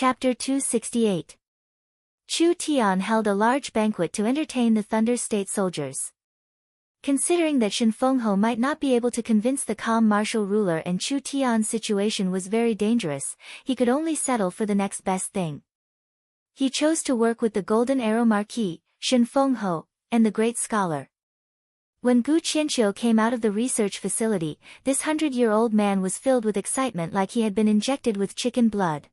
Chapter 268. Chu Tian held a large banquet to entertain the Thunder State soldiers. Considering that Shen Fenghe might not be able to convince the calm martial ruler and Chu Tian's situation was very dangerous, he could only settle for the next best thing. He chose to work with the Golden Arrow Marquis, Shen Fenghe, and the great scholar. When Gu Qianqiu came out of the research facility, this 100-year-old man was filled with excitement like he had been injected with chicken blood.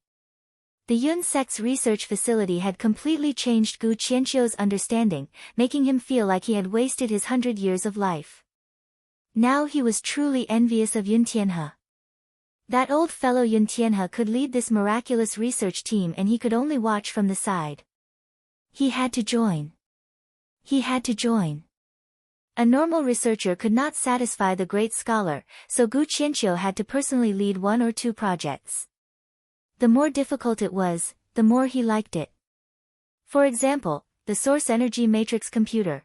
The Yun sect's research facility had completely changed Gu Qianqiu's understanding, making him feel like he had wasted his 100 years of life. Now he was truly envious of Yun Tianhe. That old fellow Yun Tianhe could lead this miraculous research team and he could only watch from the side. He had to join. He had to join. A normal researcher could not satisfy the great scholar, so Gu Qianqiu had to personally lead 1 or 2 projects. The more difficult it was, the more he liked it. For example, the source energy matrix computer.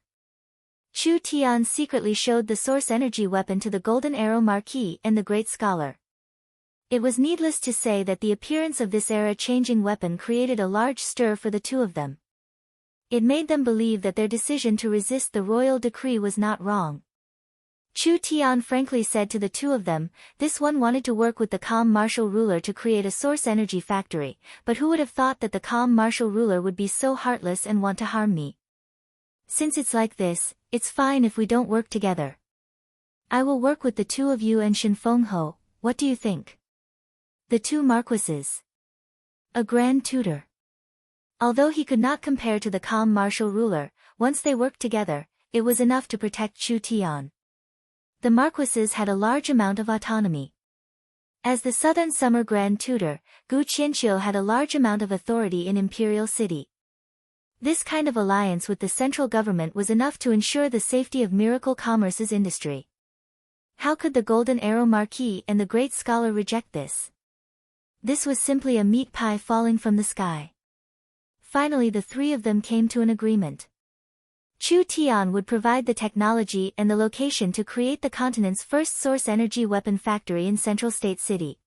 Chu Tian secretly showed the source energy weapon to the Golden Arrow Marquis and the great scholar. It was needless to say that the appearance of this era-changing weapon created a large stir for the two of them. It made them believe that their decision to resist the royal decree was not wrong. Chu Tian frankly said to the two of them, "This one wanted to work with the calm martial ruler to create a source energy factory, but who would have thought that the calm martial ruler would be so heartless and want to harm me? Since it's like this, it's fine if we don't work together. I will work with the two of you and Shen Fenghe, what do you think?" The two marquises. A grand tutor. Although he could not compare to the calm martial ruler, once they worked together, it was enough to protect Chu Tian. The marquises had a large amount of autonomy. As the Southern Summer Grand Tutor, Gu Qianqiu had a large amount of authority in Imperial City. This kind of alliance with the central government was enough to ensure the safety of Miracle Commerce's industry. How could the Golden Arrow Marquis and the great scholar reject this? This was simply a meat pie falling from the sky. Finally the three of them came to an agreement. Chu Tian would provide the technology and the location to create the continent's first source energy weapon factory in Central State City.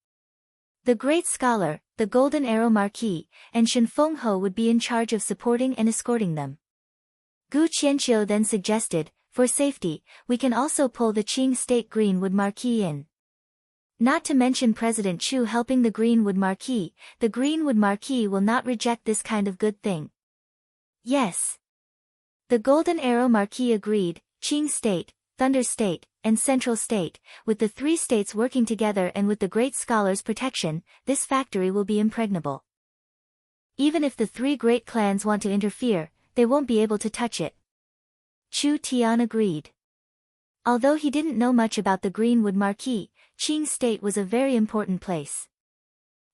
The great scholar, the Golden Arrow Marquis, and Shen Fenghe would be in charge of supporting and escorting them. Gu Qianqiu then suggested, for safety, we can also pull the Qing State Greenwood Marquis in. Not to mention President Chu helping the Greenwood Marquis, the Greenwood Marquis will not reject this kind of good thing. Yes. The Golden Arrow Marquis agreed. Qing State, Thunder State, and Central State, with the 3 states working together and with the great scholar's protection, this factory will be impregnable. Even if the 3 great clans want to interfere, they won't be able to touch it. Chu Tian agreed. Although he didn't know much about the Greenwood Marquis, Qing State was a very important place.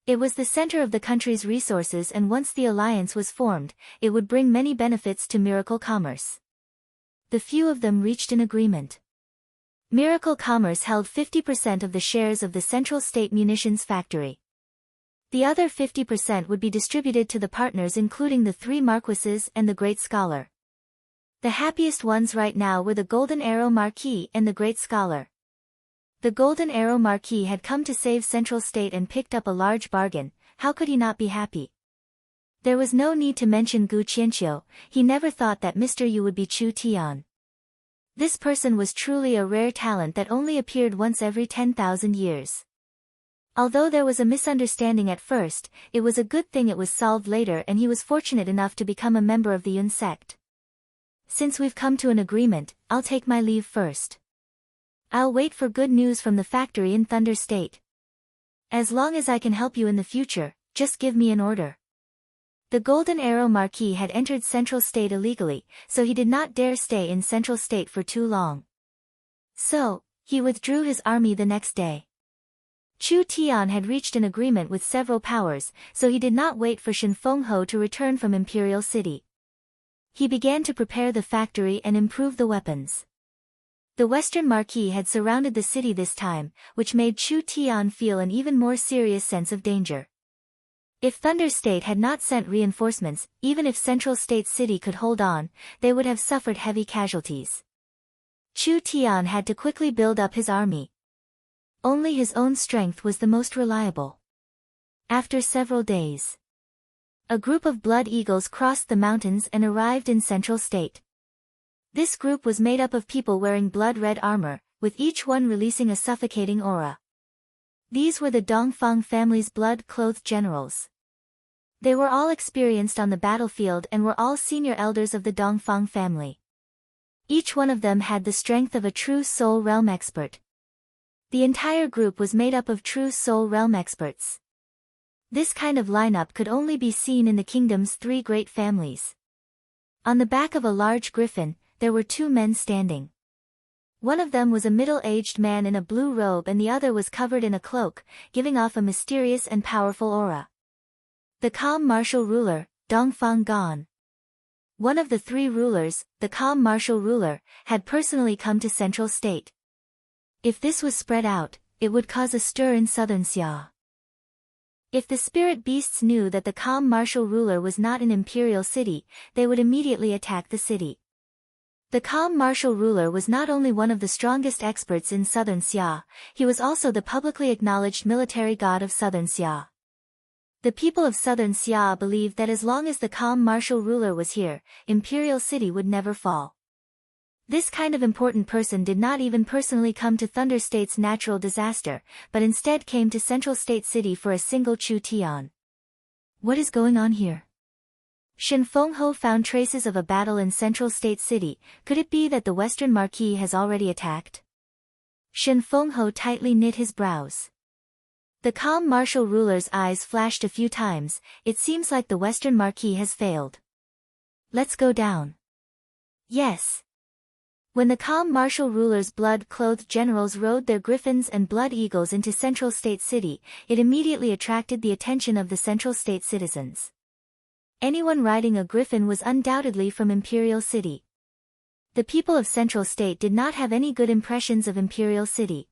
It was the center of the country's resources, and once the alliance was formed, it would bring many benefits to Miracle Commerce. The few of them reached an agreement. Miracle Commerce held 50% of the shares of the Central State Munitions Factory. The other 50% would be distributed to the partners, including the 3 marquises and the great scholar. The happiest ones right now were the Golden Arrow Marquis and the great scholar. The Golden Arrow Marquis had come to save Central State and picked up a large bargain. How could he not be happy? There was no need to mention Gu Qianqiu. He never thought that Mr. Yu would be Chu Tian. This person was truly a rare talent that only appeared once every 10,000 years. Although there was a misunderstanding at first, it was a good thing it was solved later, and he was fortunate enough to become a member of the Yun sect. Since we've come to an agreement, I'll take my leave first. I'll wait for good news from the factory in Thunder State. As long as I can help you in the future, just give me an order. The Golden Arrow Marquis had entered Central State illegally, so he did not dare stay in Central State for too long. So, he withdrew his army the next day. Chu Tian had reached an agreement with several powers, so he did not wait for Shen Fenghe to return from Imperial City. He began to prepare the factory and improve the weapons. The Western Marquis had surrounded the city this time, which made Chu Tian feel an even more serious sense of danger. If Thunder State had not sent reinforcements, even if Central State City could hold on, they would have suffered heavy casualties. Chu Tian had to quickly build up his army. Only his own strength was the most reliable. After several days, A group of blood eagles crossed the mountains and arrived in Central State. This group was made up of people wearing blood-red armor, with each one releasing a suffocating aura. These were the Dongfang family's blood-clothed generals. They were all experienced on the battlefield and were all senior elders of the Dongfang family. Each one of them had the strength of a true Soul Realm expert. The entire group was made up of true Soul Realm experts. This kind of lineup could only be seen in the kingdom's three great families. On the back of a large griffin, there were two men standing. One of them was a middle-aged man in a blue robe and the other was covered in a cloak, giving off a mysterious and powerful aura. The calm martial ruler, Dongfang Gan. One of the three rulers, the calm martial ruler, had personally come to Central State. If this was spread out, it would cause a stir in southern Xia. If the spirit beasts knew that the calm martial ruler was not in Imperial City, they would immediately attack the city. The calm martial ruler was not only one of the strongest experts in southern Xia, he was also the publicly acknowledged military god of southern Xia. The people of southern Xia believed that as long as the calm martial ruler was here, Imperial City would never fall. This kind of important person did not even personally come to Thunder State's natural disaster, but instead came to Central State City for a single Chu Tian. What is going on here? Shin Fengho found traces of a battle in Central State City. Could it be that the Western Marquis has already attacked? Shin Fengho tightly knit his brows. The calm martial ruler's eyes flashed a few times. It seems like the Western Marquis has failed. Let's go down. Yes. When the calm martial ruler's blood-clothed generals rode their griffins and blood eagles into Central State City, it immediately attracted the attention of the Central State citizens. Anyone riding a griffin was undoubtedly from Imperial City. The people of Central State did not have any good impressions of Imperial City.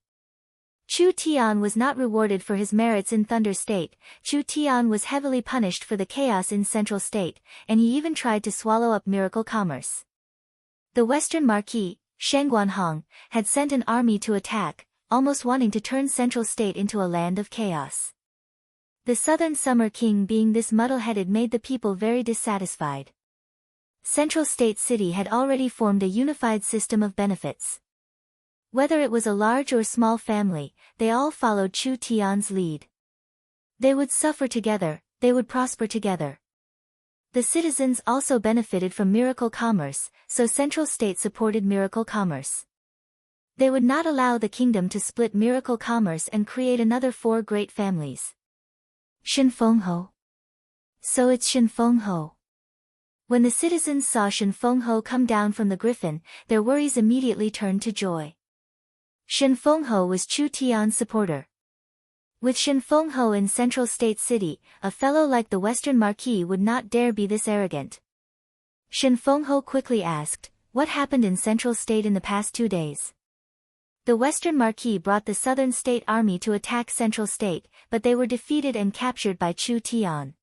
Chu Tian was not rewarded for his merits in Thunder State. Chu Tian was heavily punished for the chaos in Central State, and he even tried to swallow up Miracle Commerce. The Western Marquis, Shengguanhong, had sent an army to attack, almost wanting to turn Central State into a land of chaos. The Southern Summer King being this muddle-headed made the people very dissatisfied. Central State City had already formed a unified system of benefits. Whether it was a large or small family, they all followed Chu Tian's lead. They would suffer together, they would prosper together. The citizens also benefited from Miracle Commerce, so Central State supported Miracle Commerce. They would not allow the kingdom to split Miracle Commerce and create another four great families. Shin Fengho. So it's Shin Fengho. When the citizens saw Shin Fengho come down from the griffin, their worries immediately turned to joy. Shin Fengho was Chu Tian's supporter. With Shin Fengho in Central State City, a fellow like the Western Marquis would not dare be this arrogant. Shin Fengho quickly asked, what happened in Central State in the past 2 days? The Western Marquis brought the Southern State Army to attack Central State, but they were defeated and captured by Chu Tian.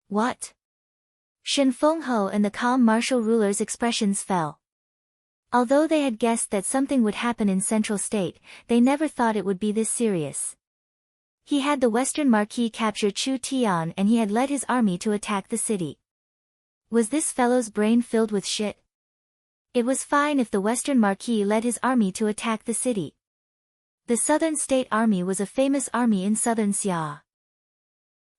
What? Shin Fengho and the calm martial ruler's expressions fell. Although they had guessed that something would happen in Central State, they never thought it would be this serious. He had the Western Marquis capture Chu Tian and he had led his army to attack the city. Was this fellow's brain filled with shit? It was fine if the Western Marquis led his army to attack the city. The Southern State Army was a famous army in Southern Xia.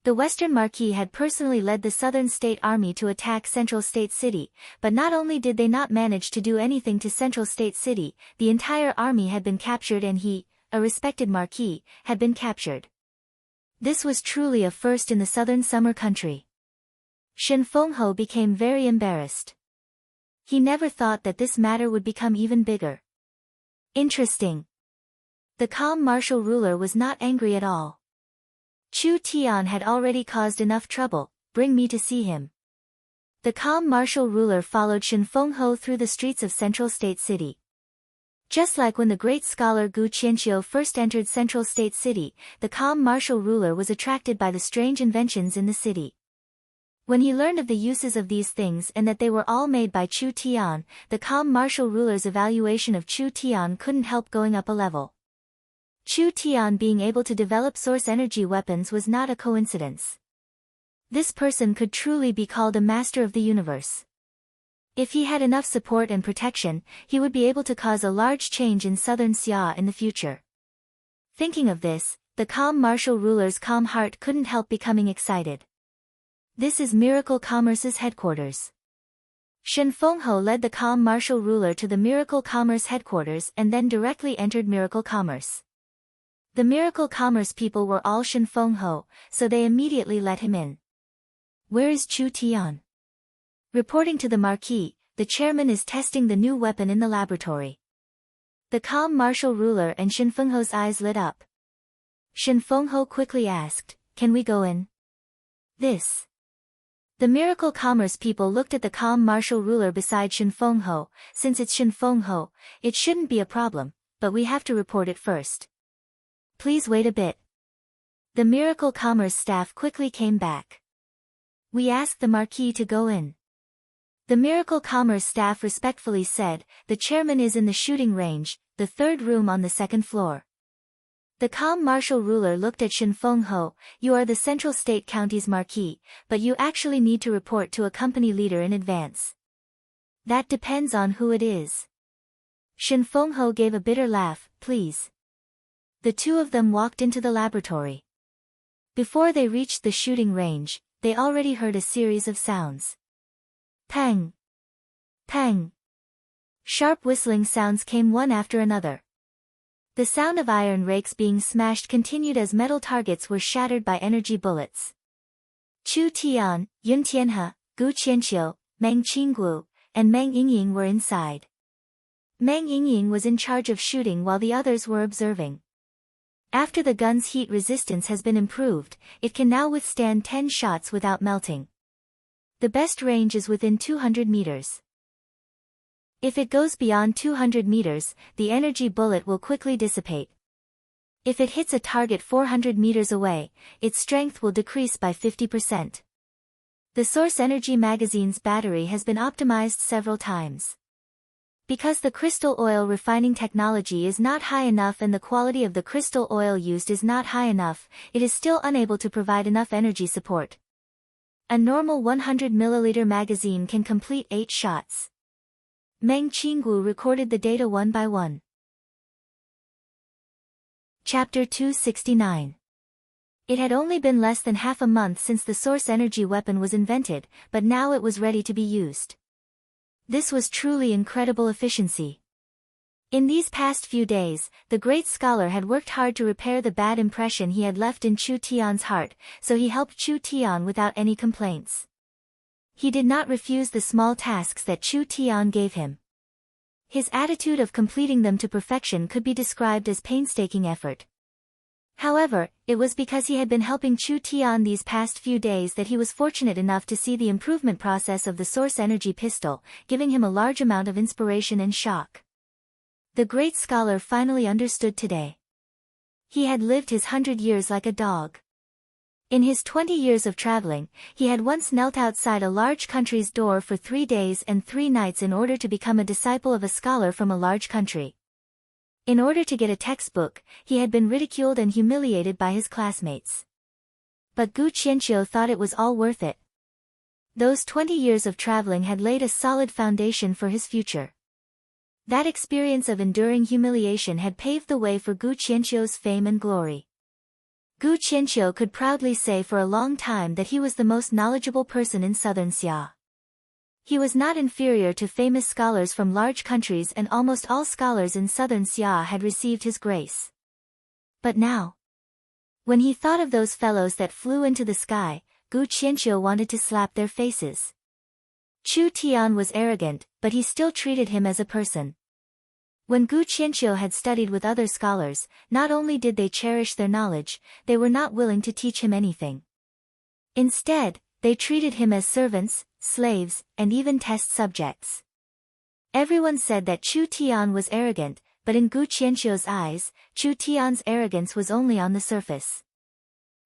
The Western Marquis had personally led the Southern State Army to attack Central State City, but not only did they not manage to do anything to Central State City, the entire army had been captured and he, a respected Marquis, had been captured. This was truly a first in the Southern Summer Country. Shin Fengho became very embarrassed. He never thought that this matter would become even bigger. Interesting. The calm martial ruler was not angry at all. Chu Tian had already caused enough trouble, bring me to see him. The calm martial ruler followed Shin Fengho through the streets of Central State City. Just like when the great scholar Gu Qianqiu first entered Central State City, the calm martial ruler was attracted by the strange inventions in the city. When he learned of the uses of these things and that they were all made by Chu Tian, the calm martial ruler's evaluation of Chu Tian couldn't help going up a level. Chu Tian being able to develop source energy weapons was not a coincidence. This person could truly be called a master of the universe. If he had enough support and protection, he would be able to cause a large change in southern Xia in the future. Thinking of this, the calm martial ruler's calm heart couldn't help becoming excited. This is Miracle Commerce's headquarters. Shen Fengho led the calm martial ruler to the Miracle Commerce headquarters and then directly entered Miracle Commerce. The Miracle Commerce people were all Shen Fengho, so they immediately let him in. Where is Chu Tian? Reporting to the Marquis, the chairman is testing the new weapon in the laboratory. The calm martial ruler and Shen Fengho's eyes lit up. Shen Fengho quickly asked, "Can we go in?" This. The Miracle Commerce people looked at the calm martial ruler beside Shen Fengho. Since it's Shen Fengho, it shouldn't be a problem, but we have to report it first. Please wait a bit. The Miracle Commerce staff quickly came back. We asked the Marquis to go in. The Miracle Commerce staff respectfully said, "The chairman is in the shooting range, the third room on the second floor." The calm martial ruler looked at Shen Fengho. "You are the Central State County's Marquis, but you actually need to report to a company leader in advance." That depends on who it is. Shen Fengho gave a bitter laugh. "Please." The two of them walked into the laboratory. Before they reached the shooting range, they already heard a series of sounds. Pang! Pang! Sharp whistling sounds came one after another. The sound of iron rakes being smashed continued as metal targets were shattered by energy bullets. Chu Tian, Yun Tianhe, Gu Qianqiu, Meng Qinggu, and Meng Yingying were inside. Meng Yingying was in charge of shooting while the others were observing. After the gun's heat resistance has been improved, it can now withstand 10 shots without melting. The best range is within 200 meters. If it goes beyond 200 meters, the energy bullet will quickly dissipate. If it hits a target 400 meters away, its strength will decrease by 50%. The Source Energy magazine's battery has been optimized several times. Because the crystal oil refining technology is not high enough and the quality of the crystal oil used is not high enough, it is still unable to provide enough energy support. A normal 100 milliliter magazine can complete 8 shots. Meng Qinggu recorded the data one by one. Chapter 269. It had only been less than half a month since the source energy weapon was invented, but now it was ready to be used. This was truly incredible efficiency. In these past few days, the great scholar had worked hard to repair the bad impression he had left in Chu Tian's heart, so he helped Chu Tian without any complaints. He did not refuse the small tasks that Chu Tian gave him. His attitude of completing them to perfection could be described as painstaking effort. However, it was because he had been helping Chu Tian these past few days that he was fortunate enough to see the improvement process of the source energy pistol, giving him a large amount of inspiration and shock. The great scholar finally understood today. He had lived his 100 years like a dog. In his 20 years of traveling, he had once knelt outside a large country's door for 3 days and 3 nights in order to become a disciple of a scholar from a large country. In order to get a textbook, he had been ridiculed and humiliated by his classmates. But Gu Qianqiu thought it was all worth it. Those 20 years of traveling had laid a solid foundation for his future. That experience of enduring humiliation had paved the way for Gu Qianqiu's fame and glory. Gu Qianqiu could proudly say for a long time that he was the most knowledgeable person in southern Xia. He was not inferior to famous scholars from large countries, and almost all scholars in southern Xia had received his grace. But now, when he thought of those fellows that flew into the sky, Gu Qianqiu wanted to slap their faces. Chu Tian was arrogant, but he still treated him as a person. When Gu Qianqiu had studied with other scholars, not only did they cherish their knowledge, they were not willing to teach him anything. Instead, they treated him as servants, slaves, and even test subjects. Everyone said that Chu Tian was arrogant, but in Gu Qianqiu's eyes, Chu Tian's arrogance was only on the surface.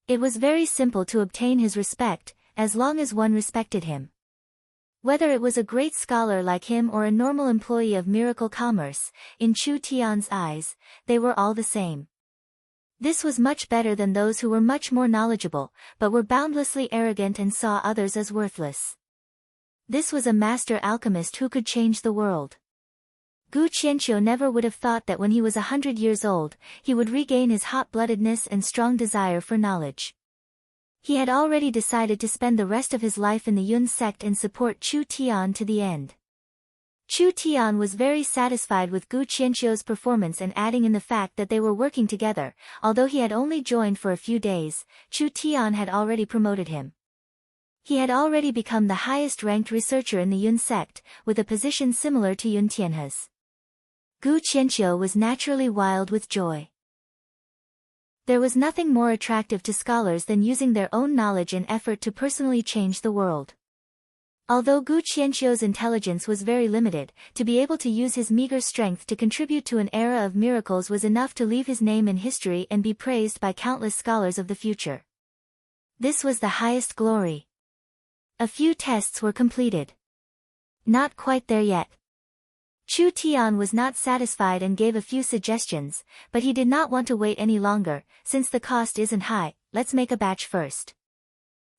It was very simple to obtain his respect, as long as one respected him. Whether it was a great scholar like him or a normal employee of Miracle Commerce, in Chu Tian's eyes, they were all the same. This was much better than those who were much more knowledgeable, but were boundlessly arrogant and saw others as worthless. This was a master alchemist who could change the world. Gu Qianqiu never would have thought that when he was 100 years old, he would regain his hot-bloodedness and strong desire for knowledge. He had already decided to spend the rest of his life in the Yun sect and support Chu Tian to the end. Chu Tian was very satisfied with Gu Qianqiu's performance and adding in the fact that they were working together. Although he had only joined for a few days, Chu Tian had already promoted him. He had already become the highest-ranked researcher in the Yun sect, with a position similar to Yun Tianhe's. Gu Qianqiu was naturally wild with joy. There was nothing more attractive to scholars than using their own knowledge and effort to personally change the world. Although Gu Qianqiu's intelligence was very limited, to be able to use his meager strength to contribute to an era of miracles was enough to leave his name in history and be praised by countless scholars of the future. This was the highest glory. A few tests were completed. Not quite there yet. Chu Tian was not satisfied and gave a few suggestions, but he did not want to wait any longer. Since the cost isn't high, let's make a batch first.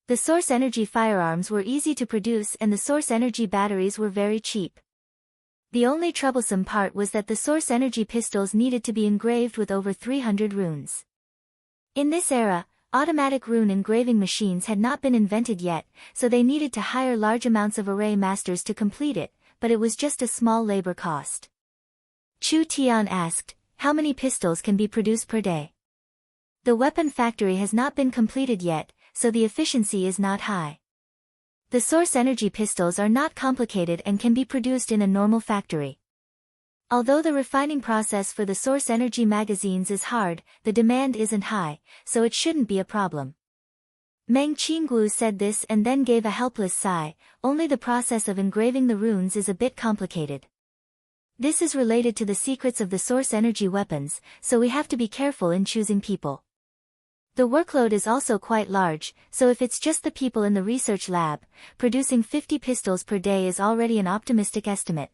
The source energy firearms were easy to produce and the source energy batteries were very cheap. The only troublesome part was that the source energy pistols needed to be engraved with over 300 runes. In this era, automatic rune engraving machines had not been invented yet, so they needed to hire large amounts of array masters to complete it, but it was just a small labor cost. Chu Tian asked, "How many pistols can be produced per day?" The weapon factory has not been completed yet, so the efficiency is not high. The source energy pistols are not complicated and can be produced in a normal factory. Although the refining process for the source energy magazines is hard, the demand isn't high, so it shouldn't be a problem. Meng Qinggu said this and then gave a helpless sigh. Only the process of engraving the runes is a bit complicated. This is related to the secrets of the source energy weapons, so we have to be careful in choosing people. The workload is also quite large, so if it's just the people in the research lab, producing 50 pistols per day is already an optimistic estimate.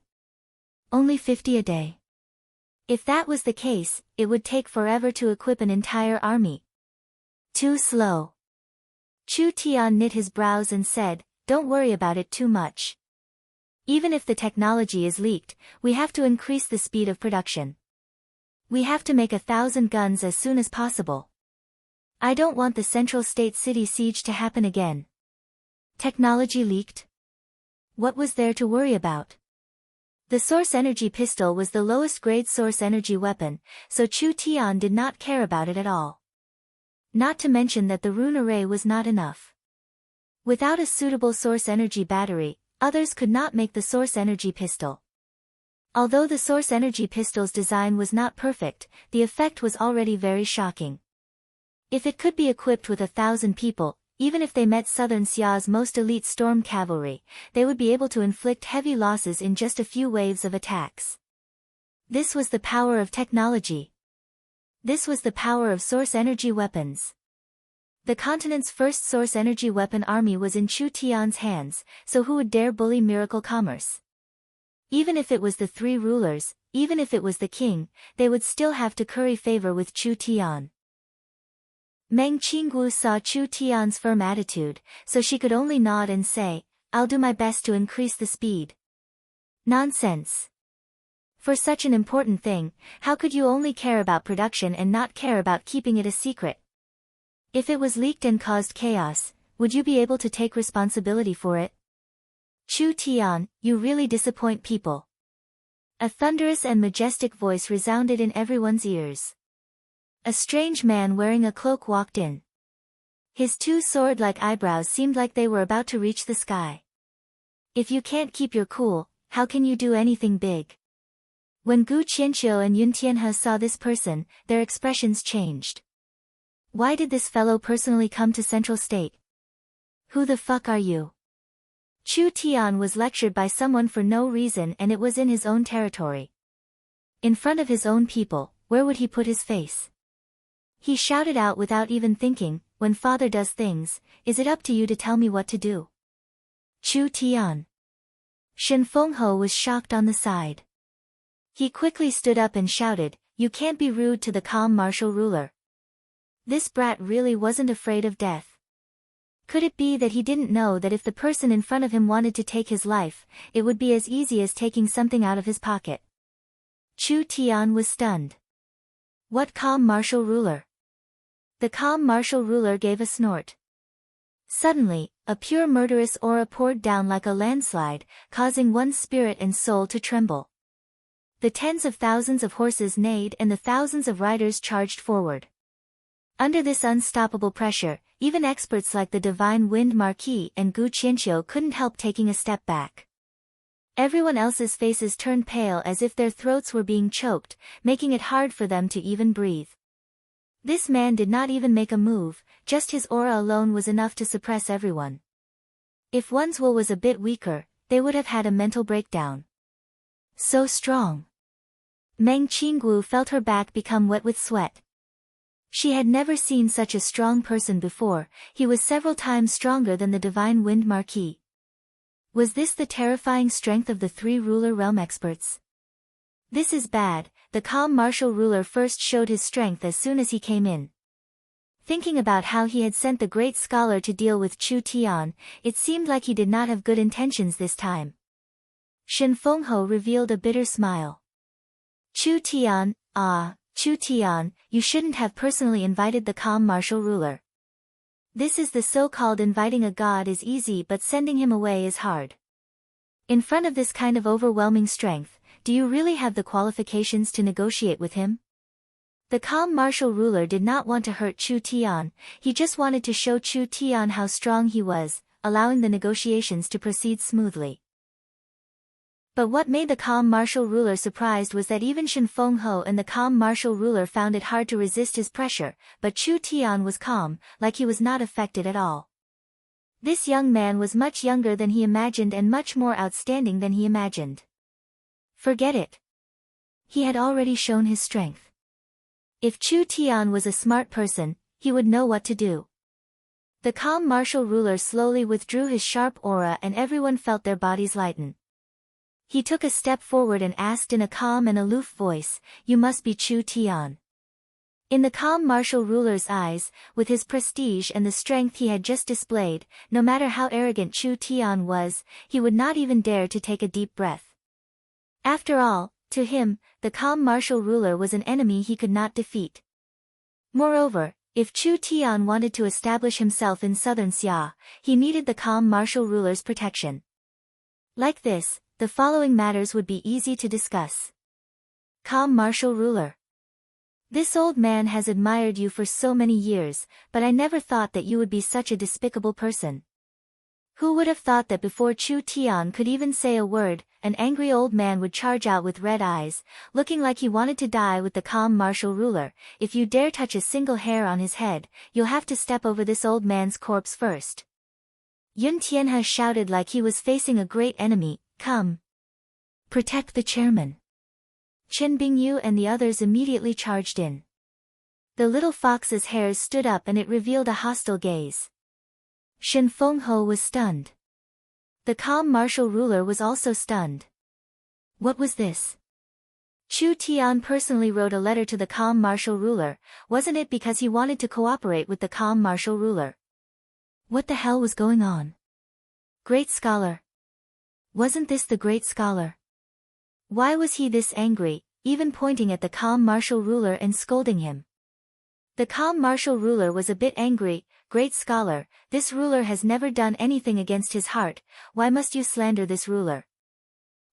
Only 50 a day. If that was the case, it would take forever to equip an entire army. Too slow. Chu Tian knit his brows and said, "Don't worry about it too much. Even if the technology is leaked, we have to increase the speed of production. We have to make 1,000 guns as soon as possible. I don't want the Central State City siege to happen again." Technology leaked? What was there to worry about? The source energy pistol was the lowest grade source energy weapon, so Chu Tian did not care about it at all. Not to mention that the rune array was not enough. Without a suitable source energy battery, others could not make the source energy pistol. Although the source energy pistol's design was not perfect, the effect was already very shocking. If it could be equipped with 1,000 people, even if they met Southern Xia's most elite storm cavalry, they would be able to inflict heavy losses in just a few waves of attacks. This was the power of technology. This was the power of source energy weapons. The continent's first source energy weapon army was in Chu Tian's hands, so who would dare bully miracle commerce? Even if it was the three rulers, even if it was the king, they would still have to curry favor with Chu Tian. Meng Qinggu saw Chu Tian's firm attitude, so she could only nod and say, "I'll do my best to increase the speed." Nonsense. For such an important thing, how could you only care about production and not care about keeping it a secret? If it was leaked and caused chaos, would you be able to take responsibility for it? Chu Tian, you really disappoint people. A thunderous and majestic voice resounded in everyone's ears. A strange man wearing a cloak walked in. His two sword-like eyebrows seemed like they were about to reach the sky. If you can't keep your cool, how can you do anything big? When Gu Qianqiu and Yun Tianhe saw this person, their expressions changed. Why did this fellow personally come to Central State? Who the fuck are you? Chu Tian was lectured by someone for no reason and it was in his own territory. In front of his own people, where would he put his face? He shouted out without even thinking, "When father does things, is it up to you to tell me what to do?" Chu Tian. Shen Fenghe was shocked on the side. He quickly stood up and shouted, "You can't be rude to the calm martial ruler. This brat really wasn't afraid of death. Could it be that he didn't know that if the person in front of him wanted to take his life, it would be as easy as taking something out of his pocket? Chu Tian was stunned. What calm martial ruler? The calm martial ruler gave a snort. Suddenly, a pure murderous aura poured down like a landslide, causing one's spirit and soul to tremble. The tens of thousands of horses neighed and the thousands of riders charged forward. Under this unstoppable pressure, even experts like the Divine Wind Marquis and Gu Qianqiu couldn't help taking a step back. Everyone else's faces turned pale as if their throats were being choked, making it hard for them to even breathe. This man did not even make a move, just his aura alone was enough to suppress everyone. If one's will was a bit weaker, they would have had a mental breakdown. So strong. Meng Qinggu felt her back become wet with sweat. She had never seen such a strong person before. He was several times stronger than the Divine Wind Marquis. Was this the terrifying strength of the three ruler realm experts? This is bad. The calm martial ruler first showed his strength as soon as he came in. Thinking about how he had sent the great scholar to deal with Chu Tian, it seemed like he did not have good intentions this time. Shen Fengho revealed a bitter smile. Chu Tian, Chu Tian, you shouldn't have personally invited the calm martial ruler. This is the so-called inviting a god is easy but sending him away is hard. In front of this kind of overwhelming strength, do you really have the qualifications to negotiate with him? The calm martial ruler did not want to hurt Chu Tian, he just wanted to show Chu Tian how strong he was, allowing the negotiations to proceed smoothly. But what made the calm martial ruler surprised was that even Shen Fengho and the calm martial ruler found it hard to resist his pressure, but Chu Tian was calm, like he was not affected at all. This young man was much younger than he imagined and much more outstanding than he imagined. Forget it. He had already shown his strength. If Chu Tian was a smart person, he would know what to do. The calm martial ruler slowly withdrew his sharp aura and everyone felt their bodies lighten. He took a step forward and asked in a calm and aloof voice, "You must be Chu Tian." In the calm martial ruler's eyes, with his prestige and the strength he had just displayed, no matter how arrogant Chu Tian was, he would not even dare to take a deep breath. After all, to him, the calm martial ruler was an enemy he could not defeat. Moreover, if Chu Tian wanted to establish himself in southern Xia, he needed the calm martial ruler's protection. Like this, the following matters would be easy to discuss. Calm martial ruler. This old man has admired you for so many years, but I never thought that you would be such a despicable person. Who would have thought that before Chu Tian could even say a word, an angry old man would charge out with red eyes, looking like he wanted to die with the calm martial ruler. If you dare touch a single hair on his head, you'll have to step over this old man's corpse first. Yun Tianhe shouted like he was facing a great enemy, "Come! Protect the chairman." Chen Bingyu and the others immediately charged in. The little fox's hairs stood up and it revealed a hostile gaze. Shen Fengho was stunned. The calm martial ruler was also stunned. What was this? Chu Tian personally wrote a letter to the calm martial ruler, wasn't it because he wanted to cooperate with the calm martial ruler? What the hell was going on? Great scholar. Wasn't this the great scholar? Why was he this angry, even pointing at the calm martial ruler and scolding him? The calm martial ruler was a bit angry. "Great scholar, this ruler has never done anything against his heart, why must you slander this ruler?"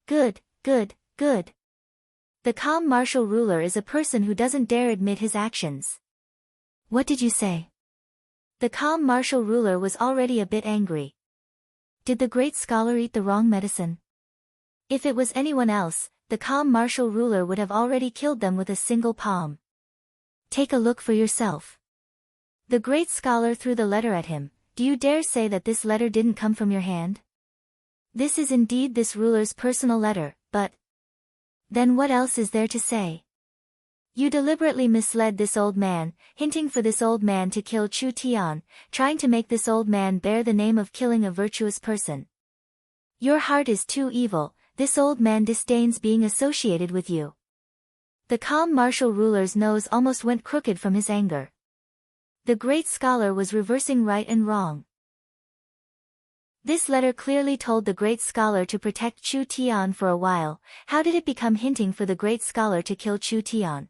Good, good, good. The calm martial ruler is a person who doesn't dare admit his actions. What did you say? The calm martial ruler was already a bit angry. Did the great scholar eat the wrong medicine? If it was anyone else, the calm martial ruler would have already killed them with a single palm. Take a look for yourself. The great scholar threw the letter at him. Do you dare say that this letter didn't come from your hand? This is indeed this ruler's personal letter, but then what else is there to say? You deliberately misled this old man, hinting for this old man to kill Chu Tian, trying to make this old man bear the name of killing a virtuous person. Your heart is too evil, this old man disdains being associated with you. The calm martial ruler's nose almost went crooked from his anger. The great scholar was reversing right and wrong. This letter clearly told the great scholar to protect Chu Tian for a while. How did it become hinting for the great scholar to kill Chu Tian?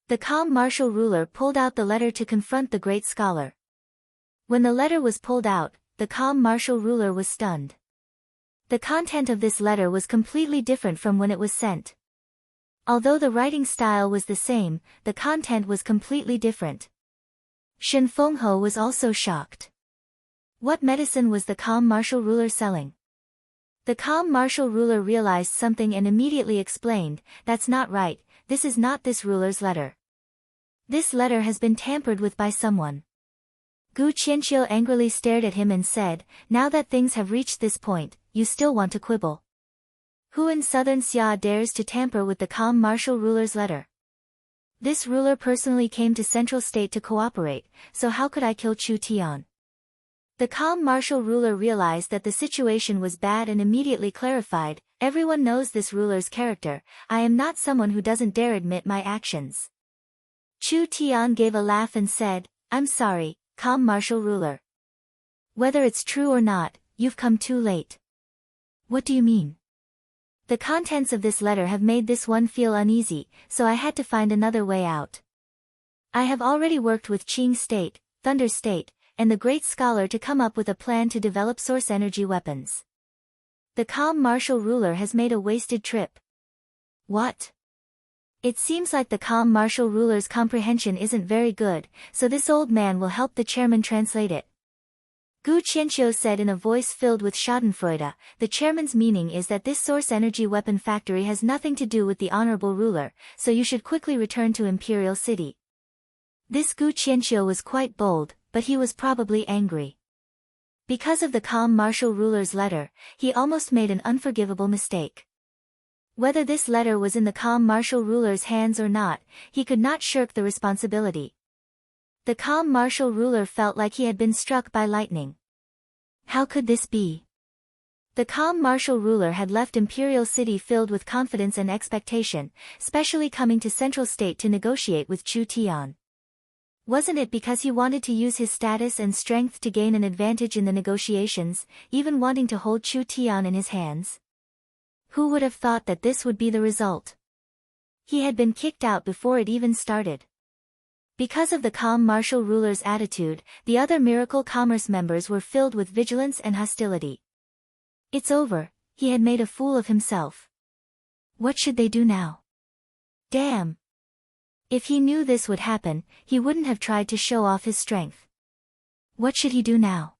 The calm martial ruler pulled out the letter to confront the great scholar. When the letter was pulled out, the calm martial ruler was stunned. The content of this letter was completely different from when it was sent. Although the writing style was the same, the content was completely different. Shen Fenghe was also shocked. What medicine was the calm martial ruler selling? The calm martial ruler realized something and immediately explained, "That's not right, this is not this ruler's letter. This letter has been tampered with by someone." Gu Qianqiu angrily stared at him and said, "Now that things have reached this point, you still want to quibble? Who in southern Xia dares to tamper with the calm martial ruler's letter? This ruler personally came to Central State to cooperate, so how could I kill Chu Tian?" The calm martial ruler realized that the situation was bad and immediately clarified, "Everyone knows this ruler's character, I am not someone who doesn't dare admit my actions." Chu Tian gave a laugh and said, "I'm sorry, calm martial ruler. Whether it's true or not, you've come too late." "What do you mean?" "The contents of this letter have made this one feel uneasy, so I had to find another way out. I have already worked with Qing State, Thunder State, and the great scholar to come up with a plan to develop source energy weapons. The calm martial ruler has made a wasted trip." "What?" "It seems like the calm martial ruler's comprehension isn't very good, so this old man will help the chairman translate it." Gu Qianqiu said in a voice filled with schadenfreude, "The chairman's meaning is that this source energy weapon factory has nothing to do with the honorable ruler, so you should quickly return to Imperial City." This Gu Qianqiu was quite bold, but he was probably angry. Because of the calm martial ruler's letter, he almost made an unforgivable mistake. Whether this letter was in the calm martial ruler's hands or not, he could not shirk the responsibility. The calm martial ruler felt like he had been struck by lightning. How could this be? The calm martial ruler had left Imperial City filled with confidence and expectation, specially coming to Central State to negotiate with Chu Tian. Wasn't it because he wanted to use his status and strength to gain an advantage in the negotiations, even wanting to hold Chu Tian in his hands? Who would have thought that this would be the result? He had been kicked out before it even started. Because of the calm martial ruler's attitude, the other Miracle Commerce members were filled with vigilance and hostility. It's over, he had made a fool of himself. What should they do now? Damn! If he knew this would happen, he wouldn't have tried to show off his strength. What should he do now?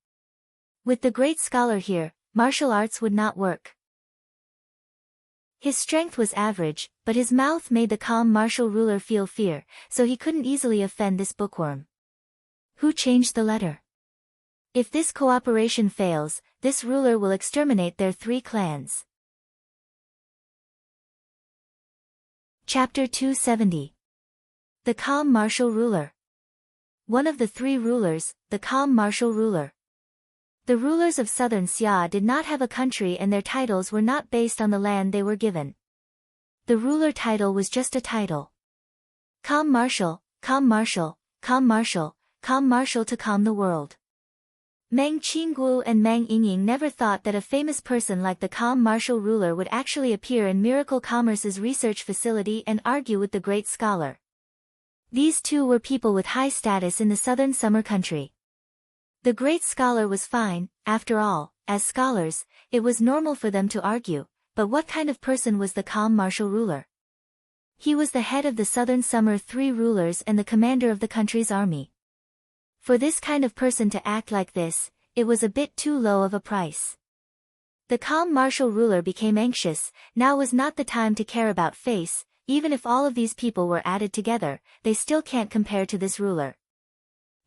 With the great scholar here, martial arts would not work. His strength was average, but his mouth made the calm martial ruler feel fear, so he couldn't easily offend this bookworm. Who changed the letter? If this cooperation fails, this ruler will exterminate their 3 clans. Chapter 270. The Calm Martial Ruler. One of the 3 rulers, the calm martial ruler. The rulers of southern Xia did not have a country and their titles were not based on the land they were given. The ruler title was just a title. Calm martial, calm martial, calm martial, calm martial to calm the world. Meng Qingguo and Meng Yingying never thought that a famous person like the calm martial ruler would actually appear in Miracle Commerce's research facility and argue with the great scholar. These 2 were people with high status in the southern summer country. The great scholar was fine, after all, as scholars, it was normal for them to argue, but what kind of person was the calm martial ruler? He was the head of the southern summer 3 rulers and the commander of the country's army. For this kind of person to act like this, it was a bit too low of a price. The calm martial ruler became anxious. Now was not the time to care about face, even if all of these people were added together, they still can't compare to this ruler.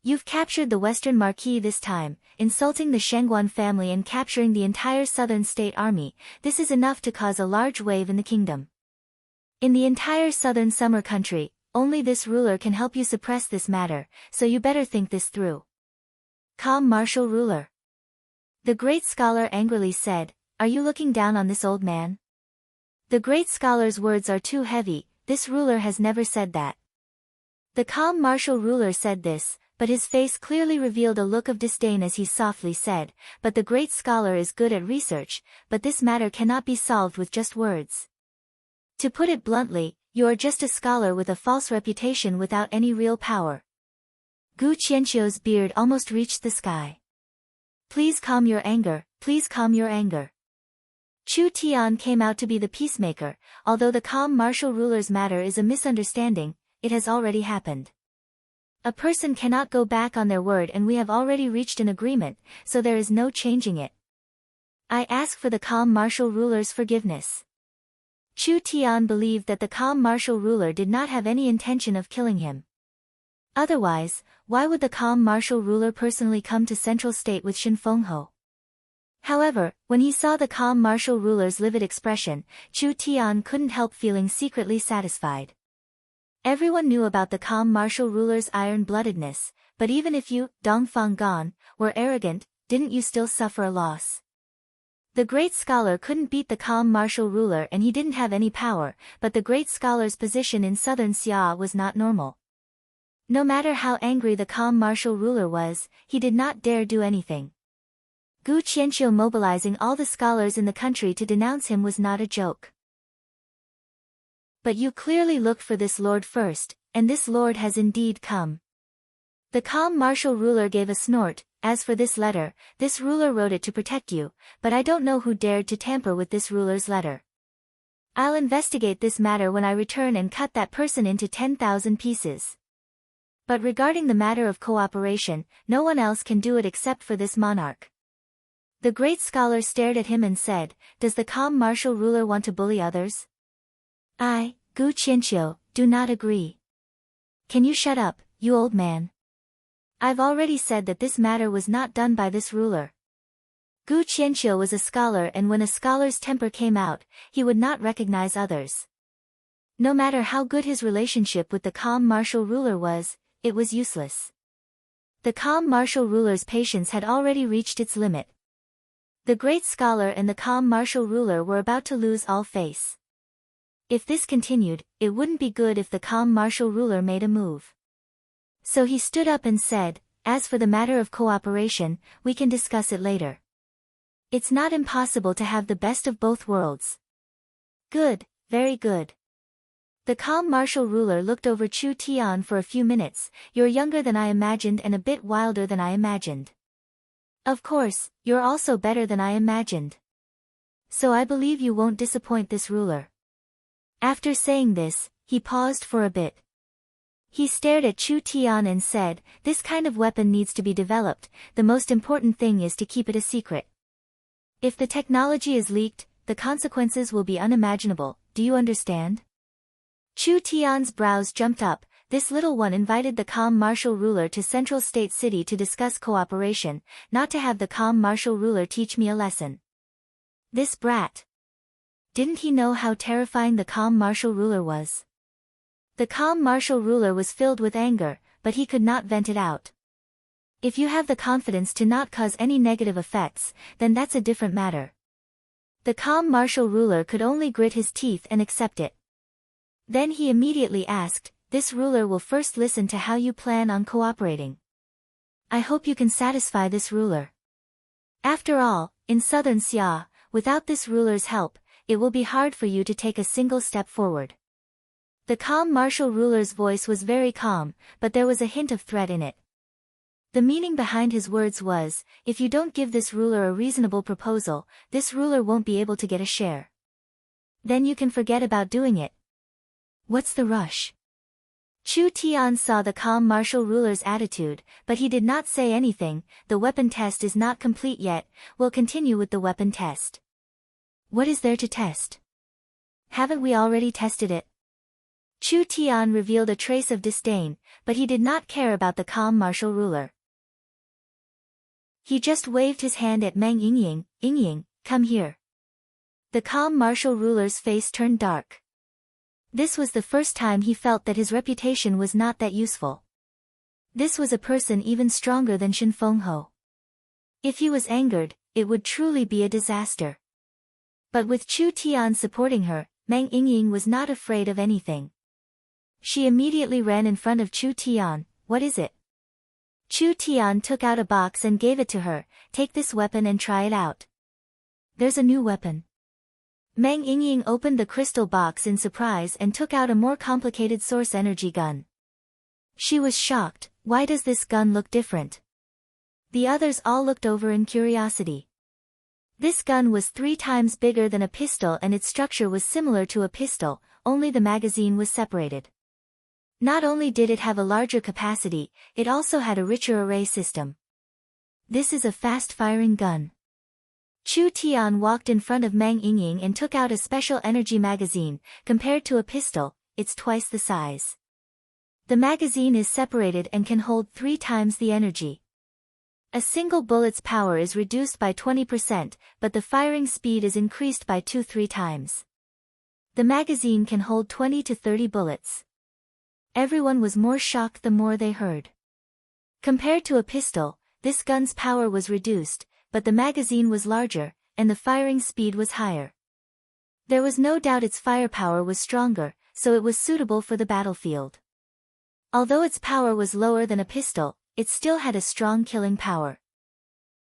You've captured the Western Marquis this time, insulting the Shengguan family and capturing the entire Southern State Army. This is enough to cause a large wave in the kingdom. In the entire Southern Summer country, only this ruler can help you suppress this matter, so you better think this through. Calm martial ruler. The great scholar angrily said, "Are you looking down on this old man?" The great scholar's words are too heavy, this ruler has never said that. The calm martial ruler said this, but his face clearly revealed a look of disdain as he softly said, "But the great scholar is good at research, but this matter cannot be solved with just words. To put it bluntly, you are just a scholar with a false reputation without any real power." Gu Qianqiu's beard almost reached the sky. "Please calm your anger, please calm your anger." Chu Tian came out to be the peacemaker. Although the calm martial ruler's matter is a misunderstanding, it has already happened. A person cannot go back on their word, and we have already reached an agreement, so there is no changing it. I ask for the calm martial ruler's forgiveness. Chu Tian believed that the calm martial ruler did not have any intention of killing him. Otherwise, why would the calm martial ruler personally come to Central State with Shin Fengho? However, when he saw the calm martial ruler's livid expression, Chu Tian couldn't help feeling secretly satisfied. Everyone knew about the calm martial ruler's iron-bloodedness, but even if you, Dongfang Gan, were arrogant, didn't you still suffer a loss? The great scholar couldn't beat the calm martial ruler and he didn't have any power, but the great scholar's position in southern Xia was not normal. No matter how angry the calm martial ruler was, he did not dare do anything. Gu Qianqiu mobilizing all the scholars in the country to denounce him was not a joke. But you clearly looked for this lord first, and this lord has indeed come. The calm martial ruler gave a snort. As for this letter, this ruler wrote it to protect you, but I don't know who dared to tamper with this ruler's letter. I'll investigate this matter when I return and cut that person into 10,000 pieces. But regarding the matter of cooperation, no one else can do it except for this monarch. The great scholar stared at him and said, "Does the calm martial ruler want to bully others?" I, Gu Qianqiu, do not agree. Can you shut up, you old man? I've already said that this matter was not done by this ruler. Gu Qianqiu was a scholar, and when a scholar's temper came out, he would not recognize others. No matter how good his relationship with the calm martial ruler was, it was useless. The calm martial ruler's patience had already reached its limit. The great scholar and the calm martial ruler were about to lose all face. If this continued, it wouldn't be good if the calm martial ruler made a move. So he stood up and said, "As for the matter of cooperation, we can discuss it later. It's not impossible to have the best of both worlds." Good, very good. The calm martial ruler looked over Chu Tian for a few minutes. "You're younger than I imagined and a bit wilder than I imagined. Of course, you're also better than I imagined. So I believe you won't disappoint this ruler." After saying this, he paused for a bit. He stared at Chu Tian and said, "This kind of weapon needs to be developed. The most important thing is to keep it a secret. If the technology is leaked, the consequences will be unimaginable. Do you understand?" Chu Tian's brows jumped up. This little one invited the calm martial ruler to Central State City to discuss cooperation, not to have the calm martial ruler teach me a lesson. This brat. Didn't he know how terrifying the calm martial ruler was? The calm martial ruler was filled with anger, but he could not vent it out. If you have the confidence to not cause any negative effects, then that's a different matter. The calm martial ruler could only grit his teeth and accept it. Then he immediately asked, "This ruler will first listen to how you plan on cooperating. I hope you can satisfy this ruler. After all, in southern Xia, without this ruler's help, it will be hard for you to take a single step forward." The calm martial ruler's voice was very calm, but there was a hint of threat in it. The meaning behind his words was, if you don't give this ruler a reasonable proposal, this ruler won't be able to get a share. Then you can forget about doing it. What's the rush? Chu Tian saw the calm martial ruler's attitude, but he did not say anything. "The weapon test is not complete yet, we'll continue with the weapon test." "What is there to test? Haven't we already tested it?" Chu Tian revealed a trace of disdain, but he did not care about the calm martial ruler. He just waved his hand at Meng Yingying. "Yingying, come here." The calm martial ruler's face turned dark. This was the first time he felt that his reputation was not that useful. This was a person even stronger than Shin Fengho. If he was angered, it would truly be a disaster. But with Chu Tian supporting her, Meng Yingying was not afraid of anything. She immediately ran in front of Chu Tian. "What is it?" Chu Tian took out a box and gave it to her. Take this weapon and try it out. There's a new weapon. Meng Yingying opened the crystal box in surprise and took out a more complicated source energy gun. She was shocked. Why does this gun look different? The others all looked over in curiosity. This gun was 3 times bigger than a pistol and its structure was similar to a pistol, only the magazine was separated. Not only did it have a larger capacity, it also had a richer array system. This is a fast-firing gun. Chu Tian walked in front of Meng Yingying and took out a special energy magazine. Compared to a pistol, it's twice the size. The magazine is separated and can hold 3 times the energy. A single bullet's power is reduced by 20%, but the firing speed is increased by 2-3 times. The magazine can hold 20 to 30 bullets. Everyone was more shocked the more they heard. Compared to a pistol, this gun's power was reduced, but the magazine was larger, and the firing speed was higher. There was no doubt its firepower was stronger, so it was suitable for the battlefield. Although its power was lower than a pistol, it still had a strong killing power.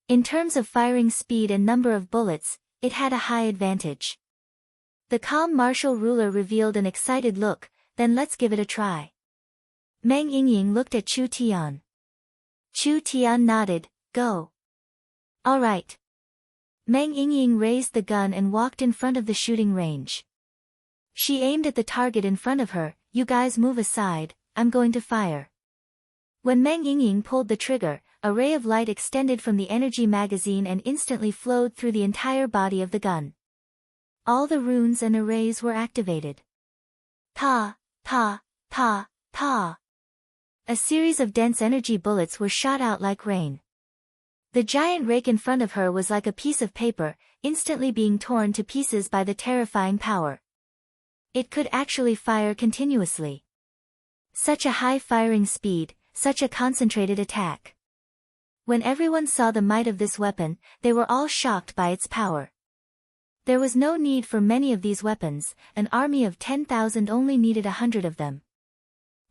In terms of firing speed and number of bullets, it had a high advantage. The calm martial ruler revealed an excited look. Then let's give it a try. Meng Yingying looked at Chu Tian. Chu Tian nodded. Go. All right. Meng Yingying raised the gun and walked in front of the shooting range. She aimed at the target in front of her. You guys move aside, I'm going to fire. When Meng Yingying pulled the trigger, a ray of light extended from the energy magazine and instantly flowed through the entire body of the gun. All the runes and arrays were activated. Pa, pa, pa, pa. A series of dense energy bullets were shot out like rain. The giant rake in front of her was like a piece of paper, instantly being torn to pieces by the terrifying power. It could actually fire continuously. Such a high firing speed, such a concentrated attack. When everyone saw the might of this weapon, they were all shocked by its power. There was no need for many of these weapons, an army of 10,000 only needed 100 of them.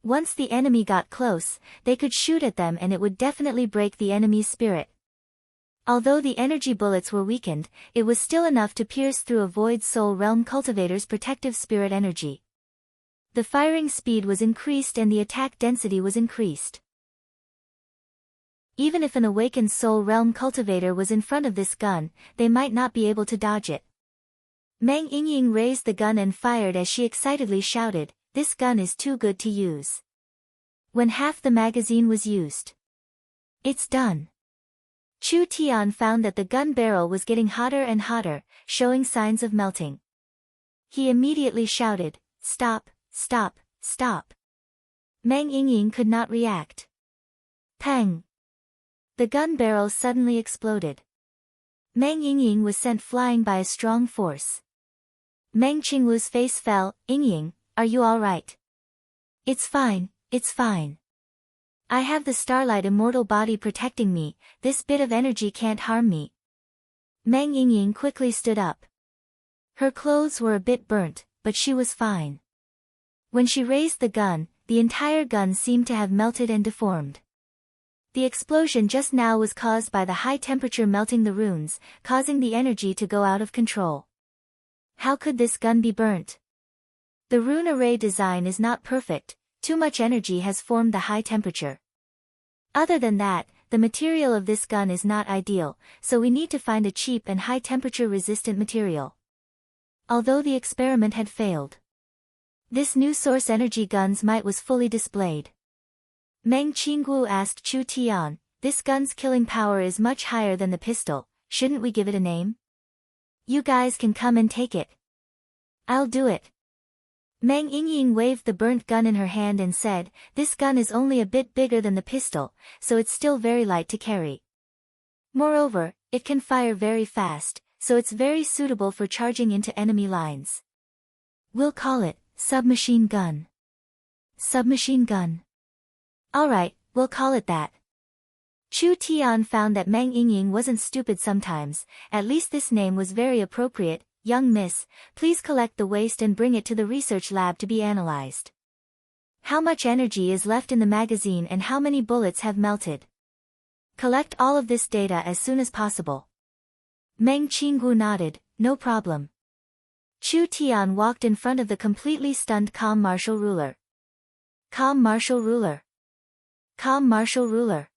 Once the enemy got close, they could shoot at them and it would definitely break the enemy's spirit. Although the energy bullets were weakened, it was still enough to pierce through a Void Soul Realm cultivator's protective spirit energy. The firing speed was increased and the attack density was increased. Even if an awakened Soul Realm cultivator was in front of this gun, they might not be able to dodge it. Meng Yingying raised the gun and fired as she excitedly shouted, "This gun is too good to use." When half the magazine was used. It's done. Chu Tian found that the gun barrel was getting hotter and hotter, showing signs of melting. He immediately shouted, "Stop, stop, stop." Meng Yingying could not react. Pang! The gun barrel suddenly exploded. Meng Yingying was sent flying by a strong force. Meng Qingwu's face fell. "Yingying, are you all right?" It's fine, it's fine. I have the Starlight Immortal body protecting me, this bit of energy can't harm me." Meng Yingying quickly stood up. Her clothes were a bit burnt, but she was fine. When she raised the gun, the entire gun seemed to have melted and deformed. The explosion just now was caused by the high temperature melting the runes, causing the energy to go out of control. How could this gun be burnt? The rune array design is not perfect, too much energy has formed the high temperature. Other than that, the material of this gun is not ideal, so we need to find a cheap and high temperature resistant material. Although the experiment had failed, this new source energy gun's might was fully displayed. Meng Qingwu asked Chu Tian, "This gun's killing power is much higher than the pistol, shouldn't we give it a name? You guys can come and take it." "I'll do it." Meng Yingying waved the burnt gun in her hand and said, "This gun is only a bit bigger than the pistol, so it's still very light to carry. Moreover, it can fire very fast, so it's very suitable for charging into enemy lines. We'll call it submachine gun." Submachine gun. Alright, we'll call it that. Chu Tian found that Meng Yingying wasn't stupid sometimes, at least this name was very appropriate. "Young miss, please collect the waste and bring it to the research lab to be analyzed. How much energy is left in the magazine and how many bullets have melted?" Collect all of this data as soon as possible. Meng Qinggu nodded, no problem. Chu Tian walked in front of the completely stunned calm martial ruler. Calm martial ruler. Calm martial ruler.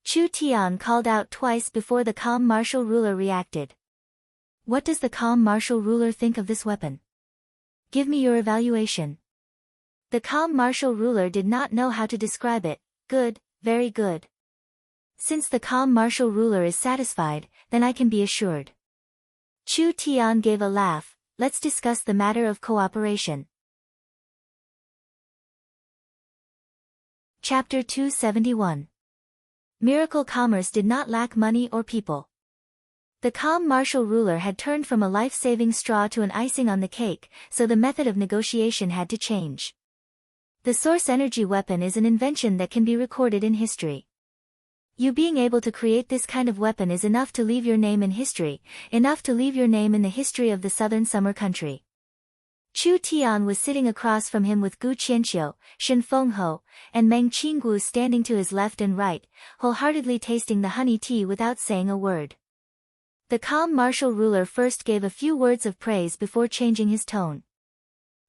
Chu Tian called out twice before the calm martial ruler reacted. What does the calm martial ruler think of this weapon? Give me your evaluation. The calm martial ruler did not know how to describe it. Good, very good. Since the calm martial ruler is satisfied, then I can be assured. Chu Tian gave a laugh. Let's discuss the matter of cooperation. Chapter 271. Miracle Commerce did not lack money or people. The calm martial ruler had turned from a life-saving straw to an icing on the cake, so the method of negotiation had to change. The source energy weapon is an invention that can be recorded in history. You being able to create this kind of weapon is enough to leave your name in history, enough to leave your name in the history of the southern summer country. Chu Tian was sitting across from him with Gu Qianqiu, Shen Fengho, and Meng Qinggu standing to his left and right, wholeheartedly tasting the honey tea without saying a word. The calm martial ruler first gave a few words of praise before changing his tone.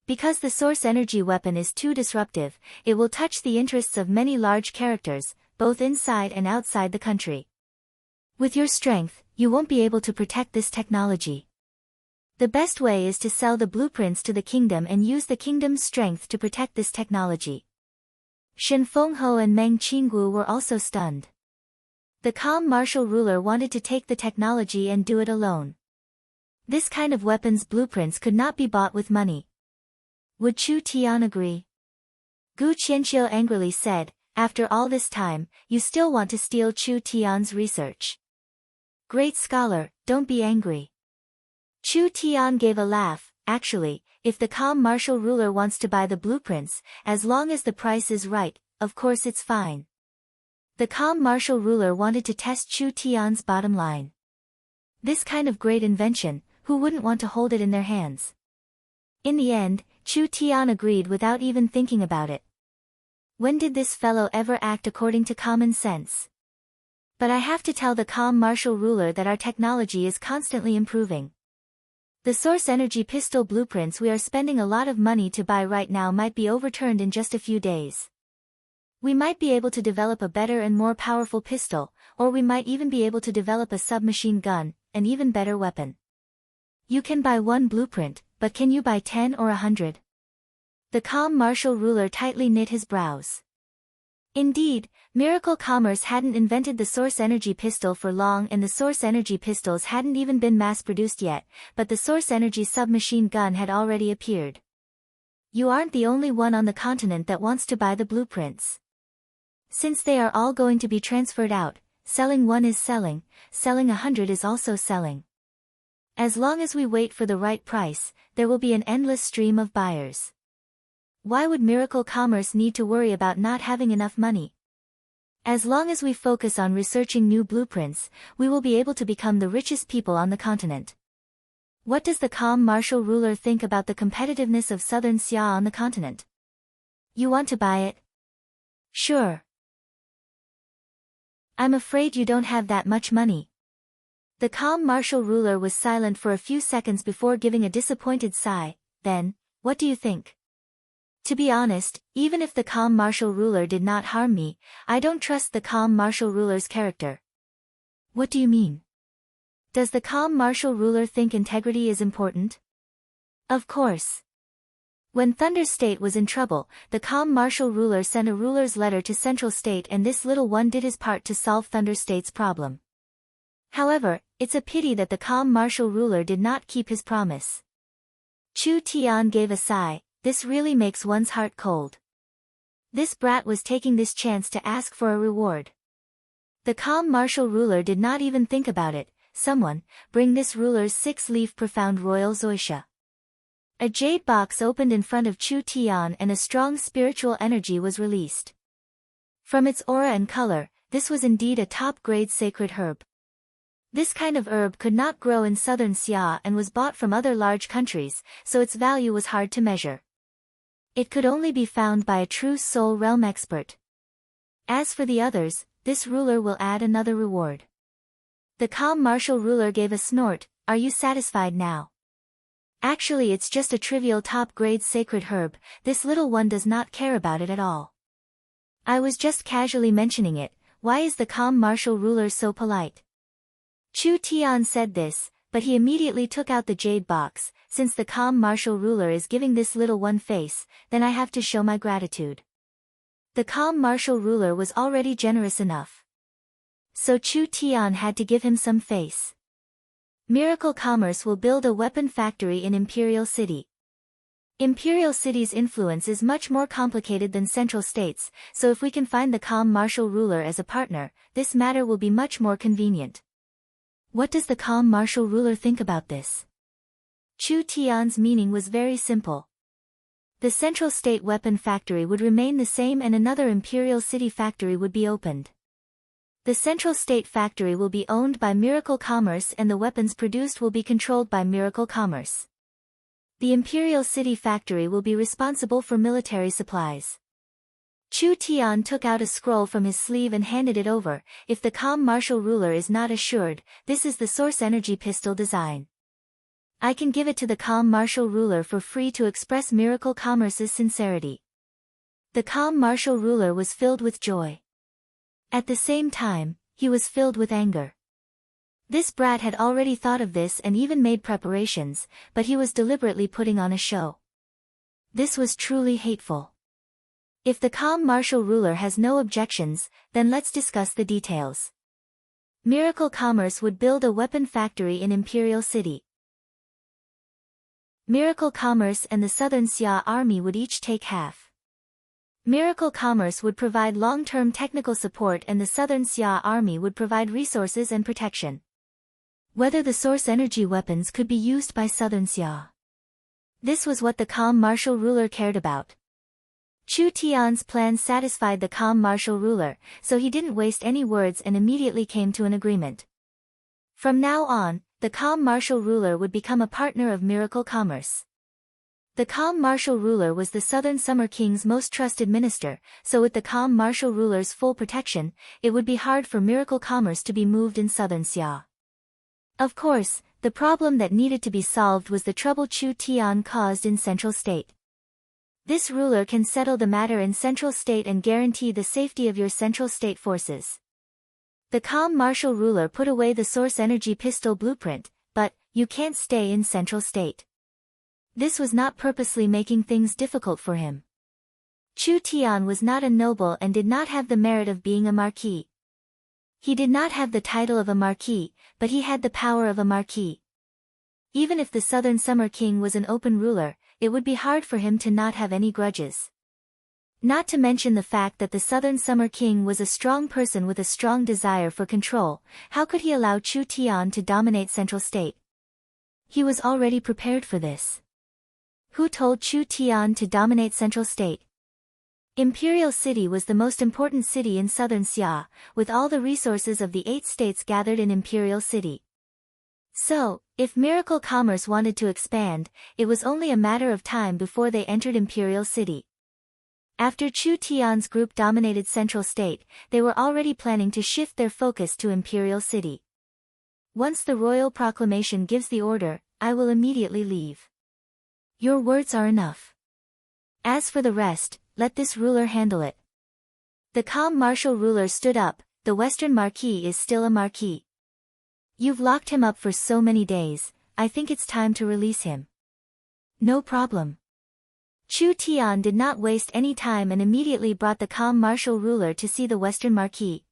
Because the source energy weapon is too disruptive, it will touch the interests of many large characters, both inside and outside the country. With your strength, you won't be able to protect this technology. The best way is to sell the blueprints to the kingdom and use the kingdom's strength to protect this technology. Shen Fengho and Meng Qinggu were also stunned. The calm martial ruler wanted to take the technology and do it alone. This kind of weapon's blueprints could not be bought with money. Would Chu Tian agree? Gu Qianqiu angrily said, after all this time, you still want to steal Chu Tian's research. Great scholar, don't be angry. Chu Tian gave a laugh. Actually, if the calm martial ruler wants to buy the blueprints, as long as the price is right, of course it's fine. The calm martial ruler wanted to test Chu Tian's bottom line. This kind of great invention, who wouldn't want to hold it in their hands? In the end, Chu Tian agreed without even thinking about it. When did this fellow ever act according to common sense? But I have to tell the calm martial ruler that our technology is constantly improving. The source energy pistol blueprints we are spending a lot of money to buy right now might be overturned in just a few days. We might be able to develop a better and more powerful pistol, or we might even be able to develop a submachine gun, an even better weapon. You can buy one blueprint, but can you buy 10 or 100? The calm martial ruler tightly knit his brows. Indeed, Miracle Commerce hadn't invented the source energy pistol for long and the source energy pistols hadn't even been mass-produced yet, but the source energy submachine gun had already appeared. You aren't the only one on the continent that wants to buy the blueprints. Since they are all going to be transferred out, selling one is selling 100 is also selling. As long as we wait for the right price, there will be an endless stream of buyers. Why would Miracle Commerce need to worry about not having enough money? As long as we focus on researching new blueprints, we will be able to become the richest people on the continent. What does the calm martial ruler think about the competitiveness of Southern Xia on the continent? You want to buy it? Sure. I'm afraid you don't have that much money. The calm martial ruler was silent for a few seconds before giving a disappointed sigh. Then, what do you think? To be honest, even if the calm martial ruler did not harm me, I don't trust the calm martial ruler's character. What do you mean? Does the calm martial ruler think integrity is important? Of course. When Thunder State was in trouble, the calm martial ruler sent a ruler's letter to Central State and this little one did his part to solve Thunder State's problem. However, it's a pity that the calm martial ruler did not keep his promise. Chu Tian gave a sigh. This really makes one's heart cold. This brat was taking this chance to ask for a reward. The calm martial ruler did not even think about it. Someone, bring this ruler's 6-leaf profound royal zoisha. A jade box opened in front of Chu Tian and a strong spiritual energy was released. From its aura and color, this was indeed a top-grade sacred herb. This kind of herb could not grow in southern Xia and was bought from other large countries, so its value was hard to measure. It could only be found by a true soul realm expert. As for the others, this ruler will add another reward. The calm martial ruler gave a snort. Are you satisfied now? Actually, it's just a trivial top-grade sacred herb, this little one does not care about it at all. I was just casually mentioning it, why is the calm martial ruler so polite? Chu Tian said this, but he immediately took out the jade box. Since the calm martial ruler is giving this little one face, then I have to show my gratitude. The calm martial ruler was already generous enough. So Chu Tian had to give him some face. Miracle Commerce will build a weapon factory in Imperial City. Imperial City's influence is much more complicated than Central States, so if we can find the calm martial ruler as a partner, this matter will be much more convenient. What does the calm martial ruler think about this? Chu Tian's meaning was very simple. The Central State weapon factory would remain the same and another Imperial City factory would be opened. The Central State factory will be owned by Miracle Commerce and the weapons produced will be controlled by Miracle Commerce. The Imperial City factory will be responsible for military supplies. Chu Tian took out a scroll from his sleeve and handed it over. If the calm martial ruler is not assured, this is the source energy pistol design. I can give it to the calm martial ruler for free to express Miracle Commerce's sincerity. The calm martial ruler was filled with joy. At the same time, he was filled with anger. This brat had already thought of this and even made preparations, but he was deliberately putting on a show. This was truly hateful. If the calm martial ruler has no objections, then let's discuss the details. Miracle Commerce would build a weapon factory in Imperial City. Miracle Commerce and the Southern Xia Army would each take half. Miracle Commerce would provide long-term technical support and the Southern Xia Army would provide resources and protection. Whether the source energy weapons could be used by Southern Xia. This was what the calm martial ruler cared about. Chu Tian's plan satisfied the calm martial ruler, so he didn't waste any words and immediately came to an agreement. From now on, the calm martial ruler would become a partner of Miracle Commerce. The calm martial ruler was the Southern Summer King's most trusted minister, so with the calm martial ruler's full protection, it would be hard for Miracle Commerce to be moved in Southern Xia. Of course, the problem that needed to be solved was the trouble Chu Tian caused in Central State. This ruler can settle the matter in Central State and guarantee the safety of your Central State forces. The calm martial ruler put away the source energy pistol blueprint, but, you can't stay in Central State. This was not purposely making things difficult for him. Chu Tian was not a noble and did not have the merit of being a marquis. He did not have the title of a marquis, but he had the power of a marquis. Even if the Southern Summer King was an open ruler, it would be hard for him to not have any grudges. Not to mention the fact that the Southern Summer King was a strong person with a strong desire for control. How could he allow Chu Tian to dominate Central State? He was already prepared for this. Who told Chu Tian to dominate Central State? Imperial City was the most important city in Southern Xia, with all the resources of the 8 states gathered in Imperial City. So, if Miracle Commerce wanted to expand, it was only a matter of time before they entered Imperial City. After Chu Tian's group dominated Central State, they were already planning to shift their focus to Imperial City. Once the royal proclamation gives the order, I will immediately leave. Your words are enough. As for the rest, let this ruler handle it. The calm martial ruler stood up. The Western Marquis is still a marquis. You've locked him up for so many days, I think it's time to release him. No problem. Chu Tian did not waste any time and immediately brought the calm martial ruler to see the Western Marquis.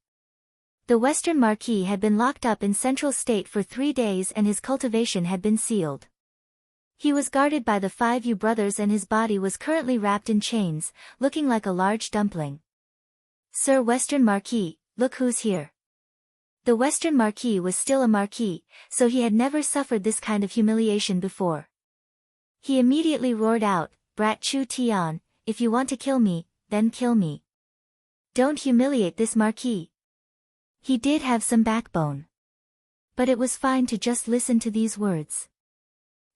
The Western Marquis had been locked up in Central State for 3 days and his cultivation had been sealed. He was guarded by the 5 Yu brothers and his body was currently wrapped in chains, looking like a large dumpling. Sir Western Marquis, look who's here. The Western Marquis was still a marquis, so he had never suffered this kind of humiliation before. He immediately roared out, "Brat Chu Tian, if you want to kill me, then kill me. Don't humiliate this marquis." He did have some backbone. But it was fine to just listen to these words.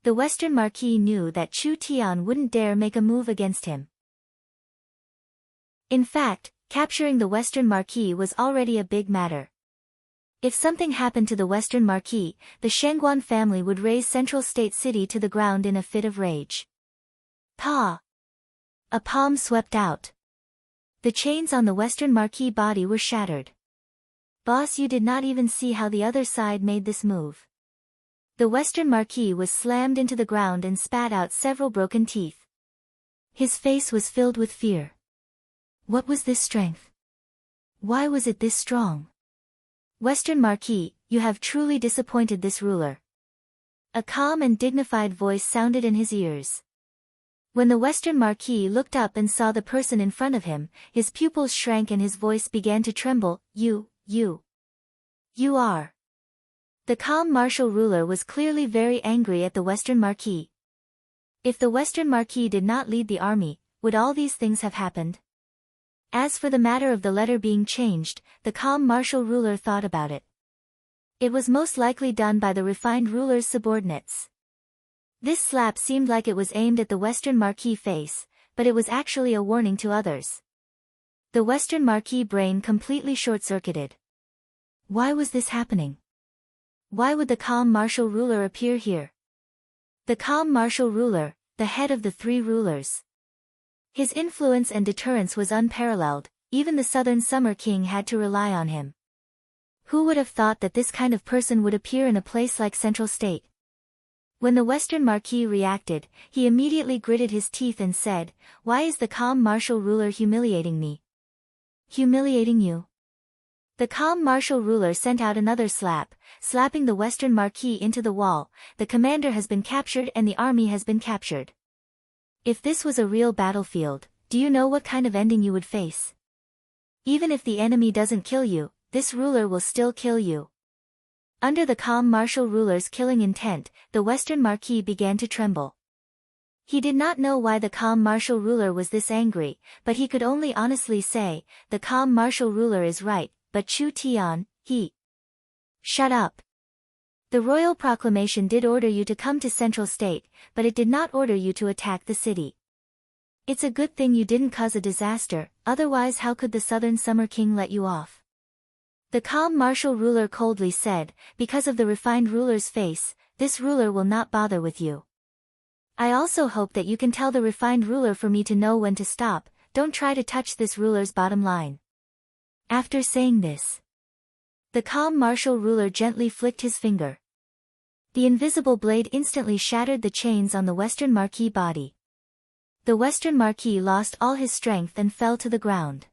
The Western Marquis knew that Chu Tian wouldn't dare make a move against him. In fact, Capturing the Western Marquis was already a big matter. If something happened to the Western Marquis, the Shengguan family would raze Central State City to the ground in a fit of rage. Pa! A palm swept out. The chains on the Western Marquis body were shattered. Boss, you did not even see how the other side made this move. The Western Marquis was slammed into the ground and spat out several broken teeth. His face was filled with fear. What was this strength? Why was it this strong? Western Marquis, you have truly disappointed this ruler. A calm and dignified voice sounded in his ears. When the Western Marquis looked up and saw the person in front of him, his pupils shrank and his voice began to tremble. You are. The calm martial ruler was clearly very angry at the Western Marquis. If the Western Marquis did not lead the army, would all these things have happened? As for the matter of the letter being changed, the calm martial ruler thought about it. It was most likely done by the refined ruler's subordinates. This slap seemed like it was aimed at the Western Marquis face, but it was actually a warning to others. The Western Marquis brain completely short-circuited. Why was this happening? Why would the calm martial ruler appear here? The calm martial ruler, the head of the three rulers. His influence and deterrence was unparalleled, even the Southern Summer King had to rely on him. Who would have thought that this kind of person would appear in a place like Central State? When the Western Marquis reacted, he immediately gritted his teeth and said, "Why is the calm martial ruler humiliating me?" Humiliating you? The calm martial ruler sent out another slap, slapping the Western Marquis into the wall. The commander has been captured and the army has been captured. If this was a real battlefield, do you know what kind of ending you would face? Even if the enemy doesn't kill you, this ruler will still kill you. Under the calm martial ruler's killing intent, the Western Marquis began to tremble. He did not know why the calm martial ruler was this angry, but he could only honestly say, the calm martial ruler is right, but Chu Tian, he... Shut up. The royal proclamation did order you to come to Central State, but it did not order you to attack the city. It's a good thing you didn't cause a disaster, otherwise how could the Southern Summer King let you off? The calm martial ruler coldly said, because of the refined ruler's face, this ruler will not bother with you. I also hope that you can tell the refined ruler for me to know when to stop, don't try to touch this ruler's bottom line. After saying this, the calm martial ruler gently flicked his finger. The invisible blade instantly shattered the chains on the Western Marquis body. The Western Marquis lost all his strength and fell to the ground.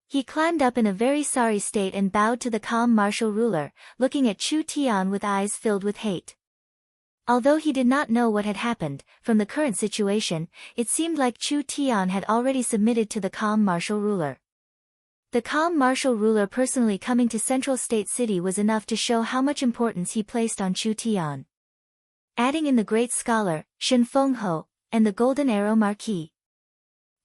He climbed up in a very sorry state and bowed to the calm martial ruler, looking at Chu Tian with eyes filled with hate. Although he did not know what had happened, from the current situation, it seemed like Chu Tian had already submitted to the calm martial ruler. The calm martial ruler personally coming to Central State City was enough to show how much importance he placed on Chu Tian. Adding in the great scholar, Shen Fengho, and the Golden Arrow Marquis.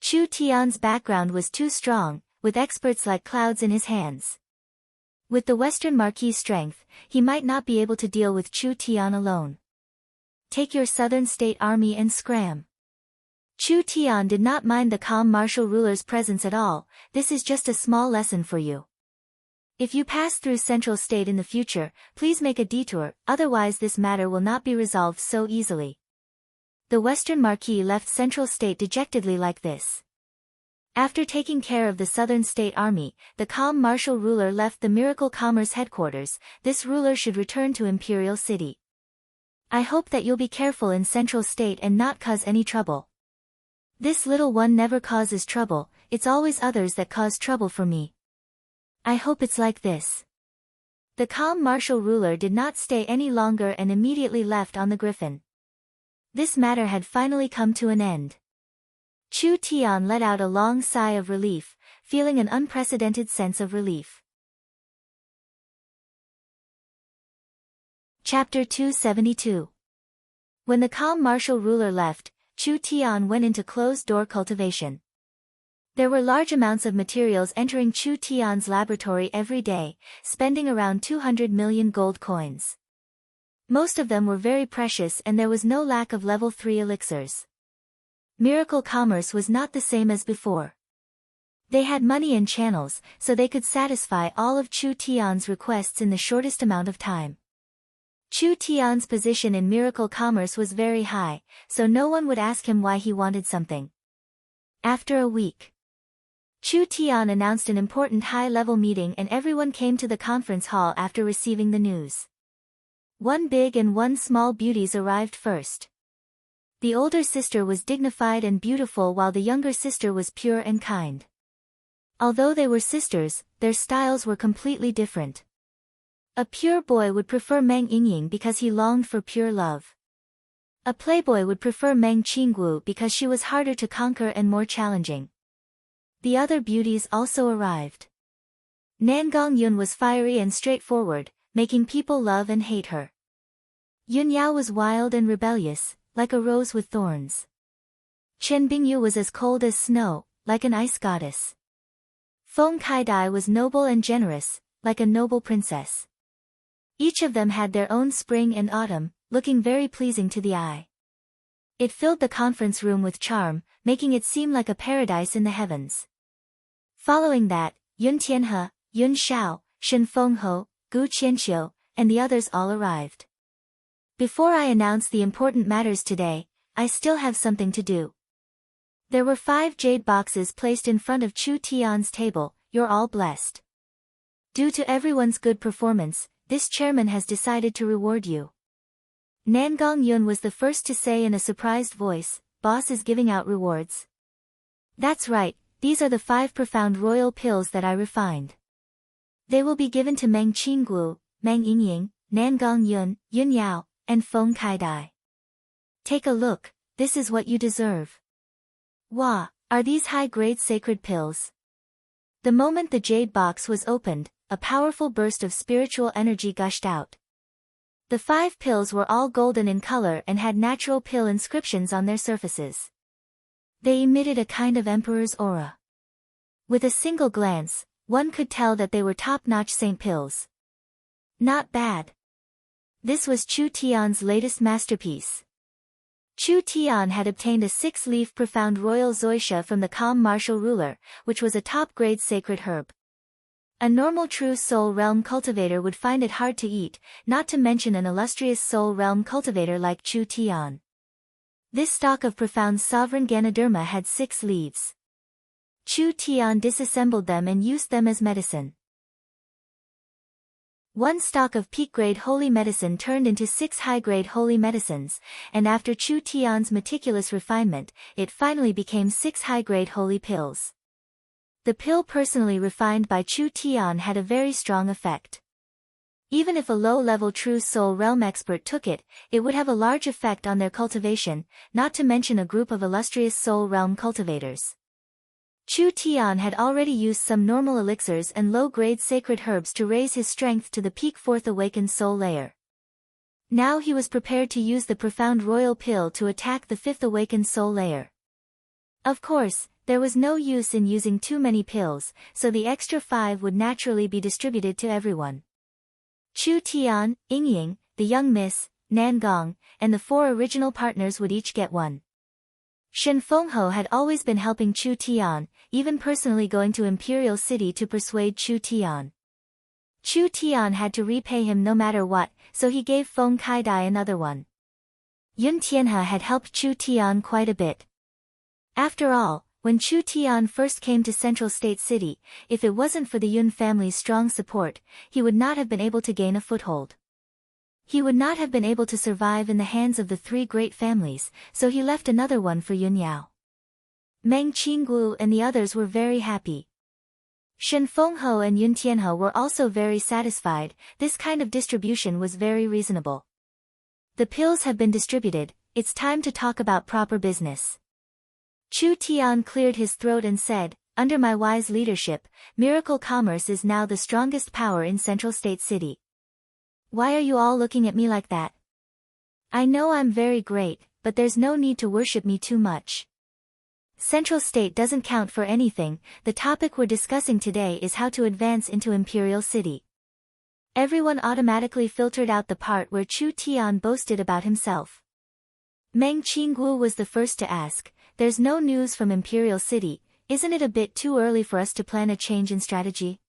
Chu Tian's background was too strong, with experts like clouds in his hands. With the Western Marquis' strength, he might not be able to deal with Chu Tian alone. Take your Southern State Army and scram. Chu Tian did not mind the calm martial ruler's presence at all. This is just a small lesson for you. If you pass through Central State in the future, please make a detour, otherwise this matter will not be resolved so easily. The Western Marquis left Central State dejectedly like this. After taking care of the Southern State Army, the calm martial ruler left the Miracle Commerce headquarters. This ruler should return to Imperial City. I hope that you'll be careful in Central State and not cause any trouble. This little one never causes trouble, it's always others that cause trouble for me. I hope it's like this. The calm martial ruler did not stay any longer and immediately left on the griffin. This matter had finally come to an end. Chu Tian let out a long sigh of relief, feeling an unprecedented sense of relief. Chapter 272. When the calm martial ruler left, Chu Tian went into closed-door cultivation. There were large amounts of materials entering Chu Tian's laboratory every day, spending around 200 million gold coins. Most of them were very precious and there was no lack of level 3 elixirs. Miracle Commerce was not the same as before. They had money and channels, so they could satisfy all of Chu Tian's requests in the shortest amount of time. Chu Tian's position in miracle commerce was very high, so no one would ask him why he wanted something. After a week, Chu Tian announced an important high-level meeting and everyone came to the conference hall after receiving the news. One big and one small beauties arrived first. The older sister was dignified and beautiful while the younger sister was pure and kind. Although they were sisters, their styles were completely different. A pure boy would prefer Meng Yingying because he longed for pure love. A playboy would prefer Meng Qinggu because she was harder to conquer and more challenging. The other beauties also arrived. Nangong Yun was fiery and straightforward, making people love and hate her. Yun Yao was wild and rebellious, like a rose with thorns. Chen Bingyu was as cold as snow, like an ice goddess. Feng Kaidai was noble and generous, like a noble princess. Each of them had their own spring and autumn, looking very pleasing to the eye. It filled the conference room with charm, making it seem like a paradise in the heavens. Following that, Yun Tianhe, Yun Shao, Shen Fengho, Gu Qianqiu, and the others all arrived. Before I announce the important matters today, I still have something to do. There were 5 jade boxes placed in front of Chu Tian's table. You're all blessed. Due to everyone's good performance, this chairman has decided to reward you. Nangong Yun was the first to say in a surprised voice, boss is giving out rewards. That's right, these are the 5 profound royal pills that I refined. They will be given to Meng Qinggu, Meng Yingying, Nangong Yun, Yun Yao, and Feng Kaidai. Take a look, this is what you deserve. Wah, are these high-grade sacred pills? The moment the jade box was opened, a powerful burst of spiritual energy gushed out. The 5 pills were all golden in color and had natural pill inscriptions on their surfaces. They emitted a kind of emperor's aura. With a single glance, one could tell that they were top-notch saint pills. Not bad. This was Chu Tian's latest masterpiece. Chu Tian had obtained a 6-leaf profound royal zoysia from the calm martial ruler, which was a top-grade sacred herb. A normal true soul realm cultivator would find it hard to eat, not to mention an illustrious soul realm cultivator like Chu Tian. This stalk of profound sovereign Ganoderma had 6 leaves. Chu Tian disassembled them and used them as medicine. One stalk of peak-grade holy medicine turned into 6 high-grade holy medicines, and after Chu Tian's meticulous refinement, it finally became 6 high-grade holy pills. The pill personally refined by Chu Tian had a very strong effect. Even if a low-level true soul realm expert took it, it would have a large effect on their cultivation, not to mention a group of illustrious soul realm cultivators. Chu Tian had already used some normal elixirs and low-grade sacred herbs to raise his strength to the peak 4th awakened soul layer. Now he was prepared to use the profound royal pill to attack the 5th awakened soul layer. Of course, there was no use in using too many pills, so the extra 5 would naturally be distributed to everyone. Chu Tian, Yingying, the young miss, Nangong, and the 4 original partners would each get 1. Shen Fengho had always been helping Chu Tian, even personally going to Imperial City to persuade Chu Tian. Chu Tian had to repay him no matter what, so he gave Feng Kaidai another 1. Yun Tianhe had helped Chu Tian quite a bit. After all, when Chu Tian first came to Central State City, if it wasn't for the Yun family's strong support, he would not have been able to gain a foothold. He would not have been able to survive in the hands of the 3 great families, so he left another 1 for Yun Yao. Meng Qinggu and the others were very happy. Shen Fengho and Yun Tianhe were also very satisfied. This kind of distribution was very reasonable. The pills have been distributed, it's time to talk about proper business. Chu Tian cleared his throat and said, under my wise leadership, miracle commerce is now the strongest power in Central State City. Why are you all looking at me like that? I know I'm very great, but there's no need to worship me too much. Central State doesn't count for anything. The topic we're discussing today is how to advance into Imperial City. Everyone automatically filtered out the part where Chu Tian boasted about himself. Meng Qinggu was the first to ask, there's no news from Imperial City, isn't it a bit too early for us to plan a change in strategy?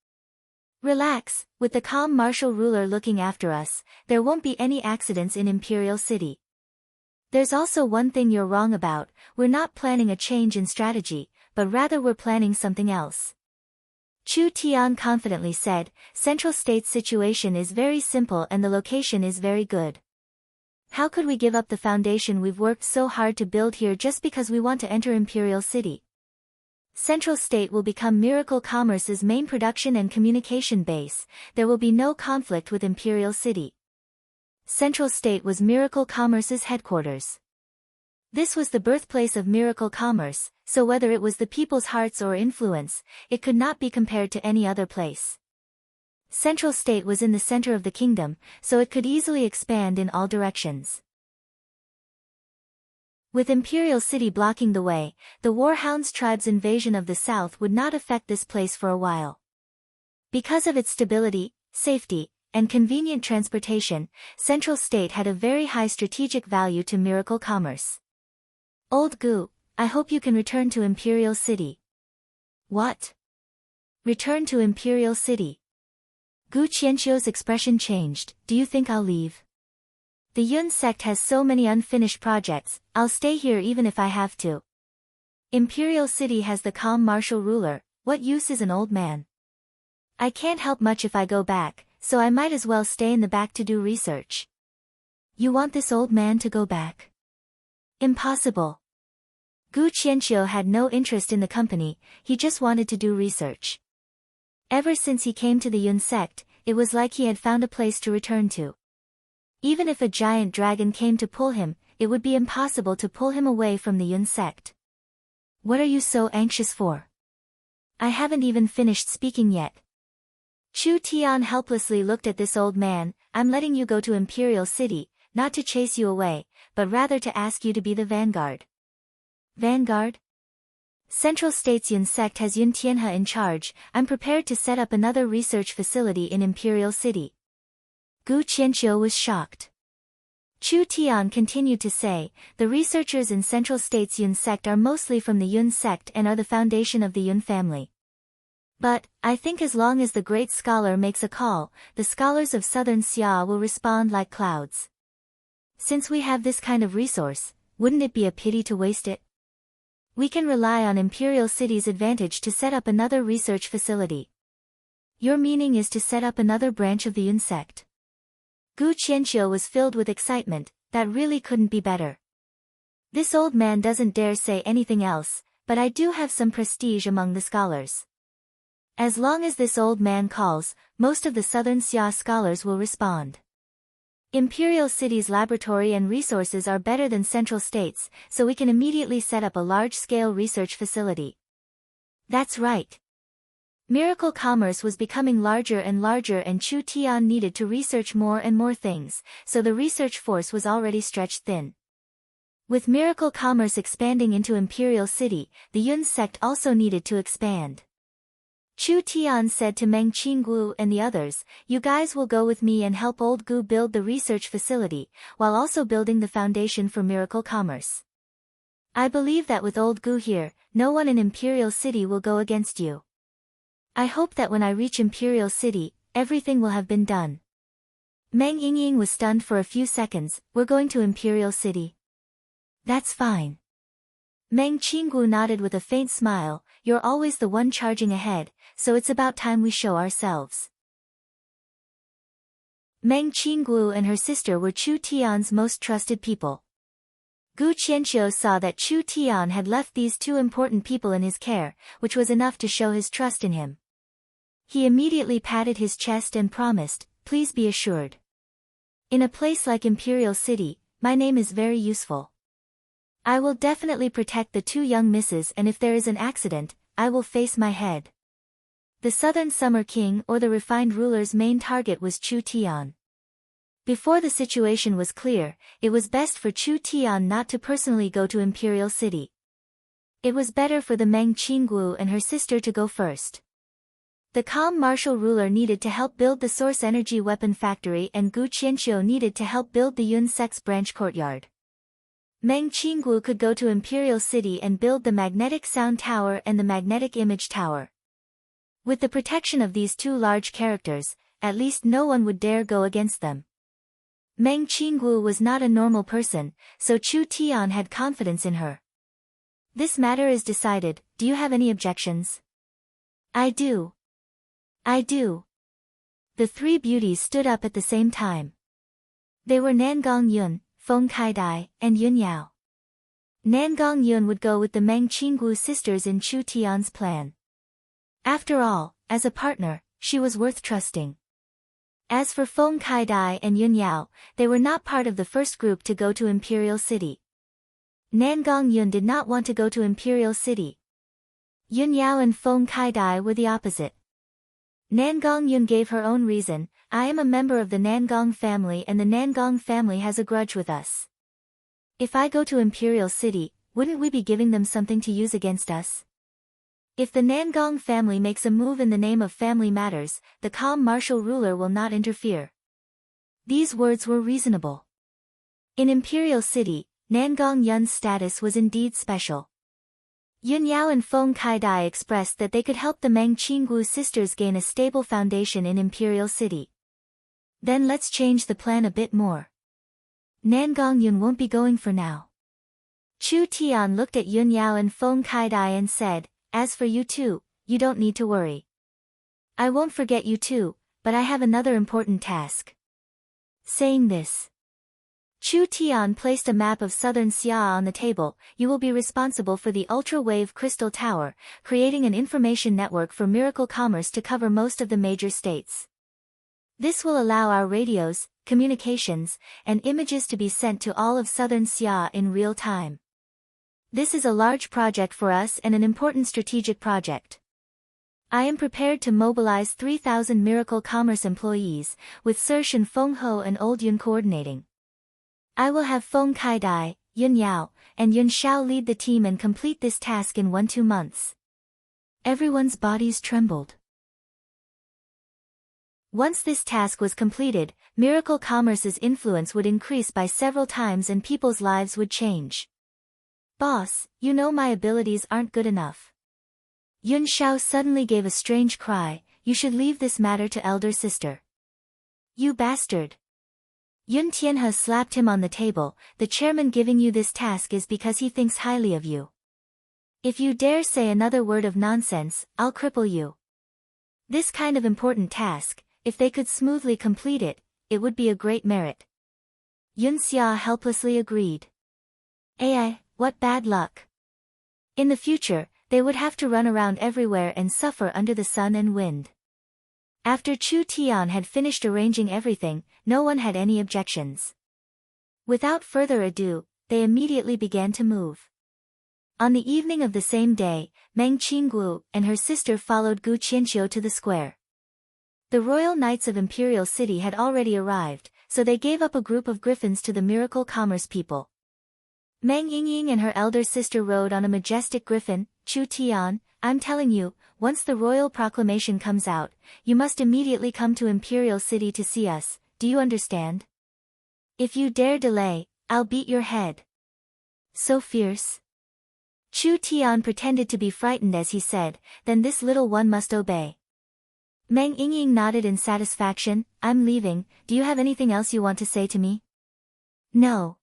Relax, with the calm martial ruler looking after us, there won't be any accidents in Imperial City. There's also one thing you're wrong about, we're not planning a change in strategy, but rather we're planning something else. Chu Tian confidently said, Central State's situation is very simple and the location is very good. How could we give up the foundation we've worked so hard to build here just because we want to enter Imperial City? Central State will become Miracle Commerce's main production and communication base, there will be no conflict with Imperial City. Central State was Miracle Commerce's headquarters. This was the birthplace of Miracle Commerce, so whether it was the people's hearts or influence, it could not be compared to any other place. Central State was in the center of the kingdom, so it could easily expand in all directions. With Imperial City blocking the way, the Warhounds tribe's invasion of the south would not affect this place for a while. Because of its stability, safety, and convenient transportation, Central State had a very high strategic value to Miracle Commerce. Old Gu, I hope you can return to Imperial City. What? Return to Imperial City? Gu Qianqiu's expression changed, do you think I'll leave? The Yun sect has so many unfinished projects, I'll stay here even if I have to. Imperial City has the calm martial ruler, what use is an old man? I can't help much if I go back, so I might as well stay in the back to do research. You want this old man to go back? Impossible. Gu Qianqiu had no interest in the company, he just wanted to do research. Ever since he came to the Yun sect, it was like he had found a place to return to. Even if a giant dragon came to pull him, it would be impossible to pull him away from the Yun sect. What are you so anxious for? I haven't even finished speaking yet. Chu Tian helplessly looked at this old man, I'm letting you go to Imperial City, not to chase you away, but rather to ask you to be the vanguard. Vanguard? Central State's Yun sect has Yun Tianhe in charge, I'm prepared to set up another research facility in Imperial City. Gu Qianqiu was shocked. Chu Tian continued to say, the researchers in Central State's Yun sect are mostly from the Yun sect and are the foundation of the Yun family. But, I think as long as the great scholar makes a call, the scholars of Southern Xia will respond like clouds. Since we have this kind of resource, wouldn't it be a pity to waste it? We can rely on Imperial City's advantage to set up another research facility. Your meaning is to set up another branch of the Yun sect. Gu Qianqiu was filled with excitement, that really couldn't be better. This old man doesn't dare say anything else, but I do have some prestige among the scholars. As long as this old man calls, most of the Southern Xia scholars will respond. Imperial City's laboratory and resources are better than Central State's, so we can immediately set up a large-scale research facility. That's right. Miracle Commerce was becoming larger and larger and Chu Tian needed to research more and more things, so the research force was already stretched thin. With Miracle Commerce expanding into Imperial City, the Yun sect also needed to expand. Chu Tian said to Meng Qinggu and the others, you guys will go with me and help Old Gu build the research facility, while also building the foundation for Miracle Commerce. I believe that with Old Gu here, no one in Imperial City will go against you. I hope that when I reach Imperial City, everything will have been done. Meng Yingying was stunned for a few seconds, we're going to Imperial City. That's fine. Meng Qinggu nodded with a faint smile, you're always the one charging ahead, so it's about time we show ourselves. Meng Qinggu and her sister were Chu Tian's most trusted people. Gu Qianqiu saw that Chu Tian had left these two important people in his care, which was enough to show his trust in him. He immediately patted his chest and promised, please be assured. In a place like Imperial City, my name is very useful. I will definitely protect the two young misses and if there is an accident, I will face my head. The Southern Summer King or the refined ruler's main target was Chu Tian. Before the situation was clear, it was best for Chu Tian not to personally go to Imperial City. It was better for the Meng Qinggu and her sister to go first. The calm martial ruler needed to help build the source energy weapon factory and Gu Qianqiu needed to help build the Yun sect's branch courtyard. Meng Qinggu could go to Imperial City and build the Magnetic Sound Tower and the Magnetic Image Tower. With the protection of these two large characters, at least no one would dare go against them. Meng Qinggu was not a normal person, so Chu Tian had confidence in her. This matter is decided, do you have any objections? I do. I do. The three beauties stood up at the same time. They were Nangong Yun, Feng Kaidai, and Yun Yao. Nangong Yun would go with the Meng Qinggu sisters in Chu Tian's plan. After all, as a partner, she was worth trusting. As for Feng Kaidai and Yun Yao, they were not part of the first group to go to Imperial City. Nangong Yun did not want to go to Imperial City. Yun Yao and Feng Kaidai were the opposite. Nangong Yun gave her own reason, I am a member of the Nangong family and the Nangong family has a grudge with us. If I go to Imperial City, wouldn't we be giving them something to use against us? If the Nangong family makes a move in the name of family matters, the calm martial ruler will not interfere. These words were reasonable. In Imperial City, Nangong Yun's status was indeed special. Yun Yao and Feng Kaidai expressed that they could help the Meng Qinggu sisters gain a stable foundation in Imperial City. Then let's change the plan a bit more. Nangong Yun won't be going for now. Chu Tian looked at Yun Yao and Feng Kaidai and said, as for you two, you don't need to worry. I won't forget you two, but I have another important task. Saying this, Chu Tian placed a map of southern Xia on the table. You will be responsible for the ultra-wave crystal tower, creating an information network for miracle commerce to cover most of the major states. This will allow our radios, communications, and images to be sent to all of southern Xia in real time. This is a large project for us and an important strategic project. I am prepared to mobilize 3,000 miracle commerce employees, with Sershan Fengho and Old Yun coordinating. I will have Feng Kaidai, Yun Yao, and Yun Xiao lead the team and complete this task in 1-2 months. Everyone's bodies trembled. Once this task was completed, miracle commerce's influence would increase by several times and people's lives would change. Boss, you know my abilities aren't good enough. Yun Xiao suddenly gave a strange cry, you should leave this matter to elder sister. You bastard. Yun Tianhe slapped him on the table, the chairman giving you this task is because he thinks highly of you. If you dare say another word of nonsense, I'll cripple you. This kind of important task, if they could smoothly complete it, it would be a great merit. Yun Xia helplessly agreed. Ai, what bad luck. In the future, they would have to run around everywhere and suffer under the sun and wind. After Chu Tian had finished arranging everything, no one had any objections. Without further ado, they immediately began to move. On the evening of the same day, Meng Qinggu and her sister followed Gu Qianqiu to the square. The royal knights of Imperial City had already arrived, so they gave up a group of griffins to the miracle commerce people. Meng Yingying and her elder sister rode on a majestic griffin. Chu Tian, I'm telling you, once the royal proclamation comes out, you must immediately come to Imperial City to see us, do you understand? If you dare delay, I'll beat your head. So fierce. Chu Tian pretended to be frightened as he said, then this little one must obey. Meng Yingying nodded in satisfaction, I'm leaving, do you have anything else you want to say to me? No.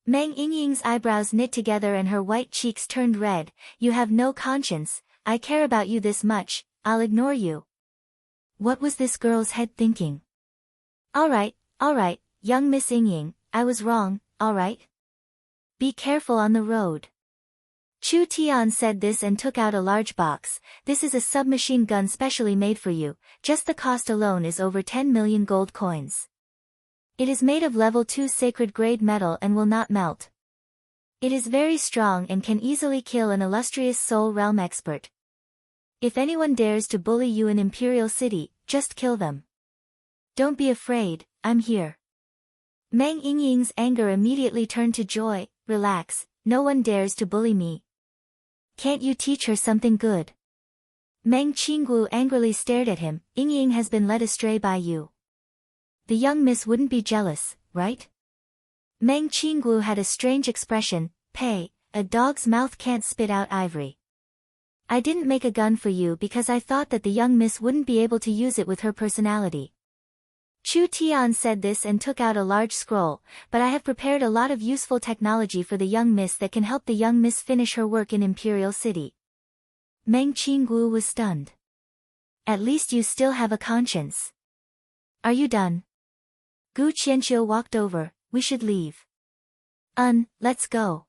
Meng Yingying's eyebrows knit together and her white cheeks turned red, you have no conscience, I care about you this much, I'll ignore you. What was this girl's head thinking? Alright, young Miss Yingying, I was wrong, alright? Be careful on the road. Chu Tian said this and took out a large box, this is a submachine gun specially made for you, just the cost alone is over 10 million gold coins. It is made of level 2 sacred grade metal and will not melt. It is very strong and can easily kill an illustrious soul realm expert. If anyone dares to bully you in Imperial City, just kill them. Don't be afraid, I'm here. Meng Yingying's anger immediately turned to joy, relax, no one dares to bully me. Can't you teach her something good? Meng Qinggu angrily stared at him, Yingying has been led astray by you. The young miss wouldn't be jealous, right? Meng Qinggu had a strange expression, "Pei, a dog's mouth can't spit out ivory. I didn't make a gun for you because I thought that the young miss wouldn't be able to use it with her personality." Chu Tian said this and took out a large scroll, "But I have prepared a lot of useful technology for the young miss that can help the young miss finish her work in Imperial City." Meng Qinggu was stunned. "At least you still have a conscience. Are you done?" Gu Qianqiu walked over. "We should leave." Let's go."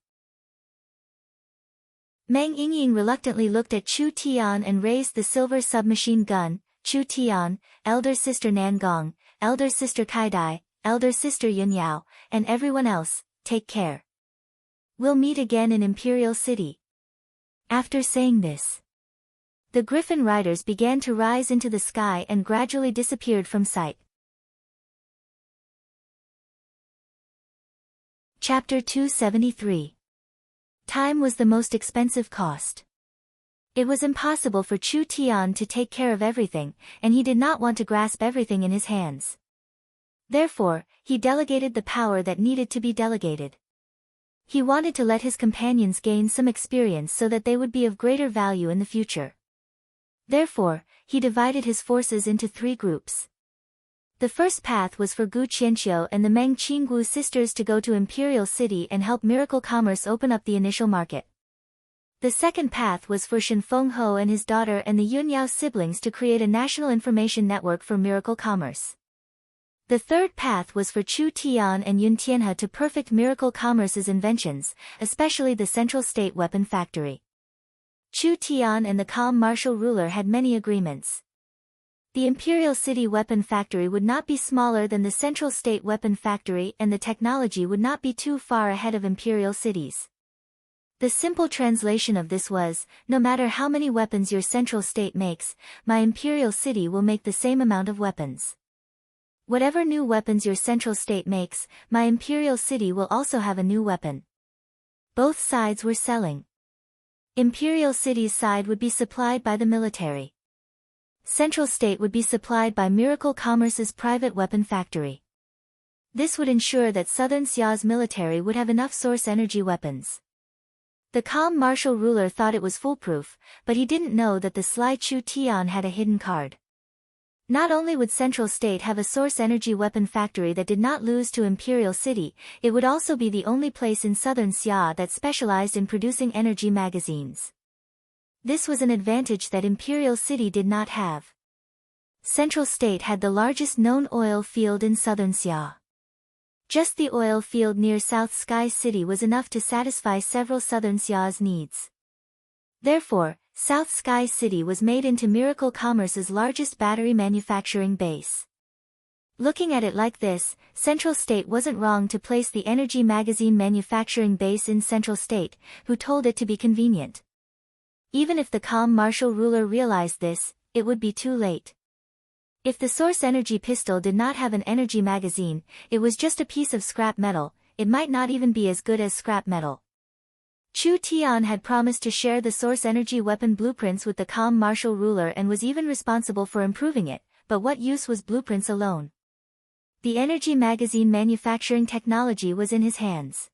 Meng Yingying reluctantly looked at Chu Tian and raised the silver submachine gun. "Chu Tian, elder sister Nangong, elder sister Kaidai, elder sister Yunyao, and everyone else, take care. We'll meet again in Imperial City." After saying this, the griffin riders began to rise into the sky and gradually disappeared from sight. Chapter 273. Time was the most expensive cost. It was impossible for Chu Tian to take care of everything, and he did not want to grasp everything in his hands. Therefore, he delegated the power that needed to be delegated. He wanted to let his companions gain some experience so that they would be of greater value in the future. Therefore, he divided his forces into 3 groups. The first path was for Gu Qianqiu and the Meng Qinggu sisters to go to Imperial City and help Miracle Commerce open up the initial market. The second path was for Shen Fengho and his daughter and the Yunyao siblings to create a national information network for Miracle Commerce. The third path was for Chu Tian and Yun Tianhe to perfect Miracle Commerce's inventions, especially the Central State Weapon Factory. Chu Tian and the calm martial ruler had many agreements. The Imperial City Weapon Factory would not be smaller than the Central State Weapon Factory and the technology would not be too far ahead of Imperial cities. The simple translation of this was, no matter how many weapons your Central State makes, my Imperial City will make the same amount of weapons. Whatever new weapons your Central State makes, my Imperial City will also have a new weapon. Both sides were selling. Imperial City's side would be supplied by the military. Central State would be supplied by Miracle Commerce's private weapon factory. This would ensure that Southern Xia's military would have enough source energy weapons. The calm martial ruler thought it was foolproof, but he didn't know that the sly Chu Tian had a hidden card. Not only would Central State have a source energy weapon factory that did not lose to Imperial City, it would also be the only place in Southern Xia that specialized in producing energy magazines. This was an advantage that Imperial City did not have. Central State had the largest known oil field in Southern Xia. Just the oil field near South Sky City was enough to satisfy several Southern Xia's needs. Therefore, South Sky City was made into Miracle Commerce's largest battery manufacturing base. Looking at it like this, Central State wasn't wrong to place the energy magazine manufacturing base in Central State, who told it to be convenient. Even if the calm martial ruler realized this, it would be too late. If the source energy pistol did not have an energy magazine, it was just a piece of scrap metal, it might not even be as good as scrap metal. Chu Tian had promised to share the source energy weapon blueprints with the calm martial ruler and was even responsible for improving it, but what use was blueprints alone? The energy magazine manufacturing technology was in his hands.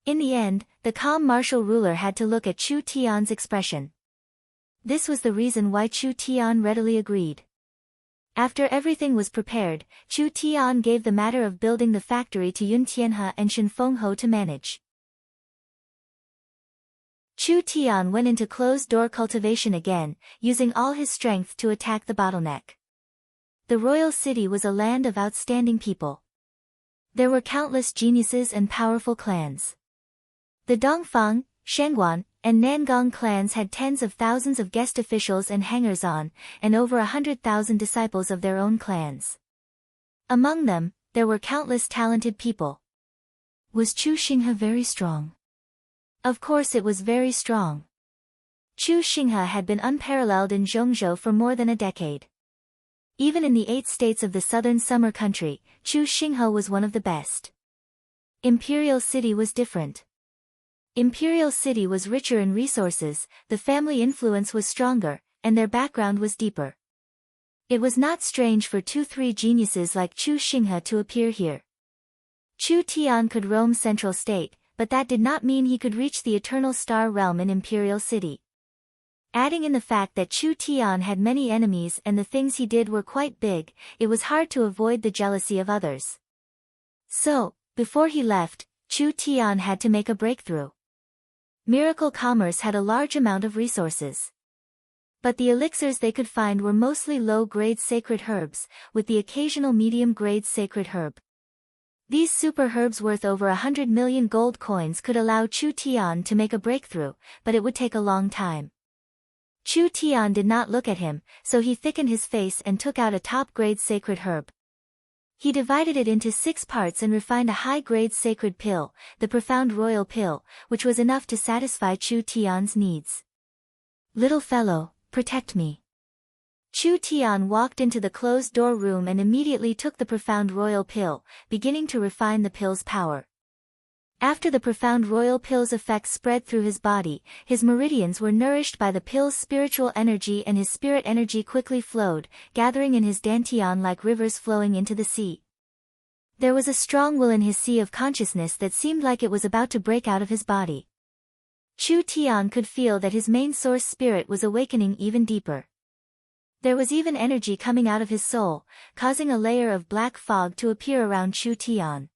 In the end, the calm martial ruler had to look at Chu Tian's expression. This was the reason why Chu Tian readily agreed. After everything was prepared, Chu Tian gave the matter of building the factory to Yun Tianhe and Shen Fengho to manage. Chu Tian went into closed-door cultivation again, using all his strength to attack the bottleneck. The royal city was a land of outstanding people. There were countless geniuses and powerful clans. The Dongfang, Shangguan, and Nangong clans had tens of thousands of guest officials and hangers-on, and over 100,000 disciples of their own clans. Among them, there were countless talented people. Was Chu Xinghe very strong? Of course it was very strong. Chu Xinghe had been unparalleled in Zhongzhou for more than a decade. Even in the 8 states of the southern summer country, Chu Xinghe was one of the best. Imperial City was different. Imperial City was richer in resources, the family influence was stronger, and their background was deeper. It was not strange for 2-3 geniuses like Chu Xinghe to appear here. Chu Tian could roam Central State, but that did not mean he could reach the Eternal Star Realm in Imperial City. Adding in the fact that Chu Tian had many enemies and the things he did were quite big, it was hard to avoid the jealousy of others. So, before he left, Chu Tian had to make a breakthrough. Miracle Commerce had a large amount of resources. But the elixirs they could find were mostly low-grade sacred herbs, with the occasional medium-grade sacred herb. These super herbs worth over 100 million gold coins could allow Chu Tian to make a breakthrough, but it would take a long time. Chu Tian did not look at him, so he thickened his face and took out a top-grade sacred herb. He divided it into 6 parts and refined a high-grade sacred pill, the profound royal pill, which was enough to satisfy Chu Tian's needs. Little fellow, protect me. Chu Tian walked into the closed-door room and immediately took the profound royal pill, beginning to refine the pill's power. After the profound royal pill's effects spread through his body, his meridians were nourished by the pill's spiritual energy and his spirit energy quickly flowed, gathering in his dantian like rivers flowing into the sea. There was a strong will in his sea of consciousness that seemed like it was about to break out of his body. Chu Tian could feel that his main source spirit was awakening even deeper. There was even energy coming out of his soul, causing a layer of black fog to appear around Chu Tian.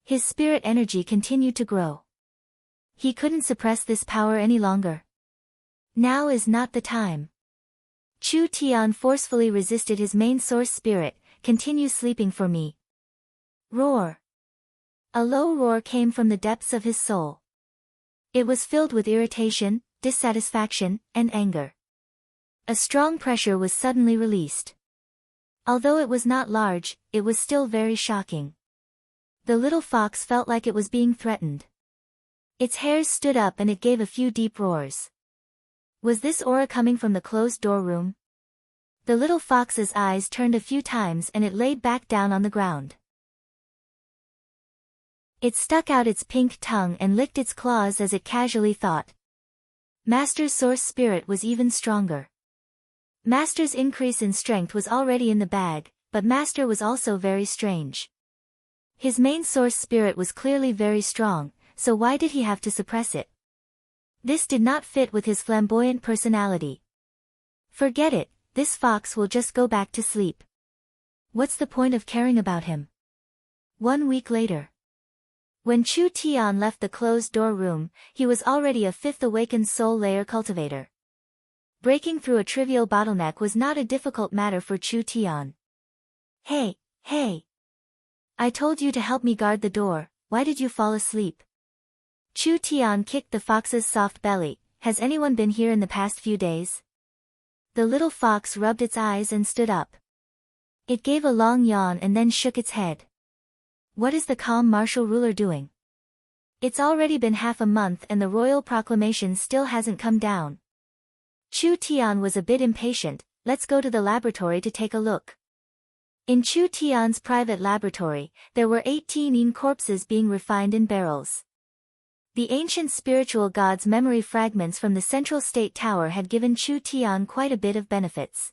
His spirit energy continued to grow. He couldn't suppress this power any longer. Now is not the time. Chu Tian forcefully resisted his main source spirit. Continue sleeping for me. Roar. A low roar came from the depths of his soul. It was filled with irritation, dissatisfaction, and anger. A strong pressure was suddenly released. Although it was not large, it was still very shocking. The little fox felt like it was being threatened. Its hairs stood up and it gave a few deep roars. Was this aura coming from the closed-door room? The little fox's eyes turned a few times and it laid back down on the ground. It stuck out its pink tongue and licked its claws as it casually thought. Master's source spirit was even stronger. Master's increase in strength was already in the bag, but Master was also very strange. His main source spirit was clearly very strong, so why did he have to suppress it? This did not fit with his flamboyant personality. Forget it, this fox will just go back to sleep. What's the point of caring about him? 1 week later. When Chu Tian left the closed-door room, he was already a 5th awakened soul layer cultivator. Breaking through a trivial bottleneck was not a difficult matter for Chu Tian. Hey! I told you to help me guard the door, why did you fall asleep? Chu Tian kicked the fox's soft belly. Has anyone been here in the past few days? The little fox rubbed its eyes and stood up. It gave a long yawn and then shook its head. What is the calm martial ruler doing? It's already been half a month and the royal proclamation still hasn't come down. Chu Tian was a bit impatient. Let's go to the laboratory to take a look. In Chu Tian's private laboratory, there were 18 corpses being refined in barrels. The ancient spiritual god's memory fragments from the Central State Tower had given Chu Tian quite a bit of benefits.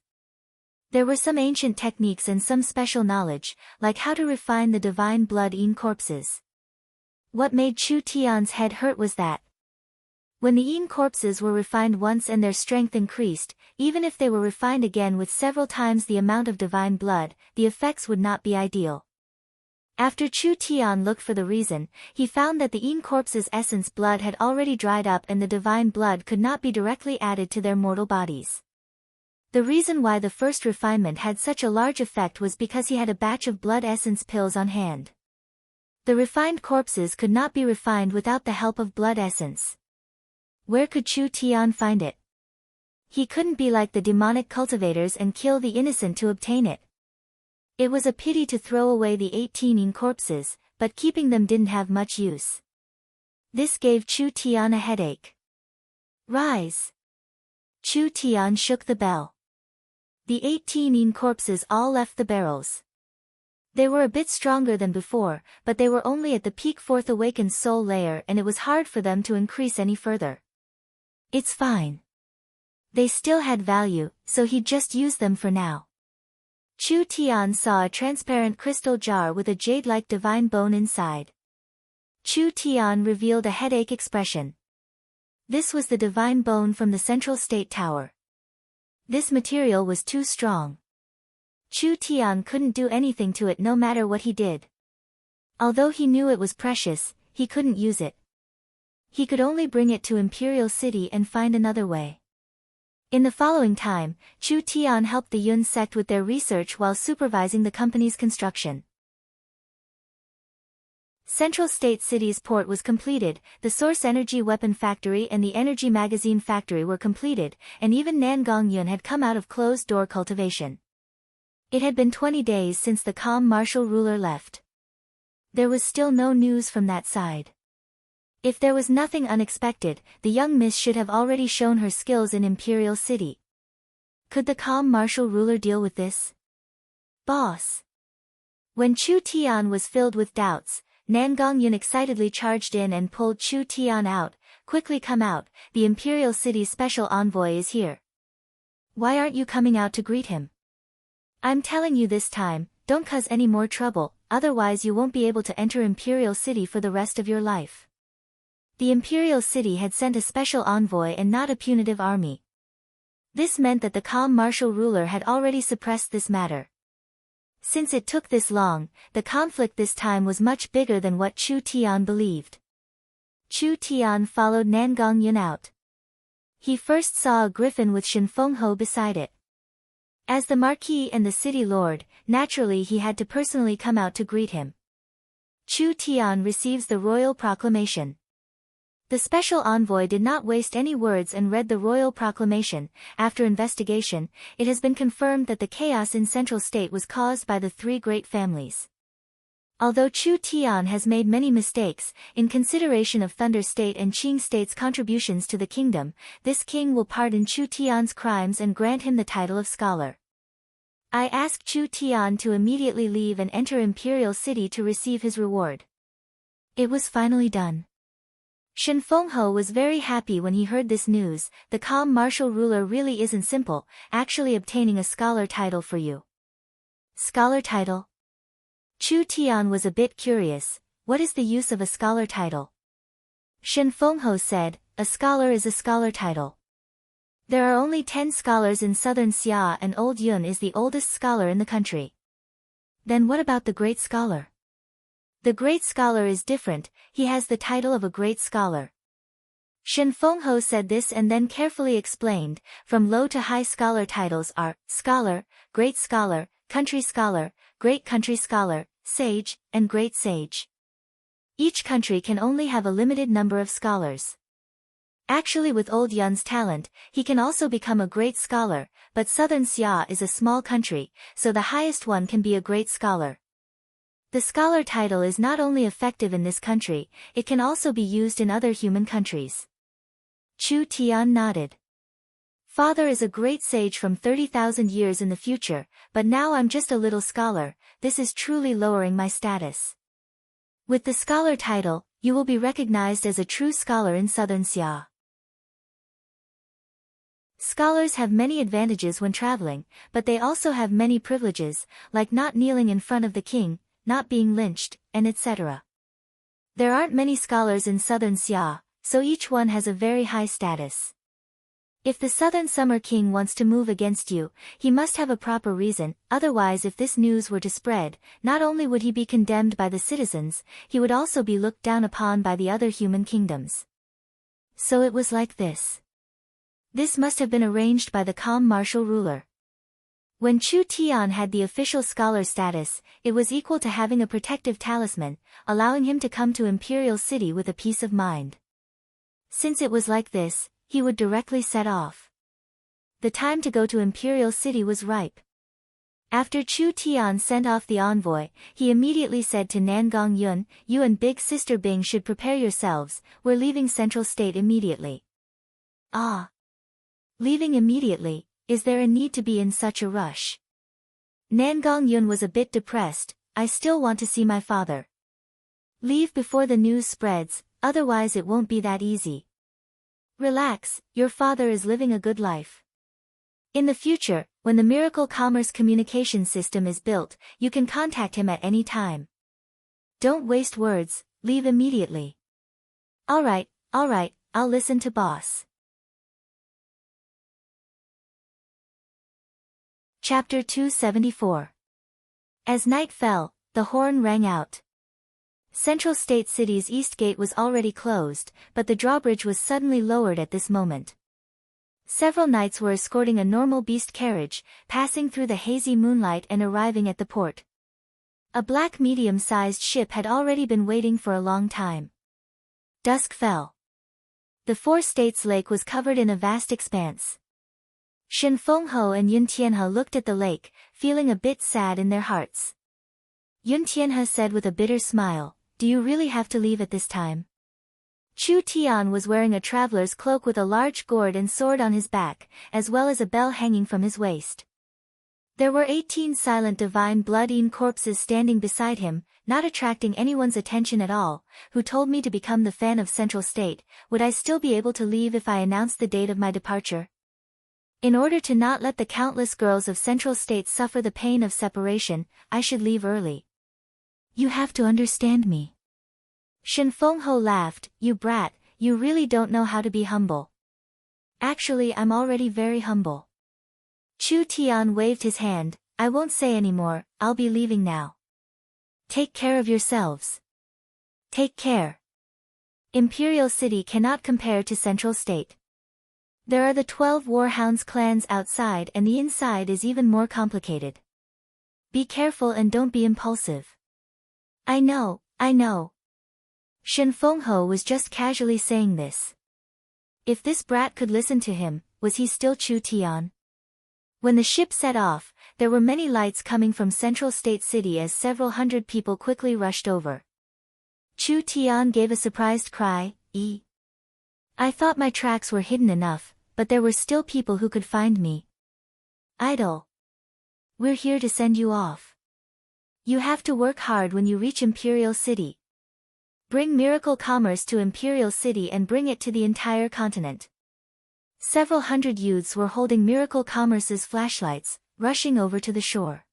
There were some ancient techniques and some special knowledge, like how to refine the divine blood corpses. What made Chu Tian's head hurt was that when the corpses were refined once and their strength increased, even if they were refined again with several times the amount of divine blood, the effects would not be ideal. After Chu Tian looked for the reason, he found that the corpses' essence blood had already dried up and the divine blood could not be directly added to their mortal bodies. The reason why the first refinement had such a large effect was because he had a batch of blood essence pills on hand. The refined corpses could not be refined without the help of blood essence. Where could Chu Tian find it? He couldn't be like the demonic cultivators and kill the innocent to obtain it. It was a pity to throw away the 18 corpses, but keeping them didn't have much use. This gave Chu Tian a headache. Rise! Chu Tian shook the bell. The 18 corpses all left the barrels. They were a bit stronger than before, but they were only at the peak 4th awakened soul layer and it was hard for them to increase any further. It's fine. They still had value, so he'd just use them for now. Chu Tian saw a transparent crystal jar with a jade-like divine bone inside. Chu Tian revealed a headache expression. This was the divine bone from the Central State Tower. This material was too strong. Chu Tian couldn't do anything to it no matter what he did. Although he knew it was precious, he couldn't use it. He could only bring it to Imperial City and find another way. In the following time, Chu Tian helped the Yun sect with their research while supervising the company's construction. Central State City's port was completed, the Source Energy Weapon Factory and the Energy Magazine Factory were completed, and even Nangong Yun had come out of closed-door cultivation. It had been 20 days since the calm martial ruler left. There was still no news from that side. If there was nothing unexpected, the young miss should have already shown her skills in Imperial City. Could the calm martial ruler deal with this? Boss. When Chu Tian was filled with doubts, Nangong Yun excitedly charged in and pulled Chu Tian out. Quickly come out, the Imperial City's special envoy is here. Why aren't you coming out to greet him? I'm telling you this time, don't cause any more trouble, otherwise you won't be able to enter Imperial City for the rest of your life. The Imperial City had sent a special envoy and not a punitive army. This meant that the calm martial ruler had already suppressed this matter. Since it took this long, the conflict this time was much bigger than what Chu Tian believed. Chu Tian followed Nangong Yun out. He first saw a griffin with Shen Fengho beside it. As the Marquis and the city lord, naturally he had to personally come out to greet him. Chu Tian receives the royal proclamation. The special envoy did not waste any words and read the royal proclamation. After investigation, it has been confirmed that the chaos in Central State was caused by the three great families. Although Chu Tian has made many mistakes, in consideration of Thunder State and Qing State's contributions to the kingdom, this king will pardon Chu Tian's crimes and grant him the title of scholar. I ask Chu Tian to immediately leave and enter Imperial City to receive his reward. It was finally done. Shen Fengho was very happy when he heard this news. The calm martial ruler really isn't simple, actually obtaining a scholar title for you. Scholar title? Chu Tian was a bit curious. What is the use of a scholar title? Shen Fengho said, a scholar is a scholar title. There are only 10 scholars in southern Xia and Old Yun is the oldest scholar in the country. Then what about the great scholar? The great scholar is different, he has the title of a great scholar. Shen Fengho said this and then carefully explained, from low to high scholar titles are, scholar, great scholar, country scholar, great country scholar, sage, and great sage. Each country can only have a limited number of scholars. Actually with Old Yun's talent, he can also become a great scholar, but southern Xia is a small country, so the highest one can be a great scholar. The scholar title is not only effective in this country, it can also be used in other human countries. Chu Tian nodded. Father is a great sage from 30,000 years in the future, but now I'm just a little scholar, this is truly lowering my status. With the scholar title, you will be recognized as a true scholar in southern Xia. Scholars have many advantages when traveling, but they also have many privileges, like not kneeling in front of the king, not being lynched, and etc. There aren't many scholars in southern Xia, so each one has a very high status. If the Southern Summer King wants to move against you, he must have a proper reason, otherwise if this news were to spread, not only would he be condemned by the citizens, he would also be looked down upon by the other human kingdoms. So it was like this. This must have been arranged by the calm martial ruler. When Chu Tian had the official scholar status, it was equal to having a protective talisman, allowing him to come to Imperial City with a peace of mind. Since it was like this, he would directly set off. The time to go to Imperial City was ripe. After Chu Tian sent off the envoy, he immediately said to Nangong Yun, you and big sister Bing should prepare yourselves, we're leaving Central State immediately. Ah! Leaving immediately? Is there a need to be in such a rush? Nangong Yun was a bit depressed, I still want to see my father. Leave before the news spreads, otherwise it won't be that easy. Relax, your father is living a good life. In the future, when the Miracle Commerce communication system is built, you can contact him at any time. Don't waste words, leave immediately. Alright, I'll listen to boss. Chapter 274. As night fell, the horn rang out. Central State City's east gate was already closed, but the drawbridge was suddenly lowered at this moment. Several knights were escorting a normal beast carriage, passing through the hazy moonlight and arriving at the port. A black medium-sized ship had already been waiting for a long time. Dusk fell. The Four States Lake was covered in a vast expanse. Shen Fenghe and Yun Tianhe looked at the lake, feeling a bit sad in their hearts. Yun Tianhe said with a bitter smile, "Do you really have to leave at this time?" Chu Tian was wearing a traveler's cloak with a large gourd and sword on his back, as well as a bell hanging from his waist. There were 18 silent divine blood-eaten corpses standing beside him, not attracting anyone's attention at all, who told me to become the fan of Central State. Would I still be able to leave if I announced the date of my departure? In order to not let the countless girls of Central State suffer the pain of separation, I should leave early. You have to understand me. Shen Fenghe laughed, "You brat, you really don't know how to be humble." Actually, I'm already very humble. Chu Tian waved his hand, "I won't say any more, I'll be leaving now. Take care of yourselves. Take care. Imperial City cannot compare to Central State. There are the 12 Warhounds clans outside and the inside is even more complicated. Be careful and don't be impulsive." I know. Shen Fenghe was just casually saying this. If this brat could listen to him, was he still Chu Tian? When the ship set off, there were many lights coming from Central State City as several hundred people quickly rushed over. Chu Tian gave a surprised cry, I thought my tracks were hidden enough, but there were still people who could find me. Idle. We're here to send you off. You have to work hard when you reach Imperial City. Bring Miracle Commerce to Imperial City and bring it to the entire continent. Several hundred youths were holding Miracle Commerce's flashlights, rushing over to the shore.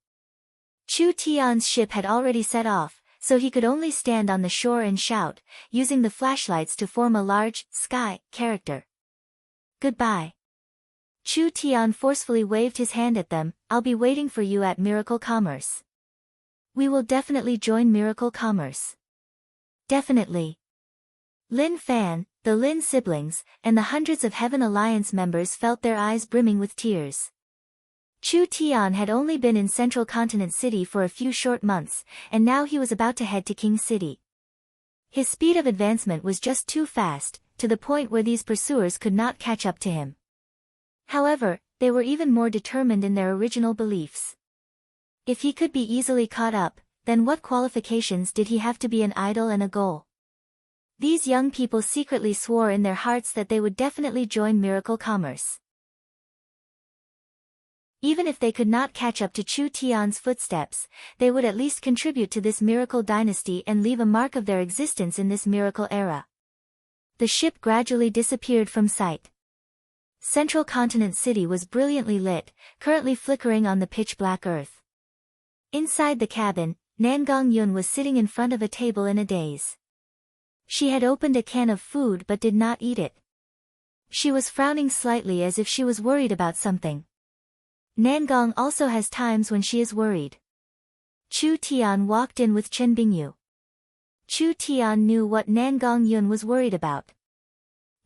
Chu Tian's ship had already set off, so he could only stand on the shore and shout, using the flashlights to form a large, sky, character. Goodbye. Chu Tian forcefully waved his hand at them, I'll be waiting for you at Miracle Commerce. We will definitely join Miracle Commerce. Definitely. Lin Fan, the Lin siblings, and the hundreds of Heaven Alliance members felt their eyes brimming with tears. Chu Tian had only been in Central Continent City for a few short months, and now he was about to head to King City. His speed of advancement was just too fast, to the point where these pursuers could not catch up to him. However, they were even more determined in their original beliefs. If he could be easily caught up, then what qualifications did he have to be an idol and a goal? These young people secretly swore in their hearts that they would definitely join Miracle Commerce. Even if they could not catch up to Chu Tian's footsteps, they would at least contribute to this miracle dynasty and leave a mark of their existence in this miracle era. The ship gradually disappeared from sight. Central Continent City was brilliantly lit, currently flickering on the pitch-black earth. Inside the cabin, Nangong Yun was sitting in front of a table in a daze. She had opened a can of food but did not eat it. She was frowning slightly as if she was worried about something. Nangong also has times when she is worried. Chu Tian walked in with Chen Bingyu. Chu Tian knew what Nangong Yun was worried about.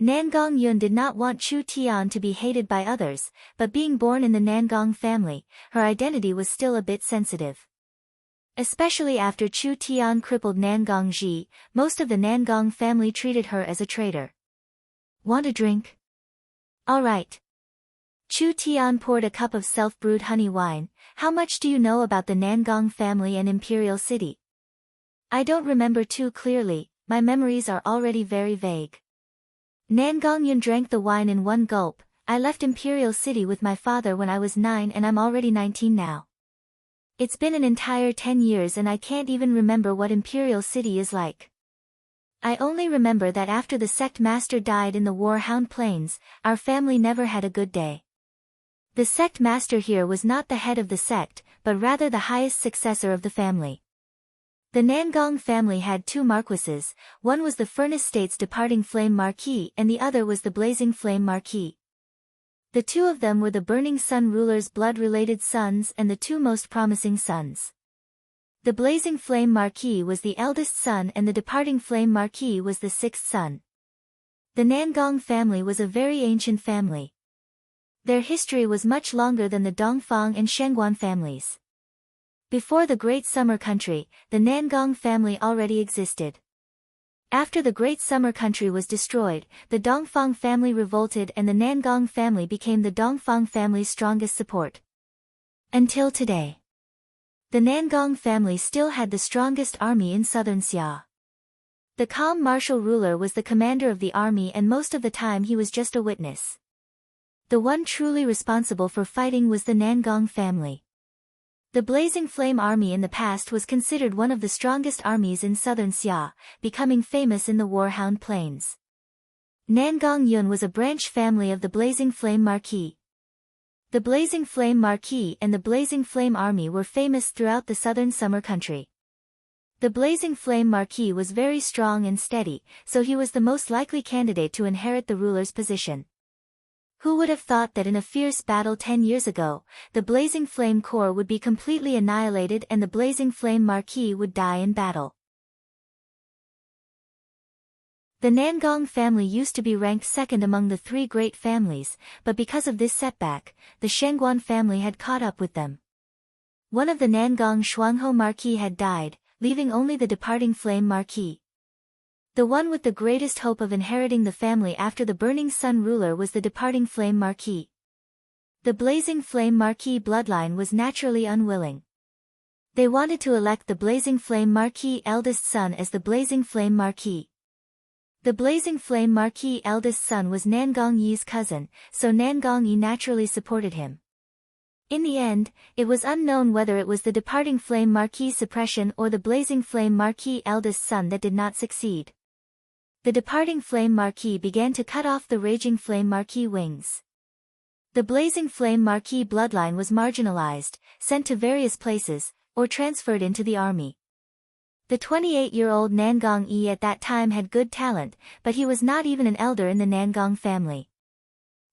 Nangong Yun did not want Chu Tian to be hated by others, but being born in the Nangong family, her identity was still a bit sensitive. Especially after Chu Tian crippled Nangong Ji, most of the Nangong family treated her as a traitor. Want a drink? All right. Chu Tian poured a cup of self-brewed honey wine. How much do you know about the Nangong family and Imperial City? I don't remember too clearly, my memories are already very vague. Nangong Yun drank the wine in one gulp. I left Imperial City with my father when I was 9 and I'm already 19 now. It's been an entire 10 years and I can't even remember what Imperial City is like. I only remember that after the sect master died in the Warhound Plains, our family never had a good day. The sect master here was not the head of the sect, but rather the highest successor of the family. The Nangong family had two marquises, one was the Furnace State's departing flame marquis and the other was the Blazing Flame marquis. The two of them were the Burning Sun ruler's blood-related sons and the two most promising sons. The Blazing Flame marquis was the eldest son and the departing Flame marquis was the sixth son. The Nangong family was a very ancient family. Their history was much longer than the Dongfang and Shengguan families. Before the Great Summer Country, the Nangong family already existed. After the Great Summer Country was destroyed, the Dongfang family revolted and the Nangong family became the Dongfang family's strongest support. Until today. The Nangong family still had the strongest army in southern Xia. The calm martial ruler was the commander of the army and most of the time he was just a witness. The one truly responsible for fighting was the Nangong family. The Blazing Flame army in the past was considered one of the strongest armies in southern Xia, becoming famous in the Warhound Plains. Nangong Yun was a branch family of the Blazing Flame Marquis. The Blazing Flame Marquis and the Blazing Flame army were famous throughout the southern Summer Country. The Blazing Flame Marquis was very strong and steady, so he was the most likely candidate to inherit the ruler's position. Who would have thought that in a fierce battle 10 years ago, the Blazing Flame Corps would be completely annihilated and the Blazing Flame Marquis would die in battle? The Nangong family used to be ranked second among the three great families, but because of this setback, the Shengguan family had caught up with them. One of the Nangong Shuangho Marquis had died, leaving only the departing Flame Marquis. The one with the greatest hope of inheriting the family after the Burning Sun ruler was the departing Flame Marquis. The Blazing Flame Marquis bloodline was naturally unwilling. They wanted to elect the Blazing Flame Marquis eldest son as the Blazing Flame Marquis. The Blazing Flame Marquis eldest son was Nangong Yi's cousin, so Nangong Yi naturally supported him. In the end, it was unknown whether it was the departing Flame Marquis suppression or the Blazing Flame Marquis eldest son that did not succeed. The departing Flame Marquis began to cut off the raging Flame Marquis wings. The Blazing Flame Marquis bloodline was marginalized, sent to various places, or transferred into the army. The 28-year-old Nangong Yi at that time had good talent, but he was not even an elder in the Nangong family.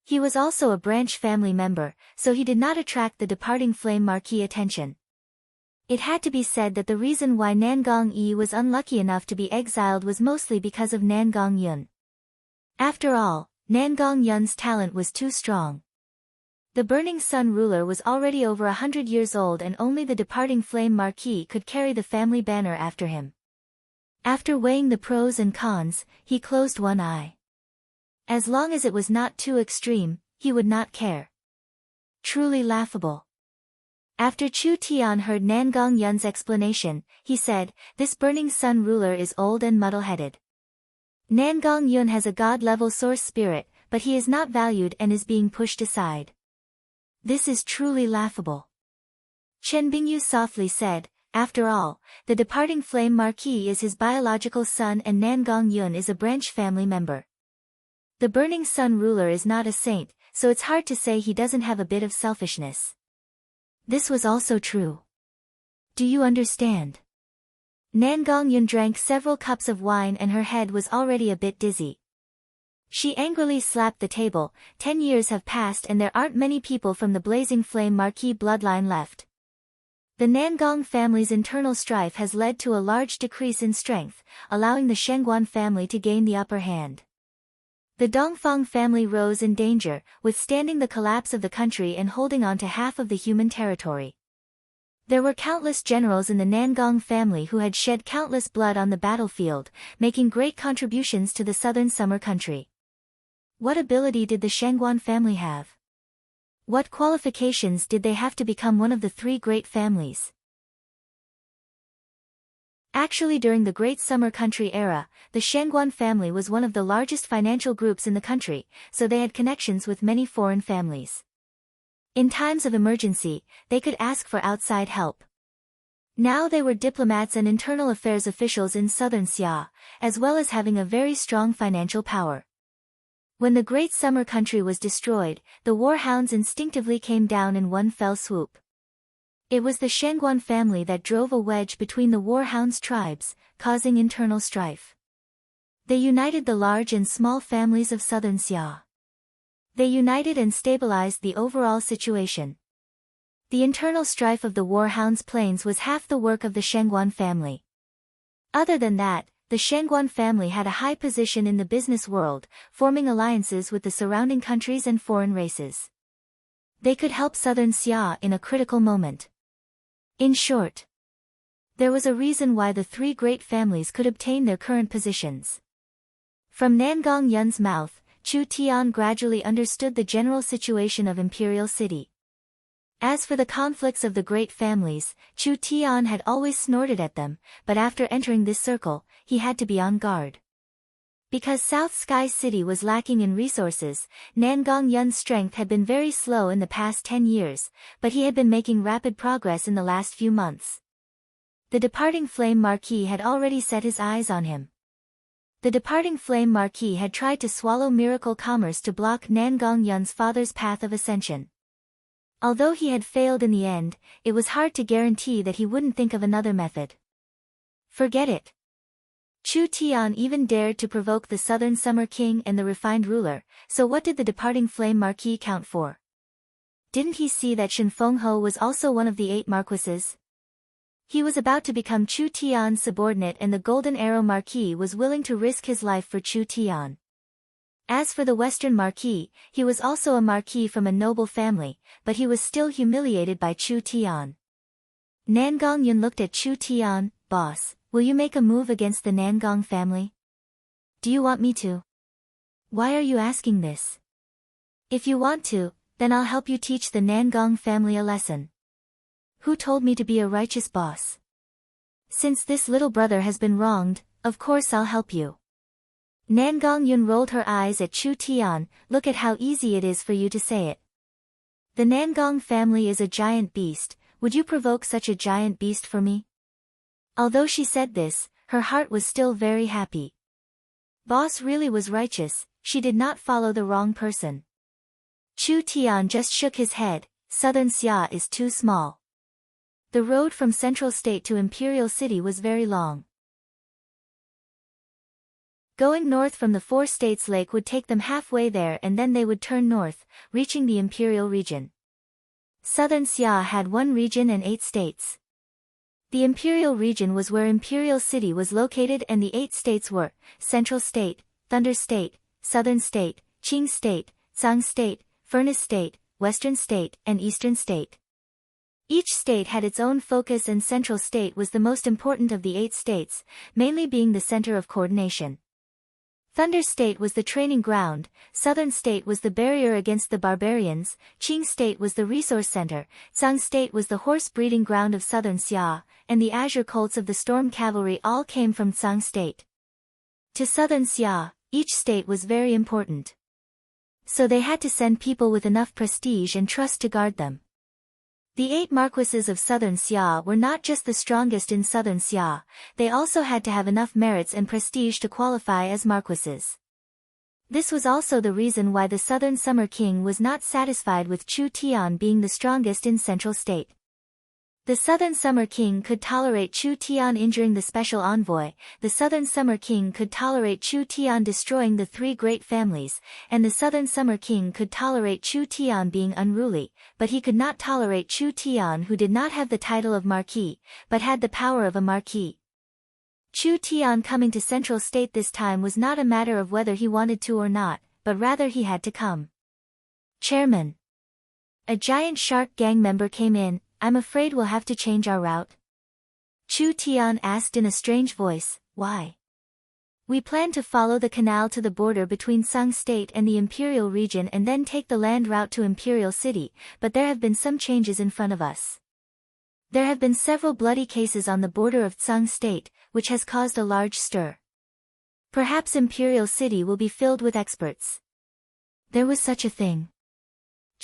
He was also a branch family member, so he did not attract the departing Flame Marquis attention. It had to be said that the reason why Nangong Yi was unlucky enough to be exiled was mostly because of Nangong Yun. After all, Nangong Yun's talent was too strong. The Burning Sun ruler was already over 100 years old and only the departing Flame Marquis could carry the family banner after him. After weighing the pros and cons, he closed one eye. As long as it was not too extreme, he would not care. Truly laughable. After Chu Tian heard Nangong Yun's explanation, he said, "This Burning Sun ruler is old and muddle-headed. Nangong Yun has a god-level source spirit, but he is not valued and is being pushed aside. This is truly laughable." Chen Bingyu softly said, "After all, the departing Flame Marquis is his biological son and Nangong Yun is a branch family member. The Burning Sun ruler is not a saint, so it's hard to say he doesn't have a bit of selfishness." This was also true. Do you understand? Nangong Yun drank several cups of wine and her head was already a bit dizzy. She angrily slapped the table. 10 years have passed and there aren't many people from the Blazing Flame Marquis bloodline left. The Nangong family's internal strife has led to a large decrease in strength, allowing the Shengguan family to gain the upper hand. The Dongfang family rose in danger, withstanding the collapse of the country and holding on to half of the human territory. There were countless generals in the Nangong family who had shed countless blood on the battlefield, making great contributions to the southern Summer Country. What ability did the Shengguan family have? What qualifications did they have to become one of the three great families? Actually, during the Great Summer Country era, the Shengguan family was one of the largest financial groups in the country, so they had connections with many foreign families. In times of emergency, they could ask for outside help. Now they were diplomats and internal affairs officials in southern Xia, as well as having a very strong financial power. When the great summer country was destroyed, the warhounds instinctively came down in one fell swoop. It was the Shangguan family that drove a wedge between the warhounds' tribes, causing internal strife. They united the large and small families of southern Xia. They united and stabilized the overall situation. The internal strife of the warhounds' plains was half the work of the Shangguan family. Other than that, the Shangguan family had a high position in the business world, forming alliances with the surrounding countries and foreign races. They could help southern Xia in a critical moment. In short, there was a reason why the three great families could obtain their current positions. From Nangong Yun's mouth, Chu Tian gradually understood the general situation of Imperial City. As for the conflicts of the great families, Chu Tian had always snorted at them, but after entering this circle, he had to be on guard. Because South Sky City was lacking in resources, Nangong Yun's strength had been very slow in the past 10 years, but he had been making rapid progress in the last few months. The departing Flame Marquis had already set his eyes on him. The departing Flame Marquis had tried to swallow Miracle Commerce to block Nangong Yun's father's path of ascension. Although he had failed in the end, it was hard to guarantee that he wouldn't think of another method. Forget it. Chu Tian even dared to provoke the Southern Summer King and the refined ruler, so what did the departing Flame Marquis count for? Didn't he see that Shen Fengho was also one of the 8 marquises? He was about to become Chu Tian's subordinate, and the Golden Arrow Marquis was willing to risk his life for Chu Tian. As for the Western Marquis, he was also a marquis from a noble family, but he was still humiliated by Chu Tian. Nangong Yun looked at Chu Tian. Boss, will you make a move against the Nangong family? Do you want me to? Why are you asking this? If you want to, then I'll help you teach the Nangong family a lesson. Who told me to be a righteous boss? Since this little brother has been wronged, of course I'll help you. Nangong Yun rolled her eyes at Chu Tian. Look at how easy it is for you to say it. The Nangong family is a giant beast. Would you provoke such a giant beast for me? Although she said this, her heart was still very happy. Boss really was righteous, she did not follow the wrong person. Chu Tian just shook his head. Southern Xia is too small. The road from Central State to Imperial City was very long. Going north from the 4 states lake would take them halfway there, and then they would turn north, reaching the Imperial region. Southern Xia had 1 region and 8 states. The Imperial region was where Imperial City was located, and the 8 states were Central State, Thunder State, Southern State, Qing State, Tsang State, Furnace State, Western State, and Eastern State. Each state had its own focus, and Central State was the most important of the 8 states, mainly being the center of coordination. Thunder State was the training ground, Southern State was the barrier against the barbarians, Qing State was the resource center, Tsang State was the horse breeding ground of Southern Xia, and the Azure Colts of the Storm Cavalry all came from Tsang State. To Southern Xia, each state was very important. So they had to send people with enough prestige and trust to guard them. The 8 marquises of Southern Xia were not just the strongest in Southern Xia, they also had to have enough merits and prestige to qualify as marquises. This was also the reason why the Southern Summer King was not satisfied with Chu Tian being the strongest in Central State. The Southern Summer King could tolerate Chu Tian injuring the special envoy, the Southern Summer King could tolerate Chu Tian destroying the 3 great families, and the Southern Summer King could tolerate Chu Tian being unruly, but he could not tolerate Chu Tian, who did not have the title of Marquis, but had the power of a Marquis. Chu Tian coming to Central State this time was not a matter of whether he wanted to or not, but rather he had to come. Chairman. A giant shark gang member came in. I'm afraid we'll have to change our route. Chu Tian asked in a strange voice. Why? We plan to follow the canal to the border between Tsang State and the Imperial region and then take the land route to Imperial City, but there have been some changes in front of us. There have been several bloody cases on the border of Tsang State, which has caused a large stir. Perhaps Imperial City will be filled with experts. There was such a thing.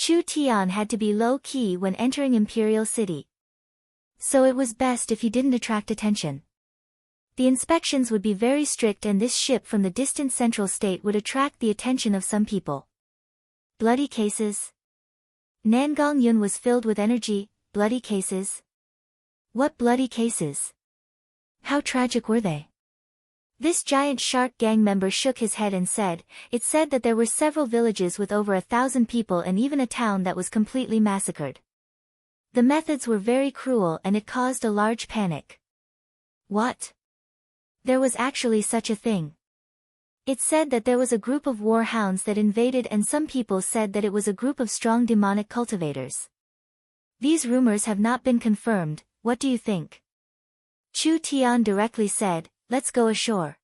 Chu Tian had to be low-key when entering Imperial City. So it was best if he didn't attract attention. The inspections would be very strict and this ship from the distant central state would attract the attention of some people. Bloody cases? Nangang Yun was filled with energy. Bloody cases? What bloody cases? How tragic were they? This giant shark gang member shook his head and said, it said that there were several villages with over 1,000 people and even a town that was completely massacred. The methods were very cruel and it caused a large panic. What? There was actually such a thing. It said that there was a group of war hounds that invaded and some people said that it was a group of strong demonic cultivators. These rumors have not been confirmed, what do you think? Chu Tian directly said, let's go ashore.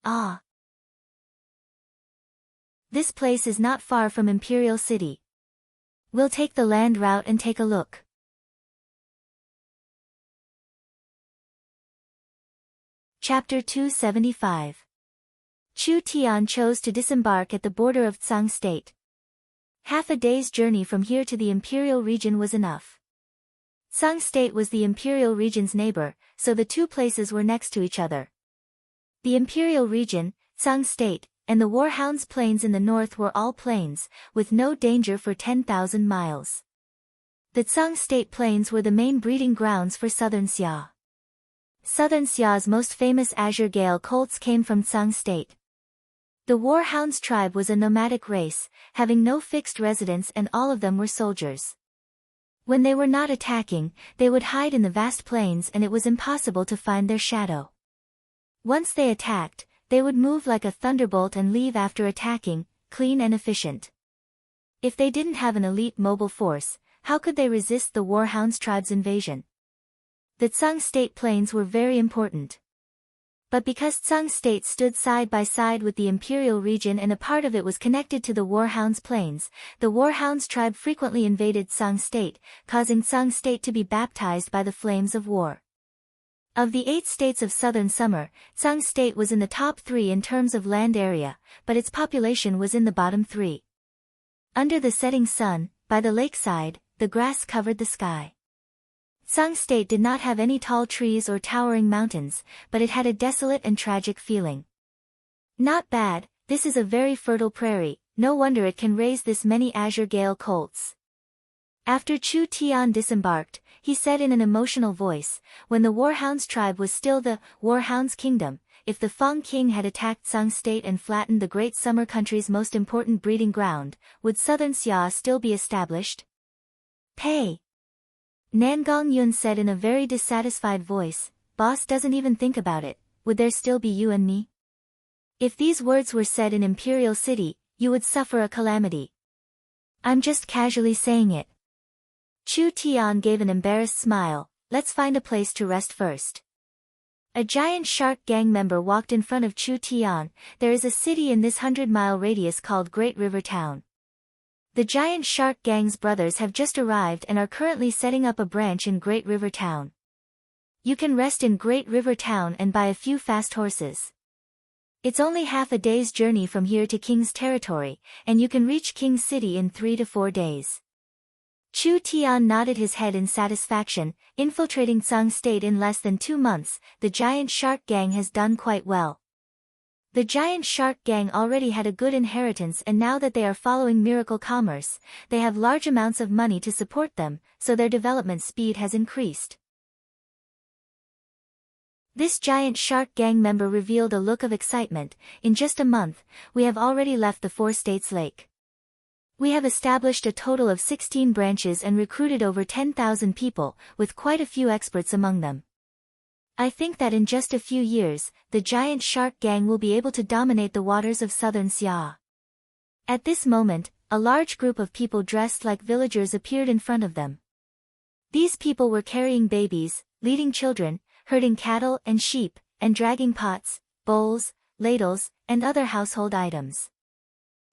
Ah. This place is not far from Imperial City. We'll take the land route and take a look. Chapter 275. Chu Tian chose to disembark at the border of Tsang State. Half a day's journey from here to the Imperial region was enough. Tsang State was the Imperial region's neighbor, so the two places were next to each other. The Imperial region, Tsang State, and the Warhounds Plains in the north were all plains, with no danger for 10,000 miles. The Tsang State Plains were the main breeding grounds for Southern Xia. Southern Xia's most famous Azure Gale colts came from Tsang State. The Warhounds tribe was a nomadic race, having no fixed residence and all of them were soldiers. When they were not attacking, they would hide in the vast plains and it was impossible to find their shadow. Once they attacked, they would move like a thunderbolt and leave after attacking, clean and efficient. If they didn't have an elite mobile force, how could they resist the Warhounds tribe's invasion? The Tsang State Plains were very important. But because Tsang State stood side by side with the Imperial region and a part of it was connected to the Warhounds Plains, the Warhounds tribe frequently invaded Tsang State, causing Tsang State to be baptized by the flames of war. Of the 8 states of Southern Summer, Tsang State was in the top 3 in terms of land area, but its population was in the bottom 3. Under the setting sun, by the lakeside, the grass covered the sky. Tsang State did not have any tall trees or towering mountains, but it had a desolate and tragic feeling. Not bad, this is a very fertile prairie, no wonder it can raise this many Azure Gale colts. After Chu Tian disembarked, he said in an emotional voice, when the Warhounds tribe was still the Warhounds Kingdom, if the Fang King had attacked Tsang State and flattened the Great Summer Country's most important breeding ground, would Southern Xia still be established? Pay! Nangang Yun said in a very dissatisfied voice, boss doesn't even think about it, would there still be you and me? If these words were said in Imperial City, you would suffer a calamity. I'm just casually saying it. Chu Tian gave an embarrassed smile, let's find a place to rest first. A giant shark gang member walked in front of Chu Tian, there is a city in this 100-mile radius called Great River Town. The giant shark gang's brothers have just arrived and are currently setting up a branch in Great River Town. You can rest in Great River Town and buy a few fast horses. It's only half a day's journey from here to King's territory, and you can reach King's City in 3 to 4 days. Chu Tian nodded his head in satisfaction, infiltrating Tsang State in less than 2 months, the giant shark gang has done quite well. The giant shark gang already had a good inheritance and now that they are following miracle commerce, they have large amounts of money to support them, so their development speed has increased. This giant shark gang member revealed a look of excitement, in just a month, we have already left the 4 states lake. We have established a total of 16 branches and recruited over 10,000 people, with quite a few experts among them. I think that in just a few years, the giant shark gang will be able to dominate the waters of Southern Xia. At this moment, a large group of people dressed like villagers appeared in front of them. These people were carrying babies, leading children, herding cattle and sheep, and dragging pots, bowls, ladles, and other household items.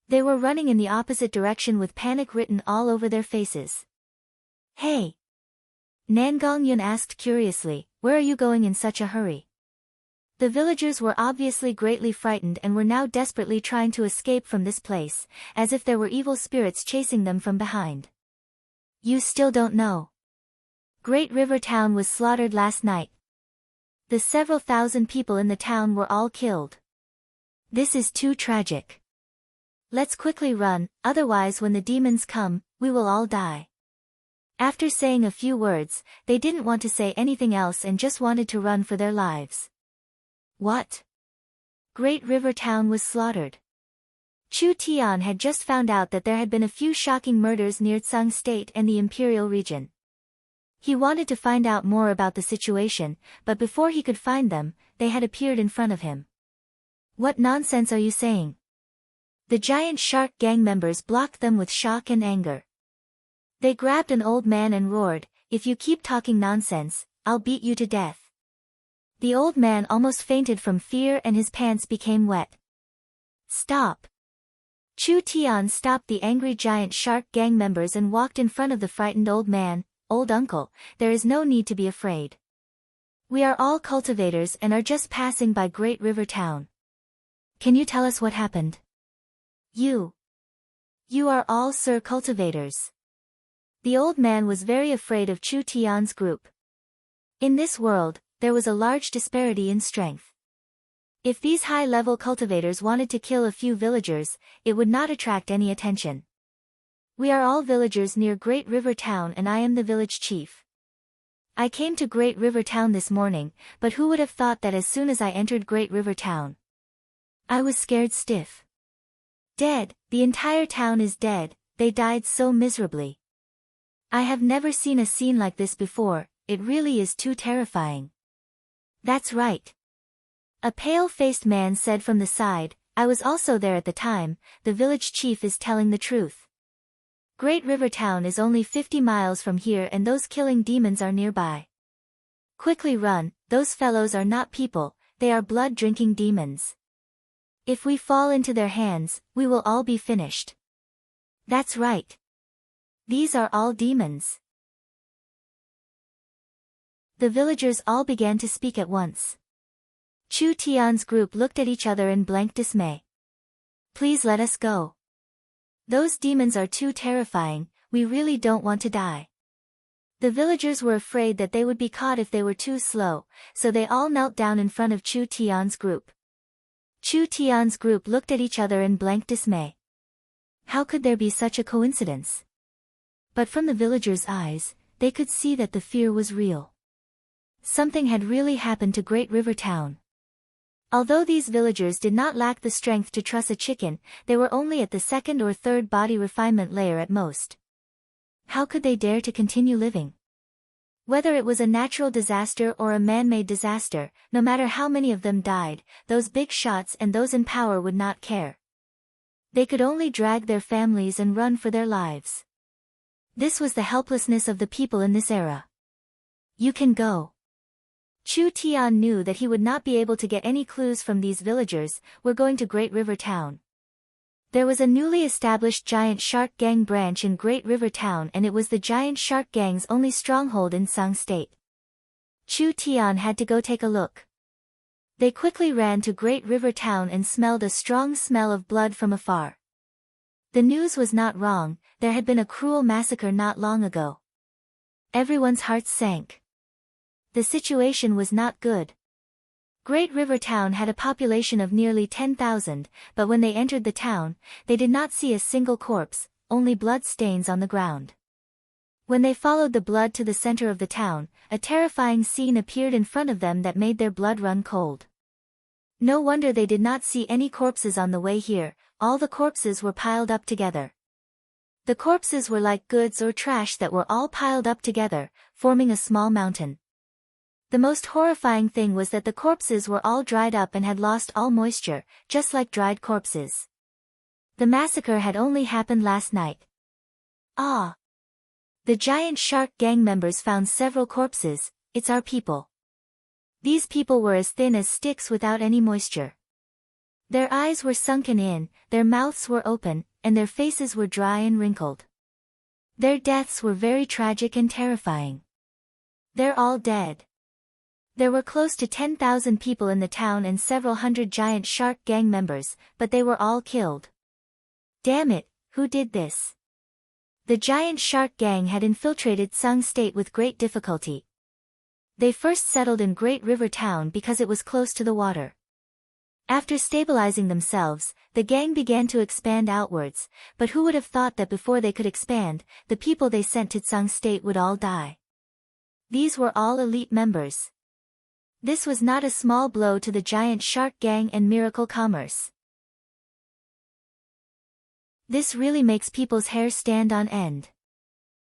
They were running in the opposite direction with panic written all over their faces. Hey! Nangang Yun asked curiously, where are you going in such a hurry? The villagers were obviously greatly frightened and were now desperately trying to escape from this place, as if there were evil spirits chasing them from behind. You still don't know. Great River Town was slaughtered last night. The several thousand people in the town were all killed. This is too tragic. Let's quickly run, otherwise when the demons come, we will all die. After saying a few words, they didn't want to say anything else and just wanted to run for their lives. What? Great River Town was slaughtered. Chu Tian had just found out that there had been a few shocking murders near Tsang State and the Imperial region. He wanted to find out more about the situation, but before he could find them, they had appeared in front of him. What nonsense are you saying? The giant shark gang members blocked them with shock and anger. They grabbed an old man and roared, "If you keep talking nonsense, I'll beat you to death." The old man almost fainted from fear and his pants became wet. Stop! Chu Tian stopped the angry giant shark gang members and walked in front of the frightened old man. "Old uncle, there is no need to be afraid. We are all cultivators and are just passing by Great River Town. Can you tell us what happened? You are all Sir cultivators." The old man was very afraid of Chu Tian's group. In this world, there was a large disparity in strength. If these high-level cultivators wanted to kill a few villagers, it would not attract any attention. "We are all villagers near Great River Town and I am the village chief. I came to Great River Town this morning, but who would have thought that as soon as I entered Great River Town, I was scared stiff. Dead, the entire town is dead, they died so miserably. I have never seen a scene like this before, it really is too terrifying." "That's right," a pale-faced man said from the side. "I was also there at the time, the village chief is telling the truth. Great River Town is only 50 miles from here and those killing demons are nearby. Quickly run, those fellows are not people, they are blood-drinking demons. If we fall into their hands, we will all be finished." "That's right. These are all demons." The villagers all began to speak at once. Chu Tian's group looked at each other in blank dismay. "Please let us go. Those demons are too terrifying, we really don't want to die." The villagers were afraid that they would be caught if they were too slow, so they all knelt down in front of Chu Tian's group. Chu Tian's group looked at each other in blank dismay. How could there be such a coincidence? But from the villagers' eyes, they could see that the fear was real. Something had really happened to Great River Town. Although these villagers did not lack the strength to truss a chicken, they were only at the second or third body refinement layer at most. How could they dare to continue living? Whether it was a natural disaster or a man-made disaster, no matter how many of them died, those big shots and those in power would not care. They could only drag their families and run for their lives. This was the helplessness of the people in this era. "You can go." Chu Tian knew that he would not be able to get any clues from these villagers. "We're going to Great River Town." There was a newly established giant shark gang branch in Great River Town and it was the giant shark gang's only stronghold in Tsang State. Chu Tian had to go take a look. They quickly ran to Great River Town and smelled a strong smell of blood from afar. The news was not wrong, there had been a cruel massacre not long ago. Everyone's hearts sank. The situation was not good. Great River Town had a population of nearly 10,000, but when they entered the town, they did not see a single corpse, only blood stains on the ground. When they followed the blood to the center of the town, a terrifying scene appeared in front of them that made their blood run cold. No wonder they did not see any corpses on the way here, all the corpses were piled up together. The corpses were like goods or trash that were all piled up together, forming a small mountain. The most horrifying thing was that the corpses were all dried up and had lost all moisture, just like dried corpses. The massacre had only happened last night. Ah! The giant shark gang members found several corpses. It's our people. These people were as thin as sticks without any moisture. Their eyes were sunken in, their mouths were open, and their faces were dry and wrinkled. Their deaths were very tragic and terrifying. They're all dead. There were close to 10,000 people in the town and several hundred giant shark gang members, but they were all killed. Damn it, who did this? The giant shark gang had infiltrated Tsang State with great difficulty. They first settled in Great River Town because it was close to the water. After stabilizing themselves, the gang began to expand outwards, but who would have thought that before they could expand, the people they sent to Tsang State would all die. These were all elite members. This was not a small blow to the giant shark gang and miracle commerce. This really makes people's hair stand on end.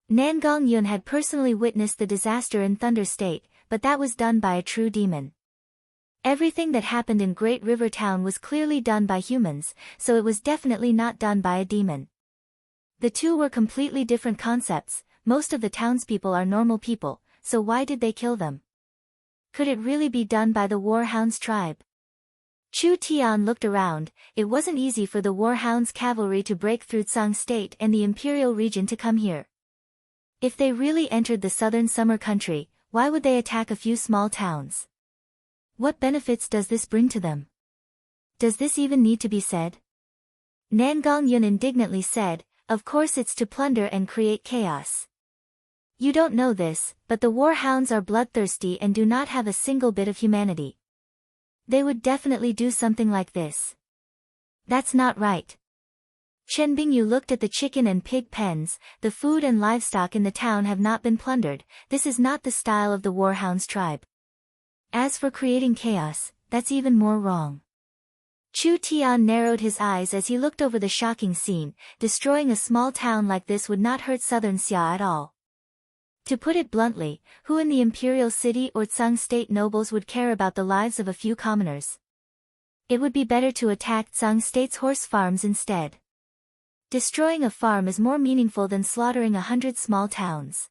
Nan Gong-yun had personally witnessed the disaster in Thunder State, but that was done by a true demon. Everything that happened in Great River Town was clearly done by humans, so it was definitely not done by a demon. The two were completely different concepts. Most of the townspeople are normal people, so why did they kill them? Could it really be done by the Warhounds tribe? Chu Tian looked around. It wasn't easy for the Warhounds cavalry to break through Tsang State and the Imperial region to come here. If they really entered the southern summer country, why would they attack a few small towns? What benefits does this bring to them? Does this even need to be said? Nan Gong-yun indignantly said, "Of course it's to plunder and create chaos. You don't know this, but the Warhounds are bloodthirsty and do not have a single bit of humanity. They would definitely do something like this. That's not right." Chen Bingyu looked at the chicken and pig pens. The food and livestock in the town have not been plundered. This is not the style of the Warhounds tribe. As for creating chaos, that's even more wrong. Chu Tian narrowed his eyes as he looked over the shocking scene. Destroying a small town like this would not hurt southern Xia at all. To put it bluntly, who in the imperial city or Tsang State nobles would care about the lives of a few commoners? It would be better to attack Tsang State's horse farms instead. Destroying a farm is more meaningful than slaughtering 100 small towns.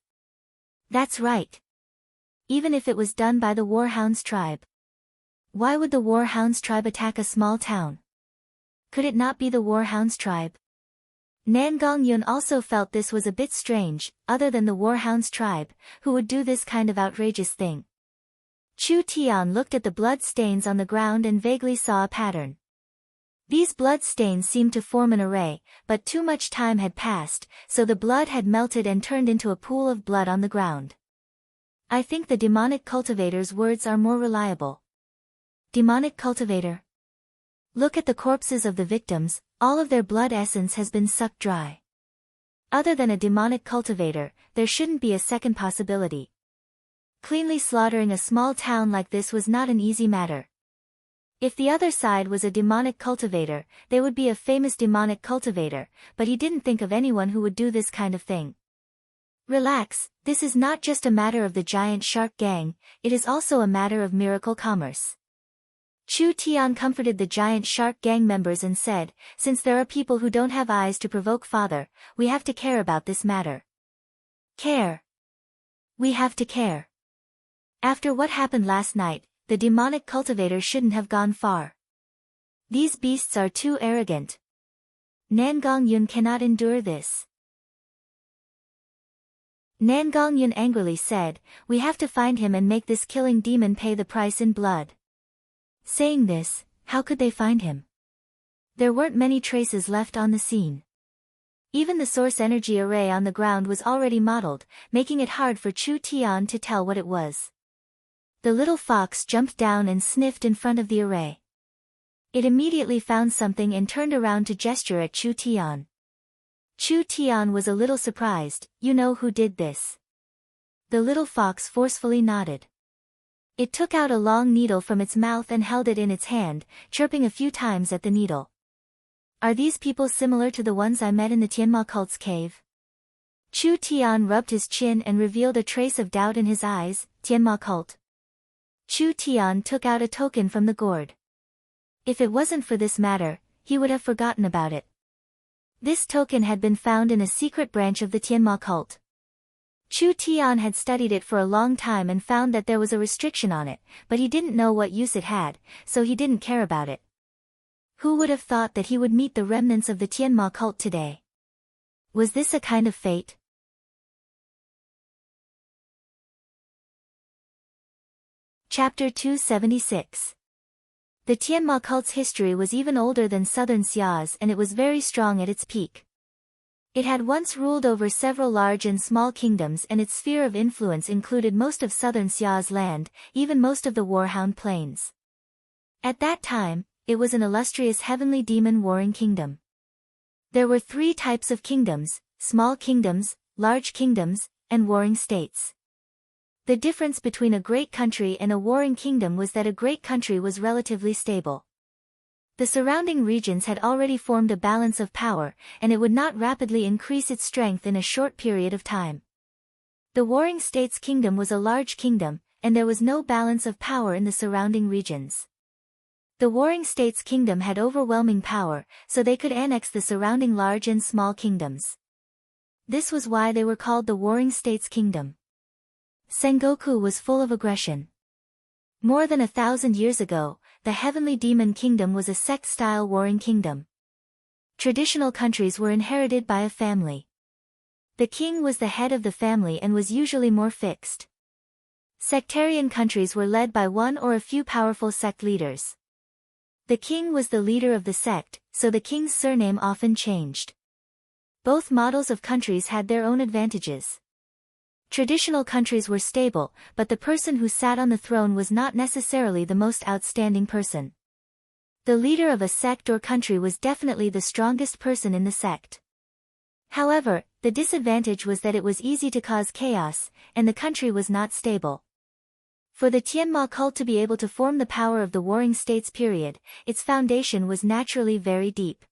That's right. Even if it was done by the Warhounds tribe. Why would the Warhounds tribe attack a small town? Could it not be the Warhounds tribe? Nan Gong-yun also felt this was a bit strange. Other than the Warhounds tribe, who would do this kind of outrageous thing? Chu Tian looked at the blood stains on the ground and vaguely saw a pattern. These blood stains seemed to form an array, but too much time had passed, so the blood had melted and turned into a pool of blood on the ground. I think the demonic cultivator's words are more reliable. Demonic cultivator? Look at the corpses of the victims. All of their blood essence has been sucked dry. Other than a demonic cultivator, there shouldn't be a second possibility. Cleanly slaughtering a small town like this was not an easy matter. If the other side was a demonic cultivator, they would be a famous demonic cultivator, but he didn't think of anyone who would do this kind of thing. Relax, this is not just a matter of the giant shark gang, it is also a matter of miracle commerce. Chu Tian comforted the giant shark gang members and said, "Since there are people who don't have eyes to provoke father, we have to care about this matter." Care. We have to care. After what happened last night, the demonic cultivator shouldn't have gone far. These beasts are too arrogant. Nan Gong-yun cannot endure this. Nan Gong-yun angrily said, "We have to find him and make this killing demon pay the price in blood." Saying this, how could they find him? There weren't many traces left on the scene. Even the source energy array on the ground was already modeled, making it hard for Chu Tian to tell what it was. The little fox jumped down and sniffed in front of the array. It immediately found something and turned around to gesture at Chu Tian. Chu Tian was a little surprised. "You know who did this?" The little fox forcefully nodded. It took out a long needle from its mouth and held it in its hand, chirping a few times at the needle. "Are these people similar to the ones I met in the Tianma cult's cave?" Chu Tian rubbed his chin and revealed a trace of doubt in his eyes. "Tianma cult?" Chu Tian took out a token from the gourd. If it wasn't for this matter, he would have forgotten about it. This token had been found in a secret branch of the Tianma cult. Chu Tian had studied it for a long time and found that there was a restriction on it, but he didn't know what use it had, so he didn't care about it. Who would have thought that he would meet the remnants of the Tianma cult today? Was this a kind of fate? Chapter 276. The Tianma cult's history was even older than southern Xia's and it was very strong at its peak. It had once ruled over several large and small kingdoms, and its sphere of influence included most of southern Xia's land, even most of the Warhound Plains. At that time, it was an illustrious heavenly demon warring kingdom. There were 3 types of kingdoms: small kingdoms, large kingdoms, and warring states. The difference between a great country and a warring kingdom was that a great country was relatively stable. The surrounding regions had already formed a balance of power, and it would not rapidly increase its strength in a short period of time. The warring states kingdom was a large kingdom, and there was no balance of power in the surrounding regions. The warring states kingdom had overwhelming power, so they could annex the surrounding large and small kingdoms. This was why they were called the warring states kingdom. Sengoku was full of aggression. More than 1,000 years ago, the heavenly demon kingdom was a sect-style warring kingdom. Traditional countries were inherited by a family. The king was the head of the family and was usually more fixed. Sectarian countries were led by one or a few powerful sect leaders. The king was the leader of the sect, so the king's surname often changed. Both models of countries had their own advantages. Traditional countries were stable, but the person who sat on the throne was not necessarily the most outstanding person. The leader of a sect or country was definitely the strongest person in the sect. However, the disadvantage was that it was easy to cause chaos, and the country was not stable. For the Tianma cult to be able to form the power of the Warring States period, its foundation was naturally very deep.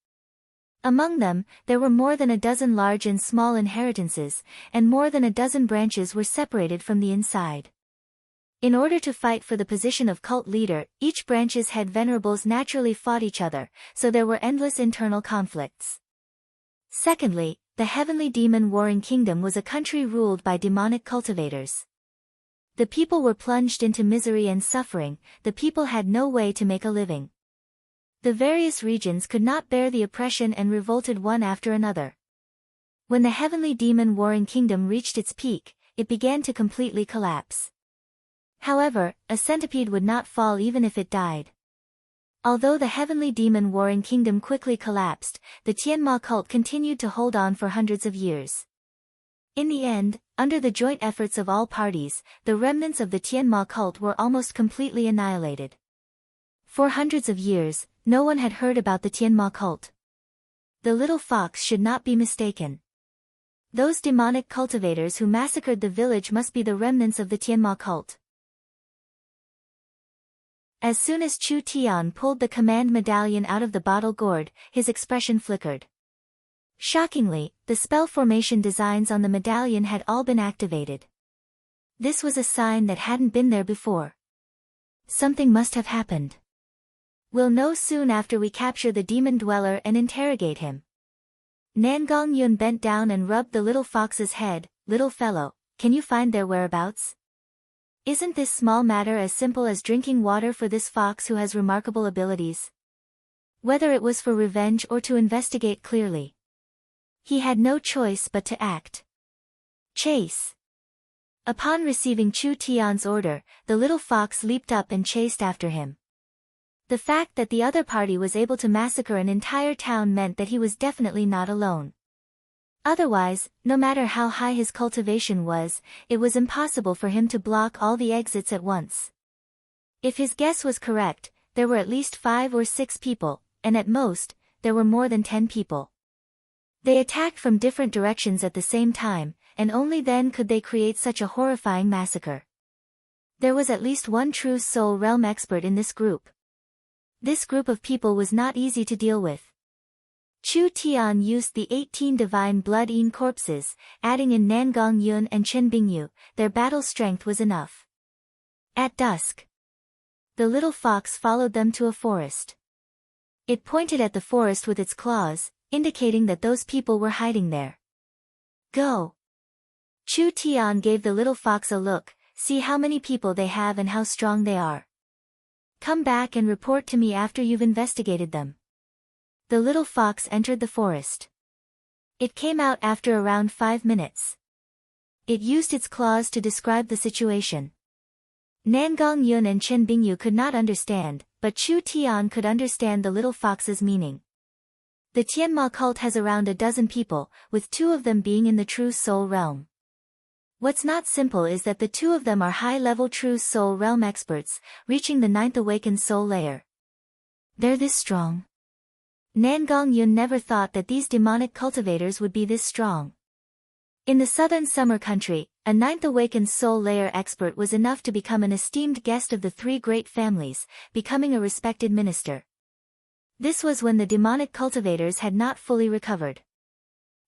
Among them, there were more than a dozen large and small inheritances, and more than a dozen branches were separated from the inside. In order to fight for the position of cult leader, each branch's head venerables naturally fought each other, so there were endless internal conflicts. Secondly, the heavenly demon warring kingdom was a country ruled by demonic cultivators. The people were plunged into misery and suffering, the people had no way to make a living. The various regions could not bear the oppression and revolted one after another. When the heavenly demon warring kingdom reached its peak, it began to completely collapse. However, a centipede would not fall even if it died. Although the heavenly demon warring kingdom quickly collapsed, the Tianma cult continued to hold on for hundreds of years. In the end, under the joint efforts of all parties, the remnants of the Tianma cult were almost completely annihilated. For hundreds of years, no one had heard about the Tianma cult. The little fox should not be mistaken. Those demonic cultivators who massacred the village must be the remnants of the Tianma cult. As soon as Chu Tian pulled the command medallion out of the bottle gourd, his expression flickered. Shockingly, the spell formation designs on the medallion had all been activated. This was a sign that hadn't been there before. Something must have happened. We'll know soon after we capture the demon dweller and interrogate him. Nangong Yun bent down and rubbed the little fox's head. Little fellow, can you find their whereabouts? Isn't this small matter as simple as drinking water for this fox who has remarkable abilities? Whether it was for revenge or to investigate clearly, he had no choice but to act. Chase. Upon receiving Chu Tian's order, the little fox leaped up and chased after him. The fact that the other party was able to massacre an entire town meant that he was definitely not alone. Otherwise, no matter how high his cultivation was, it was impossible for him to block all the exits at once. If his guess was correct, there were at least 5 or 6 people, and at most, there were more than 10 people. They attacked from different directions at the same time, and only then could they create such a horrifying massacre. There was at least one true soul realm expert in this group. This group of people was not easy to deal with. Chu Tian used the 18 divine blood-eaten corpses, adding in Nangong Yun and Chen Bingyu. Their battle strength was enough. At dusk, the little fox followed them to a forest. It pointed at the forest with its claws, indicating that those people were hiding there. Go! Chu Tian gave the little fox a look. See how many people they have and how strong they are. Come back and report to me after you've investigated them. The little fox entered the forest. It came out after around 5 minutes. It used its claws to describe the situation. Nangong Yun and Chen Bingyu could not understand, but Chu Tian could understand the little fox's meaning. The Tianma cult has around a dozen people, with 2 of them being in the true soul realm. What's not simple is that the 2 of them are high-level true soul realm experts, reaching the 9th awakened soul layer. They're this strong. Nangong Yun never thought that these demonic cultivators would be this strong. In the southern summer country, a 9th awakened soul layer expert was enough to become an esteemed guest of the 3 great families, becoming a respected minister. This was when the demonic cultivators had not fully recovered.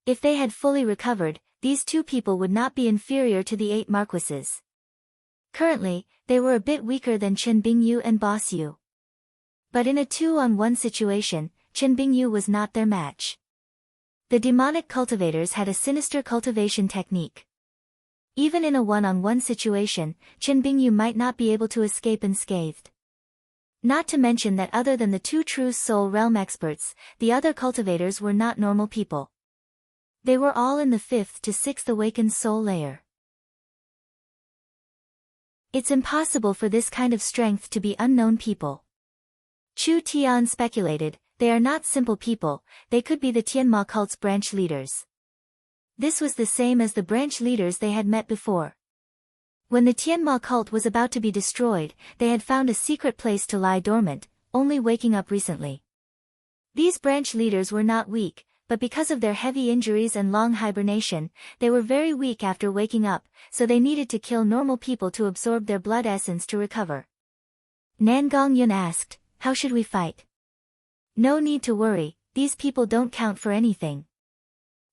If they had fully recovered, these 2 people would not be inferior to the 8 marquises. Currently, they were a bit weaker than Chen Bingyu and Boss Yu. But in a 2-on-1 situation, Chen Bingyu was not their match. The demonic cultivators had a sinister cultivation technique. Even in a 1-on-1 situation, Chen Bingyu might not be able to escape unscathed. Not to mention that other than the 2 true soul realm experts, the other cultivators were not normal people. They were all in the 5th to 6th awakened soul layer. It's impossible for this kind of strength to be unknown people. Chu Tian speculated, they are not simple people, they could be the Tianma cult's branch leaders. This was the same as the branch leaders they had met before. When the Tianma cult was about to be destroyed, they had found a secret place to lie dormant, only waking up recently. These branch leaders were not weak, but because of their heavy injuries and long hibernation, they were very weak after waking up, so they needed to kill normal people to absorb their blood essence to recover. Nangong Yun asked, how should we fight? No need to worry, these people don't count for anything.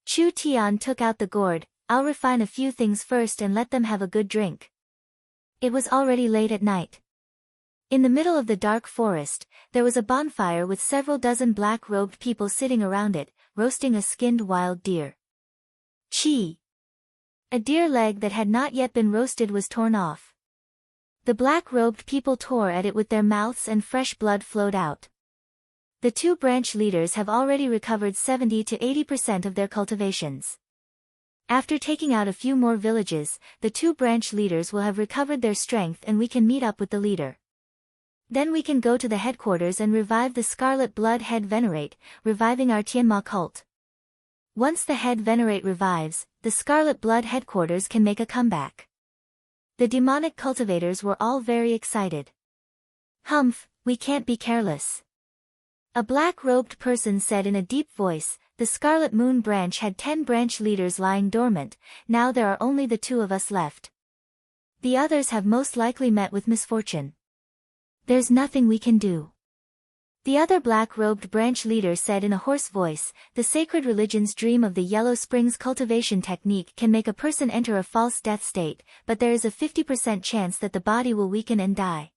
Chu Tian took out the gourd, I'll refine a few things first and let them have a good drink. It was already late at night. In the middle of the dark forest, there was a bonfire with several dozen black-robed people sitting around it, roasting a skinned wild deer. Chi! A deer leg that had not yet been roasted was torn off. The black-robed people tore at it with their mouths and fresh blood flowed out. The 2 branch leaders have already recovered 70 to 80% of their cultivations. After taking out a few more villages, the 2 branch leaders will have recovered their strength and we can meet up with the leader. Then we can go to the headquarters and revive the Scarlet Blood Head Venerate, reviving our Tianma cult. Once the Head Venerate revives, the Scarlet Blood headquarters can make a comeback. The demonic cultivators were all very excited. Humph, we can't be careless. A black-robed person said in a deep voice, the Scarlet Moon branch had 10 branch leaders lying dormant, now there are only the 2 of us left. The others have most likely met with misfortune. There's nothing we can do. The other black-robed branch leader said in a hoarse voice, the sacred religion's dream of the Yellow Springs cultivation technique can make a person enter a false death state, but there is a 50% chance that the body will weaken and die.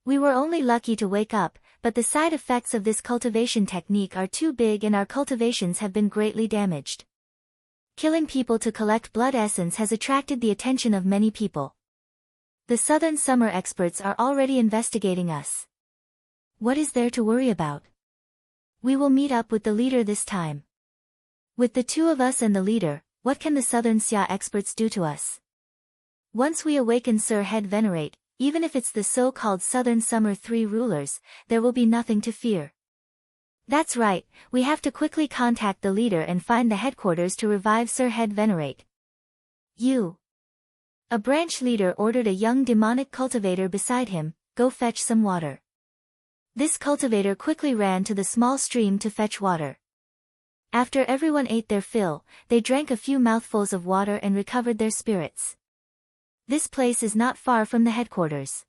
We were only lucky to wake up, but the side effects of this cultivation technique are too big and our cultivations have been greatly damaged. Killing people to collect blood essence has attracted the attention of many people. The Southern Summer experts are already investigating us. What is there to worry about? We will meet up with the leader this time. With the 2 of us and the leader, what can the Southern Xia experts do to us? Once we awaken Sir Head Venerate, even if it's the so-called Southern Summer 3 rulers, there will be nothing to fear. That's right, we have to quickly contact the leader and find the headquarters to revive Sir Head Venerate. You. A branch leader ordered a young demonic cultivator beside him, go fetch some water. This cultivator quickly ran to the small stream to fetch water. After everyone ate their fill, they drank a few mouthfuls of water and recovered their spirits. This place is not far from the headquarters.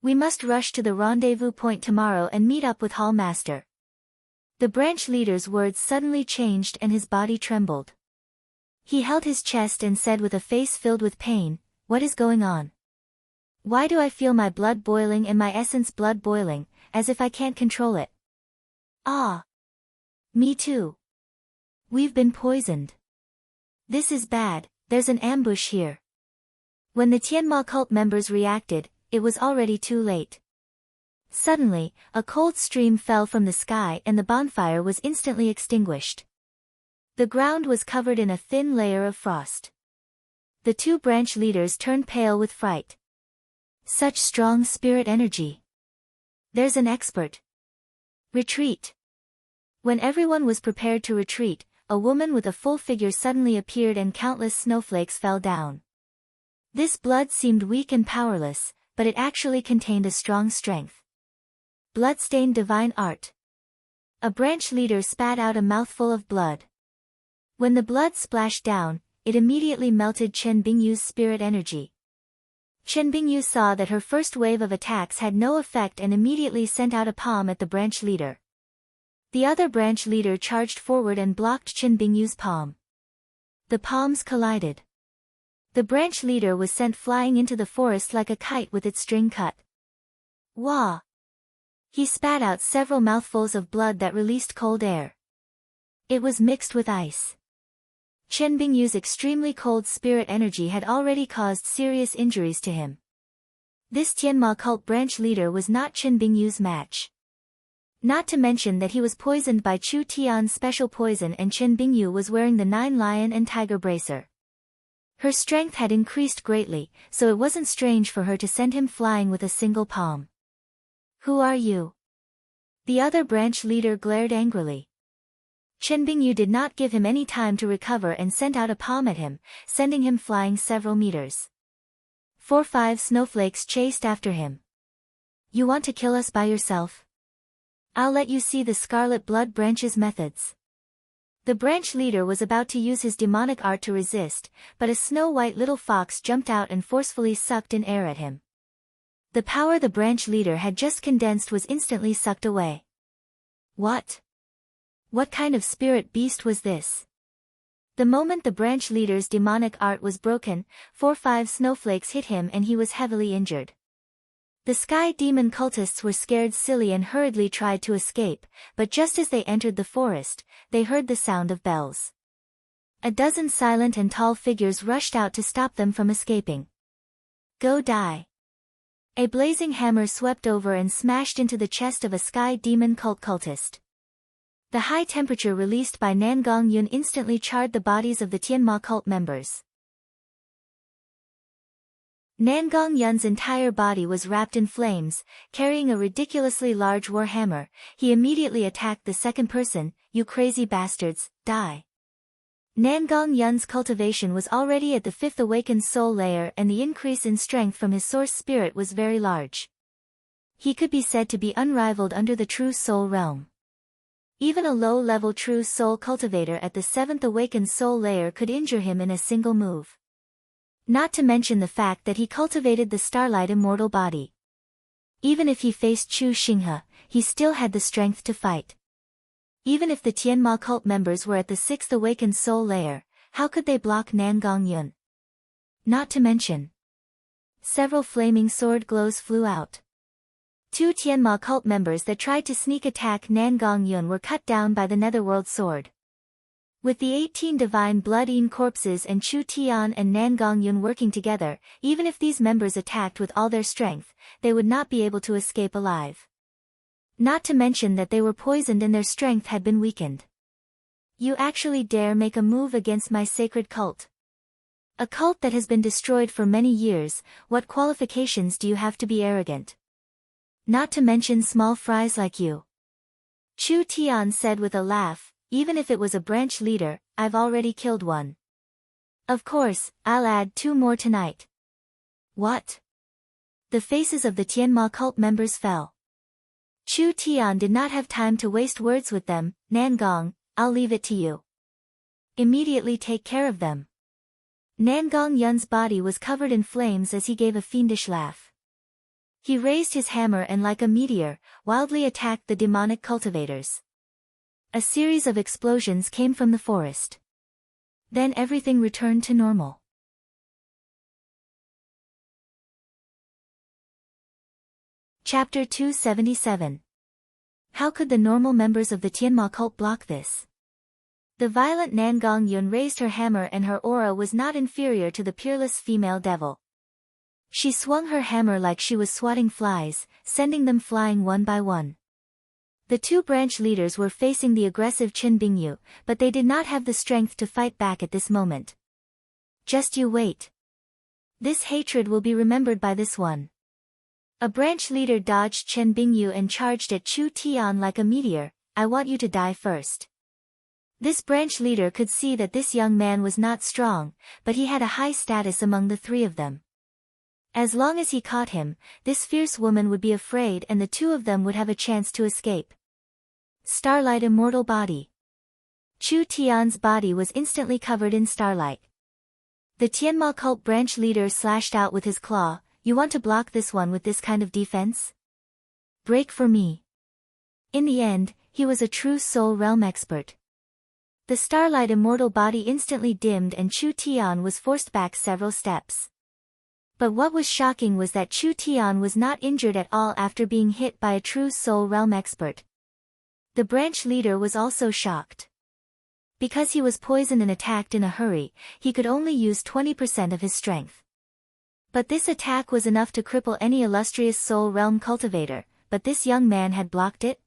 We must rush to the rendezvous point tomorrow and meet up with Hall Master. The branch leader's words suddenly changed and his body trembled. He held his chest and said with a face filled with pain, what is going on? Why do I feel my blood boiling and my essence blood boiling, as if I can't control it? Ah! Me too. We've been poisoned. This is bad. There's an ambush here. When the Tianma cult members reacted, it was already too late. Suddenly, a cold stream fell from the sky and the bonfire was instantly extinguished. The ground was covered in a thin layer of frost. The 2 branch leaders turned pale with fright. Such strong spirit energy. There's an expert. Retreat. When everyone was prepared to retreat, a woman with a full figure suddenly appeared and countless snowflakes fell down. This blood seemed weak and powerless, but it actually contained a strong strength. Bloodstained divine art. A branch leader spat out a mouthful of blood. When the blood splashed down, it immediately melted Chen Bingyu's spirit energy. Chen Bingyu saw that her first wave of attacks had no effect and immediately sent out a palm at the branch leader. The other branch leader charged forward and blocked Chen Bingyu's palm. The palms collided. The branch leader was sent flying into the forest like a kite with its string cut. Wah! He spat out several mouthfuls of blood that released cold air. It was mixed with ice. Chen Bingyu's extremely cold spirit energy had already caused serious injuries to him. This Tianma cult branch leader was not Chen Bingyu's match. Not to mention that he was poisoned by Chu Tian's special poison and Chen Bingyu was wearing the 9 lion and tiger bracer. Her strength had increased greatly, so it wasn't strange for her to send him flying with a single palm. Who are you? The other branch leader glared angrily. Chen Bingyu did not give him any time to recover and sent out a palm at him, sending him flying several meters. 4-5 snowflakes chased after him. You want to kill us by yourself? I'll let you see the Scarlet Blood Branch's methods. The branch leader was about to use his demonic art to resist, but a snow-white little fox jumped out and forcefully sucked in air at him. The power the branch leader had just condensed was instantly sucked away. What? What kind of spirit beast was this? The moment the branch leader's demonic art was broken, 4-5 snowflakes hit him and he was heavily injured. The sky demon cultists were scared silly and hurriedly tried to escape, but just as they entered the forest, they heard the sound of bells. A dozen silent and tall figures rushed out to stop them from escaping. Go die. A blazing hammer swept over and smashed into the chest of a sky demon cultist. The high temperature released by Nangong Yun instantly charred the bodies of the Tianma cult members. Nangong Yun's entire body was wrapped in flames, carrying a ridiculously large war hammer. He immediately attacked the second person. You crazy bastards, die. Nangong Yun's cultivation was already at the 5th awakened soul layer and the increase in strength from his source spirit was very large. He could be said to be unrivaled under the true soul realm. Even a low-level true soul cultivator at the 7th awakened soul layer could injure him in a single move. Not to mention the fact that he cultivated the starlight immortal body. Even if he faced Chu Xinghe, he still had the strength to fight. Even if the Tianma cult members were at the 6th awakened soul layer, how could they block Nangong Yun? Not to mention, several flaming sword glows flew out. 2 Tianma cult members that tried to sneak attack Nangong Yun were cut down by the netherworld sword. With the 18 divine blood-eaten corpses and Chu Tian and Nangong Yun working together, even if these members attacked with all their strength, they would not be able to escape alive. Not to mention that they were poisoned and their strength had been weakened. You actually dare make a move against my sacred cult? A cult that has been destroyed for many years, what qualifications do you have to be arrogant? Not to mention small fries like you. Chu Tian said with a laugh, even if it was a branch leader, I've already killed one. Of course, I'll add 2 more tonight. What? The faces of the Tianma cult members fell. Chu Tian did not have time to waste words with them. Nangong, I'll leave it to you. Immediately take care of them. Nangong Yun's body was covered in flames as he gave a fiendish laugh. He raised his hammer and like a meteor, wildly attacked the demonic cultivators. A series of explosions came from the forest. Then everything returned to normal. Chapter 277. How could the normal members of the Tianma cult block this? The violent Nangong Yun raised her hammer and her aura was not inferior to the peerless female devil. She swung her hammer like she was swatting flies, sending them flying one by one. The 2 branch leaders were facing the aggressive Chen Bingyu, but they did not have the strength to fight back at this moment. Just you wait. This hatred will be remembered by this one. A branch leader dodged Chen Bingyu and charged at Chu Tian like a meteor. I want you to die first. This branch leader could see that this young man was not strong, but he had a high status among the three of them. As long as he caught him, this fierce woman would be afraid and the two of them would have a chance to escape. Starlight immortal body. Chu Tian's body was instantly covered in starlight. The Tianma cult branch leader slashed out with his claw. You want to block this one with this kind of defense? Break for me. In the end, he was a true soul realm expert. The starlight immortal body instantly dimmed and Chu Tian was forced back several steps. But what was shocking was that Chu Tian was not injured at all after being hit by a true soul realm expert. The branch leader was also shocked. Because he was poisoned and attacked in a hurry, he could only use 20% of his strength. But this attack was enough to cripple any illustrious soul realm cultivator, but this young man had blocked it?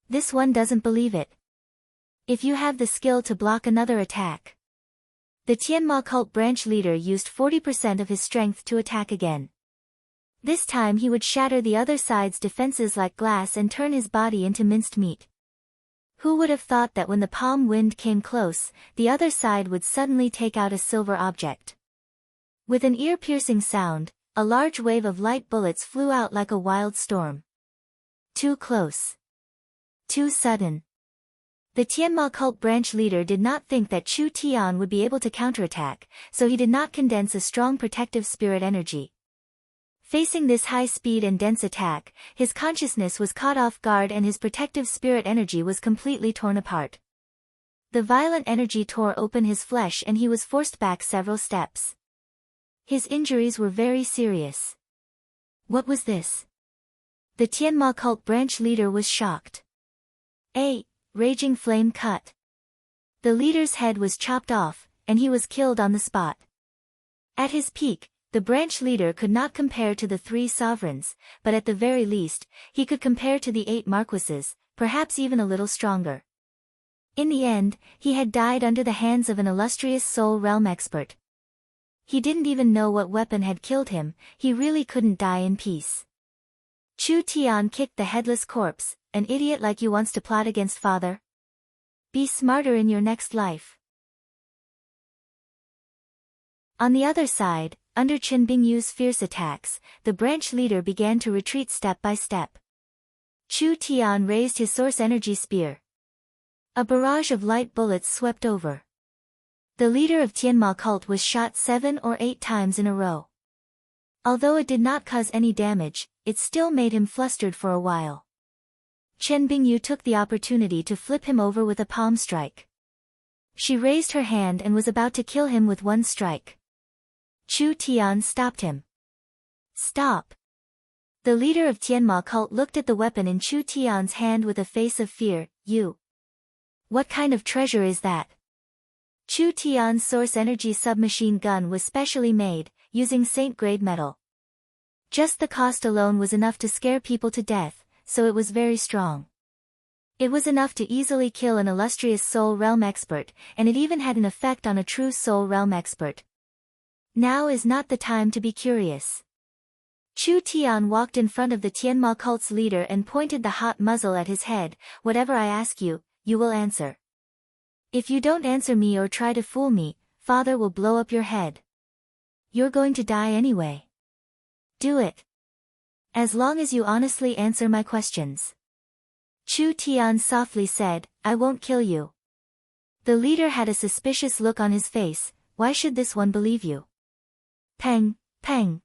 This one doesn't believe it. If you have the skill to block another attack. The Tianma cult branch leader used 40% of his strength to attack again. This time he would shatter the other side's defenses like glass and turn his body into minced meat. Who would have thought that when the palm wind came close, the other side would suddenly take out a silver object? With an ear-piercing sound, a large wave of light bullets flew out like a wild storm. Too close. Too sudden. The Tianma cult branch leader did not think that Chu Tian would be able to counterattack, so he did not condense a strong protective spirit energy. Facing this high speed and dense attack, his consciousness was caught off guard and his protective spirit energy was completely torn apart. The violent energy tore open his flesh and he was forced back several steps. His injuries were very serious. What was this? The Tianma cult branch leader was shocked. A raging flame cut. The leader's head was chopped off, and he was killed on the spot. At his peak, the branch leader could not compare to the 3 sovereigns, but at the very least, he could compare to the 8 marquises, perhaps even a little stronger. In the end, he had died under the hands of an illustrious soul realm expert. He didn't even know what weapon had killed him, he really couldn't die in peace. Chu Tian kicked the headless corpse. An idiot like you wants to plot against father? Be smarter in your next life. On the other side, under Chen Bingyu's fierce attacks, the branch leader began to retreat step by step. Chu Tian raised his source energy spear. A barrage of light bullets swept over. The leader of Tianma cult was shot 7 or 8 times in a row. Although it did not cause any damage, it still made him flustered for a while. Chen Bingyu took the opportunity to flip him over with a palm strike. She raised her hand and was about to kill him with one strike. Chu Tian stopped him. Stop! The leader of Tianma cult looked at the weapon in Chu Tian's hand with a face of fear. You! What kind of treasure is that? Chu Tian's source energy submachine gun was specially made, using saint-grade metal. Just the cost alone was enough to scare people to death, so it was very strong. It was enough to easily kill an illustrious soul realm expert, and it even had an effect on a true soul realm expert. Now is not the time to be curious. Chu Tian walked in front of the Tianma cult's leader and pointed the hot muzzle at his head. Whatever I ask you, you will answer. If you don't answer me or try to fool me, father will blow up your head. You're going to die anyway. Do it. As long as you honestly answer my questions. Chu Tian softly said, I won't kill you. The leader had a suspicious look on his face. Why should this one believe you? Peng, peng.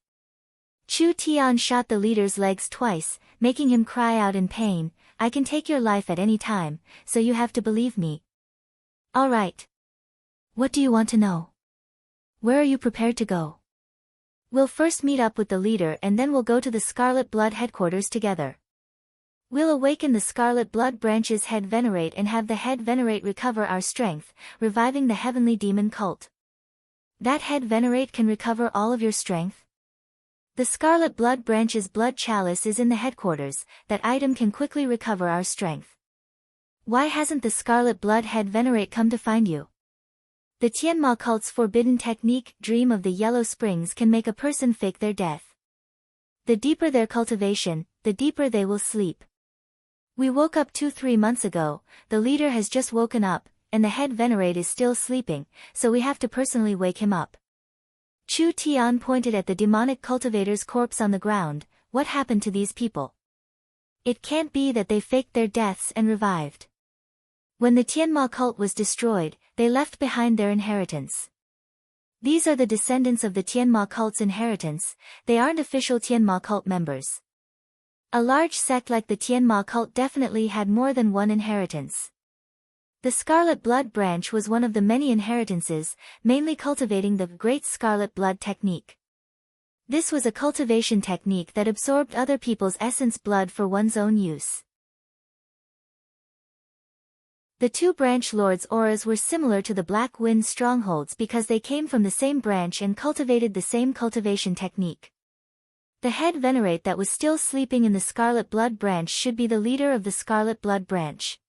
Chu Tian shot the leader's legs twice, making him cry out in pain. I can take your life at any time, so you have to believe me. All right. What do you want to know? Where are you prepared to go? We'll first meet up with the leader and then we'll go to the Scarlet Blood headquarters together. We'll awaken the Scarlet Blood branch's head venerate and have the head venerate recover our strength, reviving the heavenly demon cult. That head venerate can recover all of your strength? The Scarlet Blood branch's blood chalice is in the headquarters. That item can quickly recover our strength. Why hasn't the Scarlet Blood head venerate come to find you? The Tianma cult's forbidden technique, Dream of the Yellow Springs, can make a person fake their death. The deeper their cultivation, the deeper they will sleep. We woke up 2-3 months ago, the leader has just woken up, and the head venerate is still sleeping, so we have to personally wake him up. Chu Tian pointed at the demonic cultivator's corpse on the ground. What happened to these people? It can't be that they faked their deaths and revived. When the Tianma cult was destroyed, they left behind their inheritance. These are the descendants of the Tianma cult's inheritance, they aren't official Tianma cult members. A large sect like the Tianma cult definitely had more than one inheritance. The Scarlet Blood branch was one of the many inheritances, mainly cultivating the Great Scarlet Blood technique. This was a cultivation technique that absorbed other people's essence blood for one's own use. The two branch lords' auras were similar to the Black Wind strongholds because they came from the same branch and cultivated the same cultivation technique. The head venerate that was still sleeping in the Scarlet Blood branch should be the leader of the Scarlet Blood branch.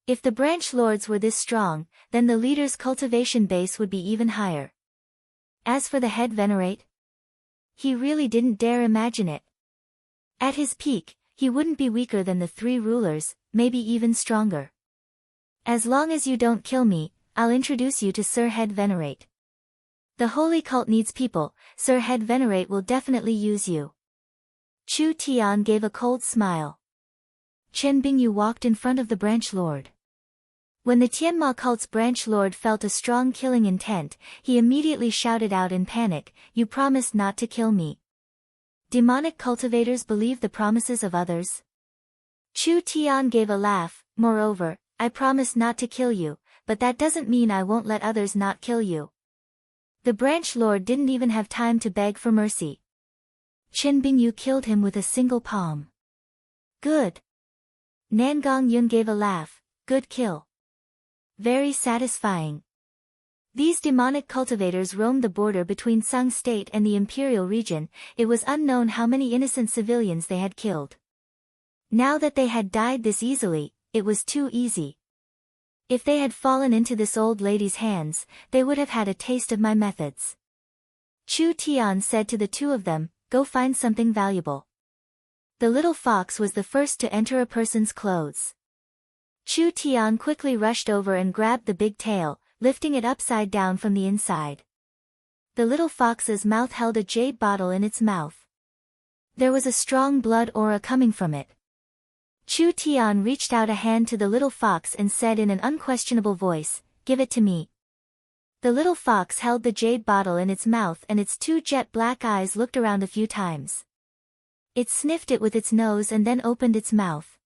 If the branch lords were this strong, then the leader's cultivation base would be even higher. As for the head venerate, he really didn't dare imagine it. At his peak, he wouldn't be weaker than the three rulers, maybe even stronger. As long as you don't kill me, I'll introduce you to Sir Head Venerate. The holy cult needs people, Sir Head Venerate will definitely use you. Chu Tian gave a cold smile. Chen Bingyu walked in front of the branch lord. When the Tianma cult's branch lord felt a strong killing intent, he immediately shouted out in panic, "You promised not to kill me." Demonic cultivators believe the promises of others. Chu Tian gave a laugh. Moreover, I promised not to kill you, but that doesn't mean I won't let others not kill you. The branch lord didn't even have time to beg for mercy. Chen Bingyu killed him with a single palm. Good. Nangong Yun gave a laugh. Good kill. Very satisfying. These demonic cultivators roamed the border between Sung State and the Imperial region. It was unknown how many innocent civilians they had killed. Now that they had died this easily, it was too easy. If they had fallen into this old lady's hands, they would have had a taste of my methods. Chu Tian said to the two of them, "Go find something valuable." The little fox was the first to enter a person's clothes. Chu Tian quickly rushed over and grabbed the big tail, lifting it upside down from the inside. The little fox's mouth held a jade bottle in its mouth. There was a strong blood aura coming from it. Chu Tian reached out a hand to the little fox and said in an unquestionable voice, "Give it to me." The little fox held the jade bottle in its mouth and its two jet black eyes looked around a few times. It sniffed it with its nose and then opened its mouth.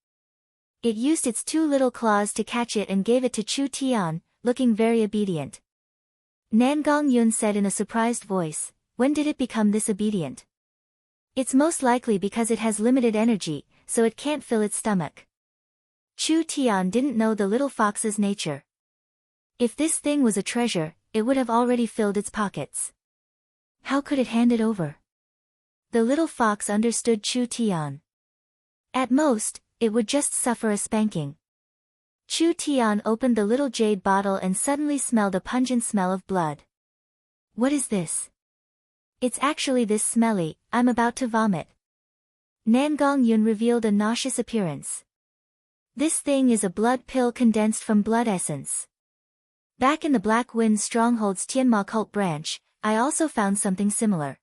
It used its two little claws to catch it and gave it to Chu Tian, looking very obedient. Nangong Yun said in a surprised voice, "When did it become this obedient?" "It's most likely because it has limited energy, so it can't fill its stomach." Chu Tian didn't know the little fox's nature. If this thing was a treasure, it would have already filled its pockets. How could it hand it over? The little fox understood Chu Tian. At most, it would just suffer a spanking. Chu Tian opened the little jade bottle and suddenly smelled a pungent smell of blood. "What is this?" "It's actually this smelly, I'm about to vomit." Nangong Yun revealed a nauseous appearance. "This thing is a blood pill condensed from blood essence." Back in the Black Wind Stronghold's Tianma cult branch, I also found something similar.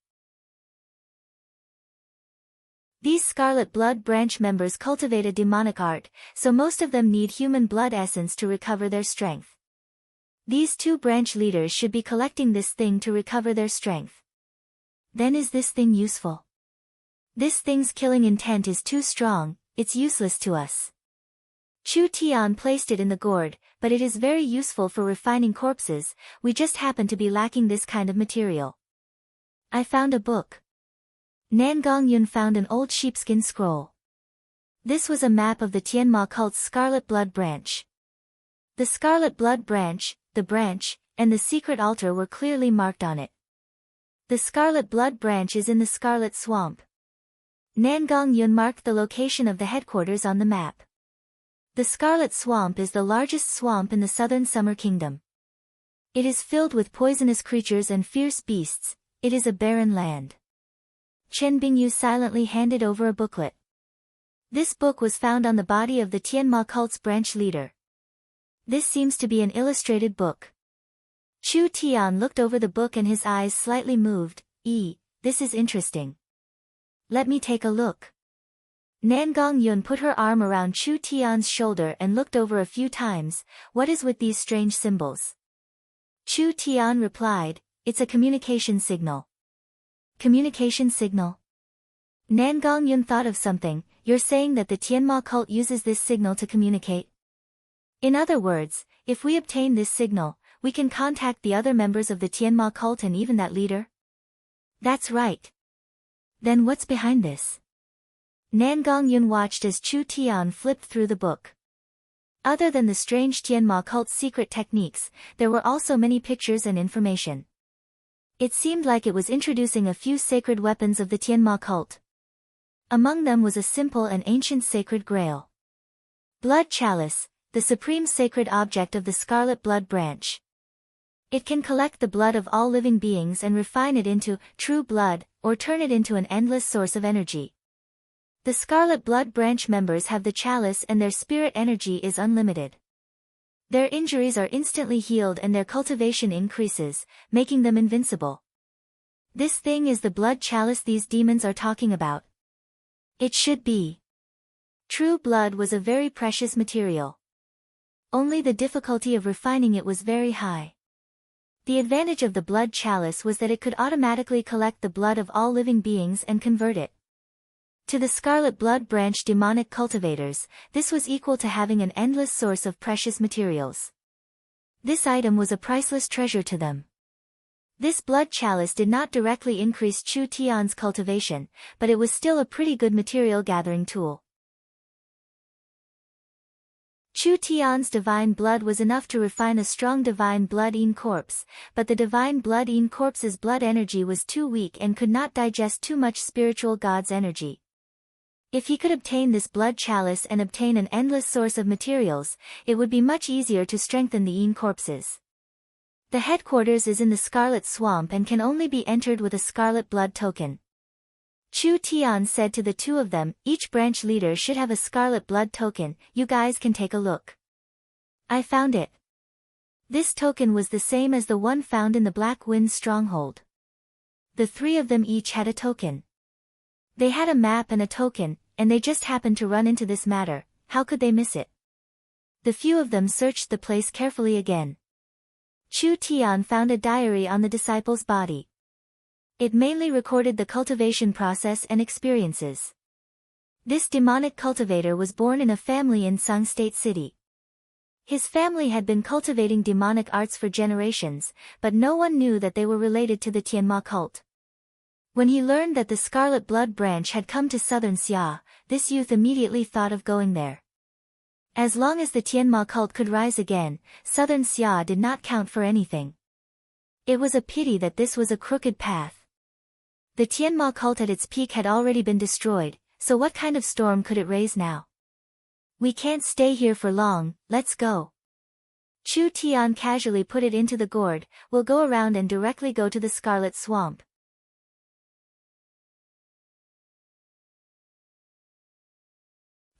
These Scarlet Blood branch members cultivate a demonic art, so most of them need human blood essence to recover their strength. These two branch leaders should be collecting this thing to recover their strength. Then is this thing useful? This thing's killing intent is too strong, it's useless to us. Chu Tian placed it in the gourd, but it is very useful for refining corpses, we just happen to be lacking this kind of material. I found a book. Nangong Yun found an old sheepskin scroll. This was a map of the Tianma cult's Scarlet Blood branch. The Scarlet Blood branch, the branch, and the secret altar were clearly marked on it. The Scarlet Blood branch is in the Scarlet Swamp. Nangong Yun marked the location of the headquarters on the map. The Scarlet Swamp is the largest swamp in the southern Summer Kingdom. It is filled with poisonous creatures and fierce beasts, it is a barren land. Chen Bingyu silently handed over a booklet. This book was found on the body of the Tianma cult's branch leader. This seems to be an illustrated book. Chu Tian looked over the book and his eyes slightly moved. This is interesting. Let me take a look. Nangong Yun put her arm around Chu Tian's shoulder and looked over a few times. What is with these strange symbols? Chu Tian replied, it's a communication signal. Communication signal? Nangong Yun thought of something. You're saying that the Tianma cult uses this signal to communicate? In other words, if we obtain this signal, we can contact the other members of the Tianma cult and even that leader? That's right. Then what's behind this? Nangong Yun watched as Chu Tian flipped through the book. Other than the strange Tianma cult's secret techniques, there were also many pictures and information. It seemed like it was introducing a few sacred weapons of the Tianma cult. Among them was a simple and ancient sacred grail. Blood chalice, the supreme sacred object of the Scarlet Blood branch. It can collect the blood of all living beings and refine it into true blood, or turn it into an endless source of energy. The Scarlet Blood branch members have the chalice and their spirit energy is unlimited. Their injuries are instantly healed and their cultivation increases, making them invincible. This thing is the blood chalice these demons are talking about. It should be. True blood was a very precious material. Only the difficulty of refining it was very high. The advantage of the blood chalice was that it could automatically collect the blood of all living beings and convert it. To the Scarlet Blood branch demonic cultivators, this was equal to having an endless source of precious materials. This item was a priceless treasure to them. This blood chalice did not directly increase Chu Tian's cultivation, but it was still a pretty good material gathering tool. Chu Tian's divine blood was enough to refine a strong divine blood Yin corpse, but the divine blood Yin corpse's blood energy was too weak and could not digest too much spiritual god's energy. If he could obtain this blood chalice and obtain an endless source of materials, it would be much easier to strengthen the Yin corpses. The headquarters is in the Scarlet Swamp and can only be entered with a Scarlet Blood token. Chu Tian said to the two of them, each branch leader should have a Scarlet Blood token, you guys can take a look. I found it. This token was the same as the one found in the Black Wind stronghold. The three of them each had a token. They had a map and a token, and they just happened to run into this matter. How could they miss it? The few of them searched the place carefully again. Chu Tian found a diary on the disciple's body. It mainly recorded the cultivation process and experiences. This demonic cultivator was born in a family in Sang State City. His family had been cultivating demonic arts for generations, but no one knew that they were related to the Tianma cult. When he learned that the Scarlet Blood branch had come to southern Xia, this youth immediately thought of going there. As long as the Tianma cult could rise again, southern Xia did not count for anything. It was a pity that this was a crooked path. The Tianma cult at its peak had already been destroyed, so what kind of storm could it raise now? We can't stay here for long, let's go. Chu Tian casually put it into the gourd, we'll go around and directly go to the Scarlet Swamp.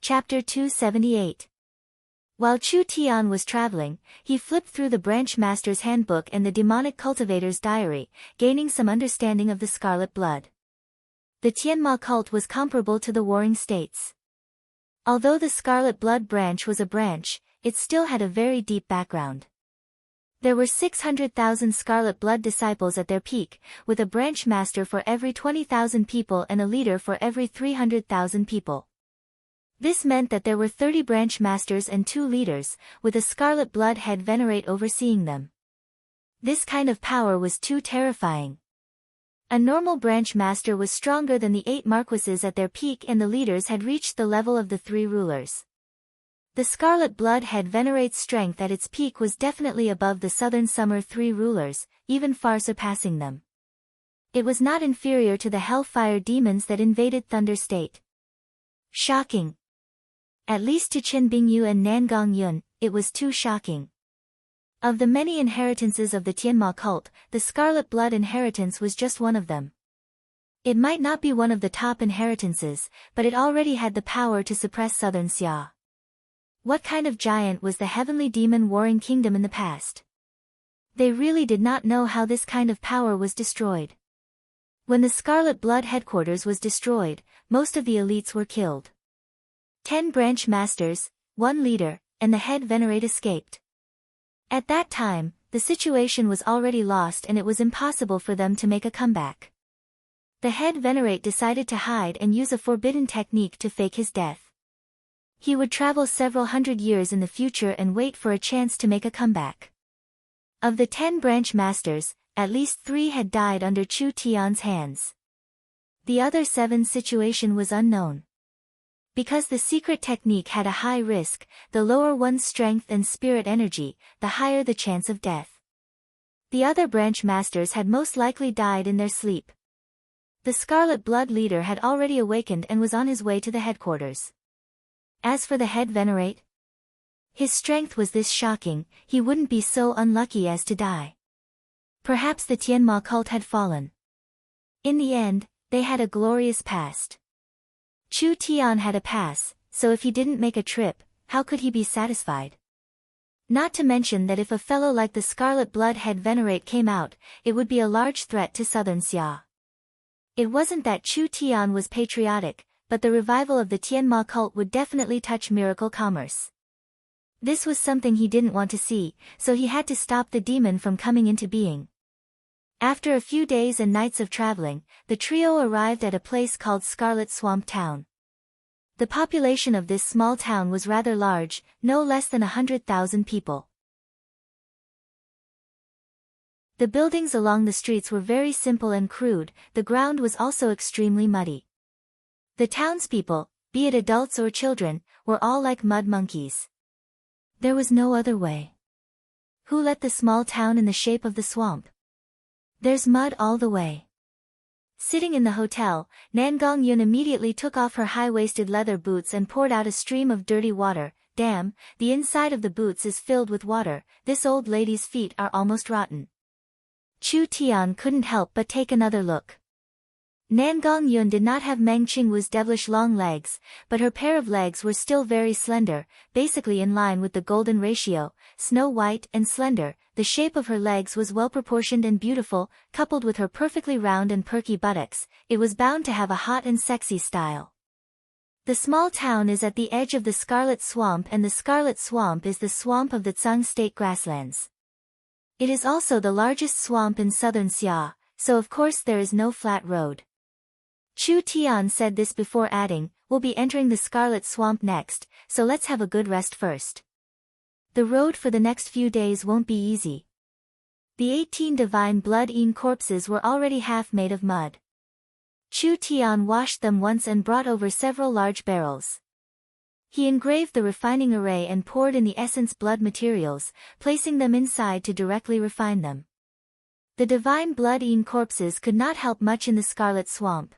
Chapter 278. While Chu Tian was traveling, he flipped through the branch master's handbook and the demonic cultivator's diary, gaining some understanding of the Scarlet Blood. The Tianma cult was comparable to the Warring States. Although the Scarlet Blood branch was a branch, it still had a very deep background. There were 600,000 Scarlet Blood disciples at their peak, with a branch master for every 20,000 people and a leader for every 300,000 people. This meant that there were 30 branch masters and 2 leaders, with a Scarlet Blood head venerate overseeing them. This kind of power was too terrifying. A normal branch master was stronger than the 8 marquises at their peak and the leaders had reached the level of the 3 rulers. The Scarlet Blood head venerate's strength at its peak was definitely above the Southern Summer 3 rulers, even far surpassing them. It was not inferior to the Hellfire demons that invaded Thunder State. Shocking. At least to Chen Bingyu and Nangong Yun, it was too shocking. Of the many inheritances of the Tianma cult, the Scarlet Blood inheritance was just one of them. It might not be one of the top inheritances, but it already had the power to suppress Southern Xia. What kind of giant was the heavenly demon warring kingdom in the past? They really did not know how this kind of power was destroyed. When the Scarlet Blood headquarters was destroyed, most of the elites were killed. 10 branch masters, 1 leader, and the head venerate escaped. At that time, the situation was already lost and it was impossible for them to make a comeback. The head venerate decided to hide and use a forbidden technique to fake his death. He would travel several hundred years in the future and wait for a chance to make a comeback. Of the 10 branch masters, at least 3 had died under Chu Tian's hands. The other 7's situation was unknown. Because the secret technique had a high risk, the lower one's strength and spirit energy, the higher the chance of death. The other branch masters had most likely died in their sleep. The Scarlet Blood leader had already awakened and was on his way to the headquarters. As for the head venerate, his strength was this shocking, he wouldn't be so unlucky as to die. Perhaps the Tianma cult had fallen. In the end, they had a glorious past. Chu Tian had a pass, so if he didn't make a trip, how could he be satisfied? Not to mention that if a fellow like the Scarlet Blood head venerate came out, it would be a large threat to Southern Xia. It wasn't that Chu Tian was patriotic, but the revival of the Tianma cult would definitely touch miracle commerce. This was something he didn't want to see, so he had to stop the demon from coming into being. After a few days and nights of traveling, the trio arrived at a place called Scarlet Swamp Town. The population of this small town was rather large, no less than 100,000 people. The buildings along the streets were very simple and crude, the ground was also extremely muddy. The townspeople, be it adults or children, were all like mud monkeys. There was no other way. Who let the small town in the shape of the swamp? There's mud all the way. Sitting in the hotel, Nangong Yun immediately took off her high-waisted leather boots and poured out a stream of dirty water. Damn, the inside of the boots is filled with water, this old lady's feet are almost rotten. Chu Tian couldn't help but take another look. Nangong Yun did not have Meng Qingwu's devilish long legs, but her pair of legs were still very slender, basically in line with the golden ratio, snow white and slender. The shape of her legs was well proportioned and beautiful, coupled with her perfectly round and perky buttocks, it was bound to have a hot and sexy style. The small town is at the edge of the Scarlet Swamp and the Scarlet Swamp is the swamp of the Tsang State grasslands. It is also the largest swamp in southern Xia, so of course there is no flat road. Chu Tian said this before adding, we'll be entering the Scarlet Swamp next, so let's have a good rest first. The road for the next few days won't be easy. The 18 divine blood-eaten corpses were already half made of mud. Chu Tian washed them once and brought over several large barrels. He engraved the refining array and poured in the essence blood materials, placing them inside to directly refine them. The divine blood-eaten corpses could not help much in the Scarlet Swamp.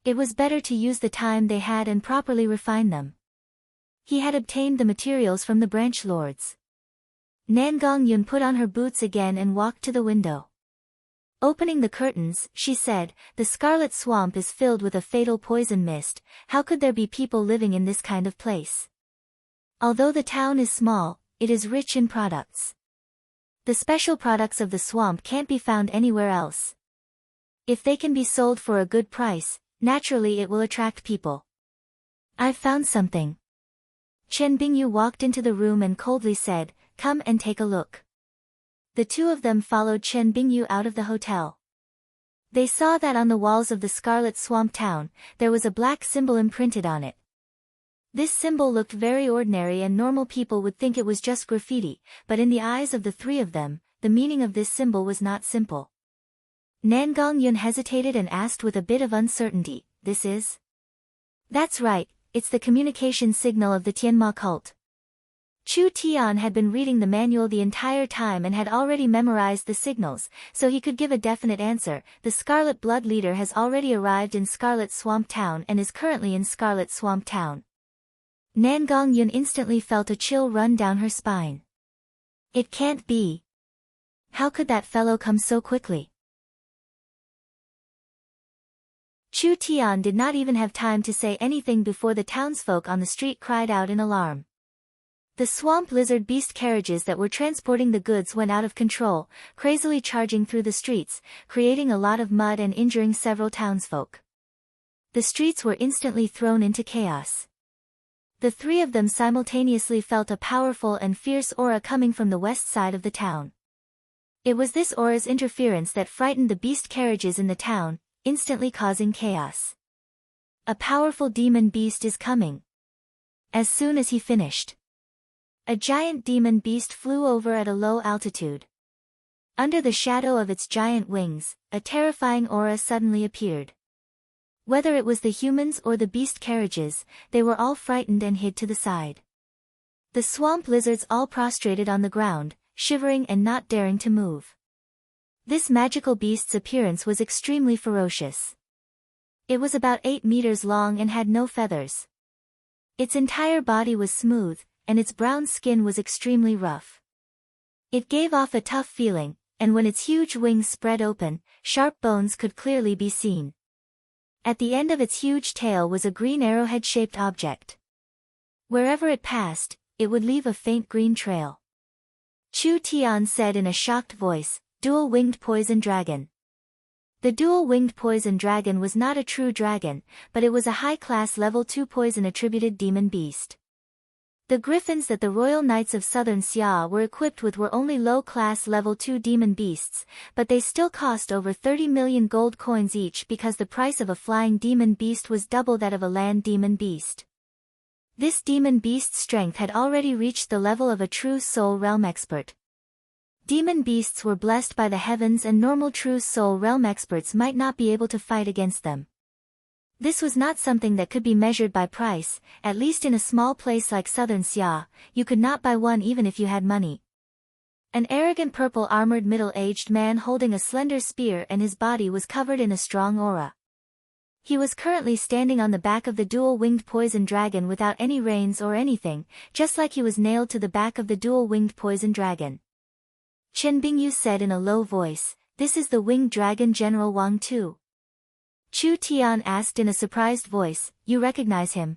It was better to use the time they had and properly refine them. He had obtained the materials from the branch lords. Nangong Yun put on her boots again and walked to the window. Opening the curtains, she said, the Scarlet Swamp is filled with a fatal poison mist, how could there be people living in this kind of place? Although the town is small, it is rich in products. The special products of the swamp can't be found anywhere else. If they can be sold for a good price, naturally it will attract people. I've found something. Chen Bingyu walked into the room and coldly said, come and take a look. The two of them followed Chen Bingyu out of the hotel. They saw that on the walls of the Scarlet Swamp Town, there was a black symbol imprinted on it. This symbol looked very ordinary and normal people would think it was just graffiti, but in the eyes of the three of them, the meaning of this symbol was not simple. Nangong Yun hesitated and asked with a bit of uncertainty, this is? That's right, it's the communication signal of the Tianma cult. Chu Tian had been reading the manual the entire time and had already memorized the signals, so he could give a definite answer. The Scarlet Blood leader has already arrived in Scarlet Swamp Town and is currently in Scarlet Swamp Town. Nangong Yun instantly felt a chill run down her spine. It can't be. How could that fellow come so quickly? Chu Tian did not even have time to say anything before the townsfolk on the street cried out in alarm. The swamp lizard beast carriages that were transporting the goods went out of control, crazily charging through the streets, creating a lot of mud and injuring several townsfolk. The streets were instantly thrown into chaos. The three of them simultaneously felt a powerful and fierce aura coming from the west side of the town. It was this aura's interference that frightened the beast carriages in the town, instantly causing chaos. A powerful demon beast is coming. As soon as he finished, a giant demon beast flew over at a low altitude. Under the shadow of its giant wings, a terrifying aura suddenly appeared. Whether it was the humans or the beast carriages, they were all frightened and hid to the side. The swamp lizards all prostrated on the ground, shivering and not daring to move. This magical beast's appearance was extremely ferocious. It was about 8 meters long and had no feathers. Its entire body was smooth, and its brown skin was extremely rough. It gave off a tough feeling, and when its huge wings spread open, sharp bones could clearly be seen. At the end of its huge tail was a green arrowhead-shaped object. Wherever it passed, it would leave a faint green trail. Chu Tian said in a shocked voice, "Dual-winged poison dragon." The dual-winged poison dragon was not a true dragon, but it was a high-class level 2 poison-attributed demon beast. The griffins that the Royal Knights of Southern Xia were equipped with were only low-class level 2 demon beasts, but they still cost over 30 million gold coins each because the price of a flying demon beast was double that of a land demon beast. This demon beast's strength had already reached the level of a true soul realm expert. Demon beasts were blessed by the heavens and normal true soul realm experts might not be able to fight against them. This was not something that could be measured by price, at least in a small place like Southern Xia, you could not buy one even if you had money. An arrogant purple-armored middle-aged man holding a slender spear and his body was covered in a strong aura. He was currently standing on the back of the dual-winged poison dragon without any reins or anything, just like he was nailed to the back of the dual-winged poison dragon. Chen Bingyu said in a low voice, "This is the winged dragon General Wang Tu." Chu Tian asked in a surprised voice, "You recognize him?"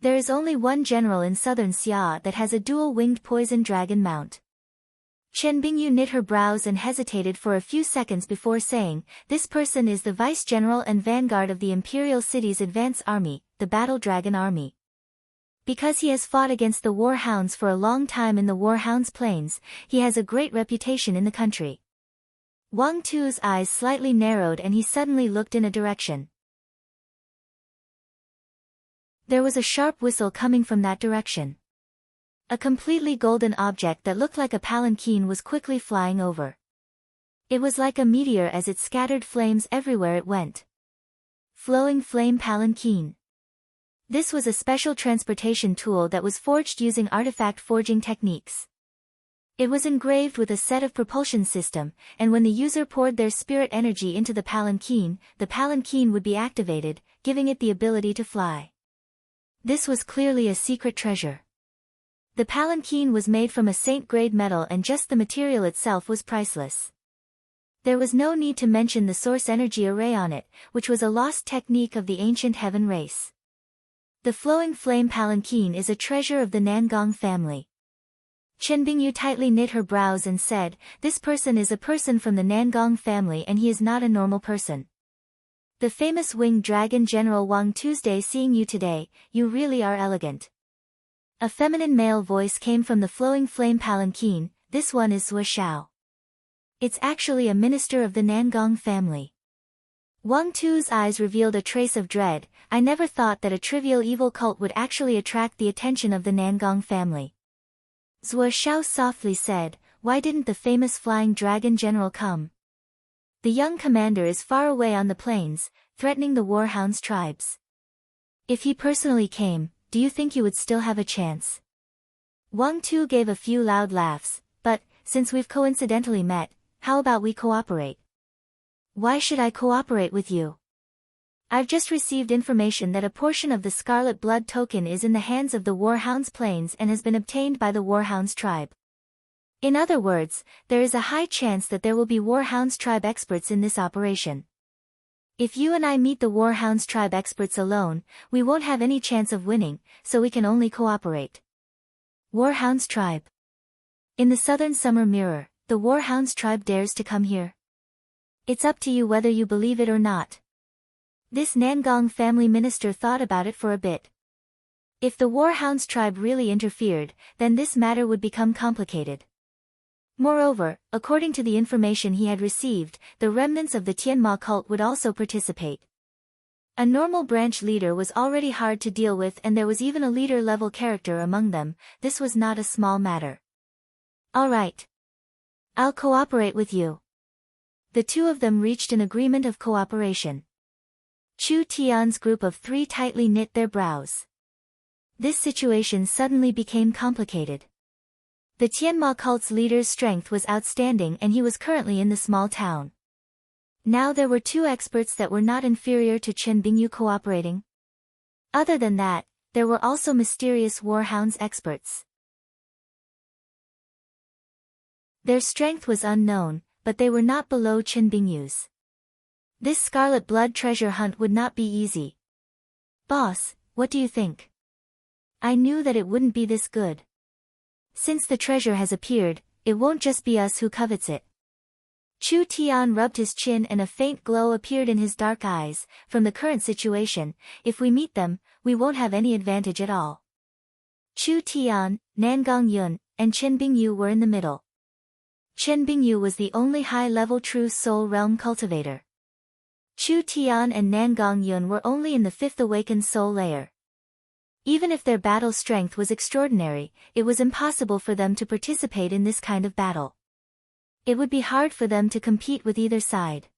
There is only one general in Southern Xia that has a dual-winged poison dragon mount. Chen Bingyu knit her brows and hesitated for a few seconds before saying, "This person is the vice-general and vanguard of the Imperial City's advance army, the Battle Dragon Army. Because he has fought against the War Hounds for a long time in the War Hounds Plains, he has a great reputation in the country." Wang Tu's eyes slightly narrowed and he suddenly looked in a direction. There was a sharp whistle coming from that direction. A completely golden object that looked like a palanquin was quickly flying over. It was like a meteor as it scattered flames everywhere it went. Flowing flame palanquin. This was a special transportation tool that was forged using artifact forging techniques. It was engraved with a set of propulsion system, and when the user poured their spirit energy into the palanquin would be activated, giving it the ability to fly. This was clearly a secret treasure. The palanquin was made from a saint-grade metal and just the material itself was priceless. There was no need to mention the source energy array on it, which was a lost technique of the ancient heaven race. The flowing flame palanquin is a treasure of the Nangong family. Chen Bingyu tightly knit her brows and said, "This person is a person from the Nangong family and he is not a normal person. The famous winged dragon General Wang Tuesday seeing you today, you really are elegant." A feminine male voice came from the flowing flame palanquin, "This one is Zhuo Shao. It's actually a minister of the Nangong family." Wang Tu's eyes revealed a trace of dread. "I never thought that a trivial evil cult would actually attract the attention of the Nangong family." Zhuo Shao softly said, "Why didn't the famous flying dragon general come? The young commander is far away on the plains, threatening the War Hounds tribes. If he personally came, do you think you would still have a chance?" Wang Tu gave a few loud laughs, "But, since we've coincidentally met, how about we cooperate?" "Why should I cooperate with you?" "I've just received information that a portion of the Scarlet Blood token is in the hands of the War Hounds Plains and has been obtained by the War Hounds tribe. In other words, there is a high chance that there will be War Hounds tribe experts in this operation. If you and I meet the Warhounds tribe experts alone, we won't have any chance of winning, so we can only cooperate. Warhounds tribe. In the southern summer mirror, the Warhounds tribe dares to come here. It's up to you whether you believe it or not. This Nangong family minister thought about it for a bit. If the Warhounds tribe really interfered, then this matter would become complicated. Moreover, according to the information he had received, the remnants of the Tianma cult would also participate. A normal branch leader was already hard to deal with, and there was even a leader-level character among them. This was not a small matter. All right. I'll cooperate with you. The two of them reached an agreement of cooperation. Chu Tian's group of three tightly knit their brows. This situation suddenly became complicated. The Tianma cult's leader's strength was outstanding, and he was currently in the small town. Now there were two experts that were not inferior to Chen Bingyu cooperating. Other than that, there were also mysterious Warhounds experts. Their strength was unknown, but they were not below Chen Bingyu's. This scarlet blood treasure hunt would not be easy. Boss, what do you think? I knew that it wouldn't be this good. Since the treasure has appeared, it won't just be us who covets it. Chu Tian rubbed his chin and a faint glow appeared in his dark eyes. From the current situation, if we meet them, we won't have any advantage at all. Chu Tian, Nangong Yun, and Chen Bingyu were in the middle. Chen Bingyu was the only high-level true soul realm cultivator. Chu Tian and Nangong Yun were only in the fifth awakened soul layer. Even if their battle strength was extraordinary, it was impossible for them to participate in this kind of battle. It would be hard for them to compete with either side.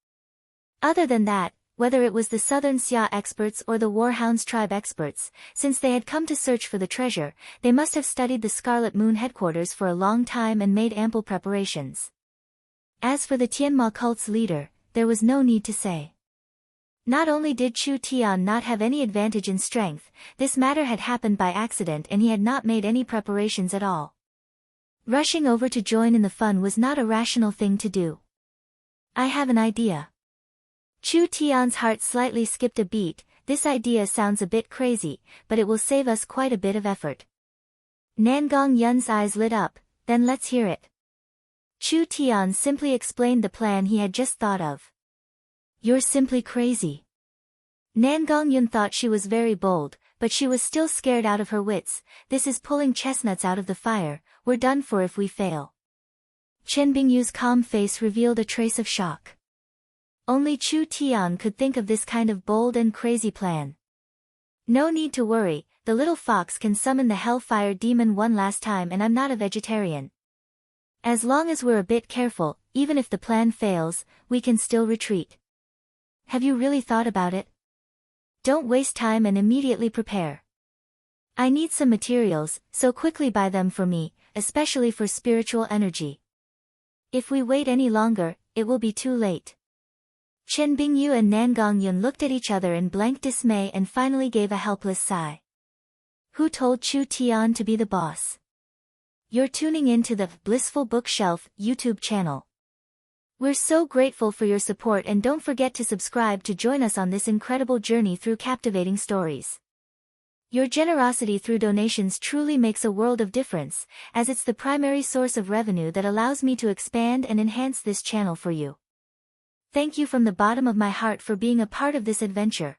Other than that, whether it was the Southern Xia experts or the Warhounds tribe experts, since they had come to search for the treasure, they must have studied the Scarlet Moon headquarters for a long time and made ample preparations. As for the Tianma cult's leader, there was no need to say. Not only did Chu Tian not have any advantage in strength, this matter had happened by accident and he had not made any preparations at all. Rushing over to join in the fun was not a rational thing to do. I have an idea. Chu Tian's heart slightly skipped a beat. This idea sounds a bit crazy, but it will save us quite a bit of effort. Nangong Yun's eyes lit up. Then let's hear it. Chu Tian simply explained the plan he had just thought of. You're simply crazy. Nangong Yun thought she was very bold, but she was still scared out of her wits. This is pulling chestnuts out of the fire. We're done for if we fail. Chen Bingyu's calm face revealed a trace of shock. Only Chu Tian could think of this kind of bold and crazy plan. No need to worry, the little fox can summon the hellfire demon one last time, and I'm not a vegetarian. As long as we're a bit careful, even if the plan fails, we can still retreat. Have you really thought about it? Don't waste time and immediately prepare. I need some materials, so quickly buy them for me, especially for spiritual energy. If we wait any longer, it will be too late. Chen Bingyu and Nangong Yun looked at each other in blank dismay and finally gave a helpless sigh. Who told Chu Tian to be the boss? You're tuning in to the Blissful Bookshelf YouTube channel. We're so grateful for your support, and don't forget to subscribe to join us on this incredible journey through captivating stories. Your generosity through donations truly makes a world of difference, as it's the primary source of revenue that allows me to expand and enhance this channel for you. Thank you from the bottom of my heart for being a part of this adventure.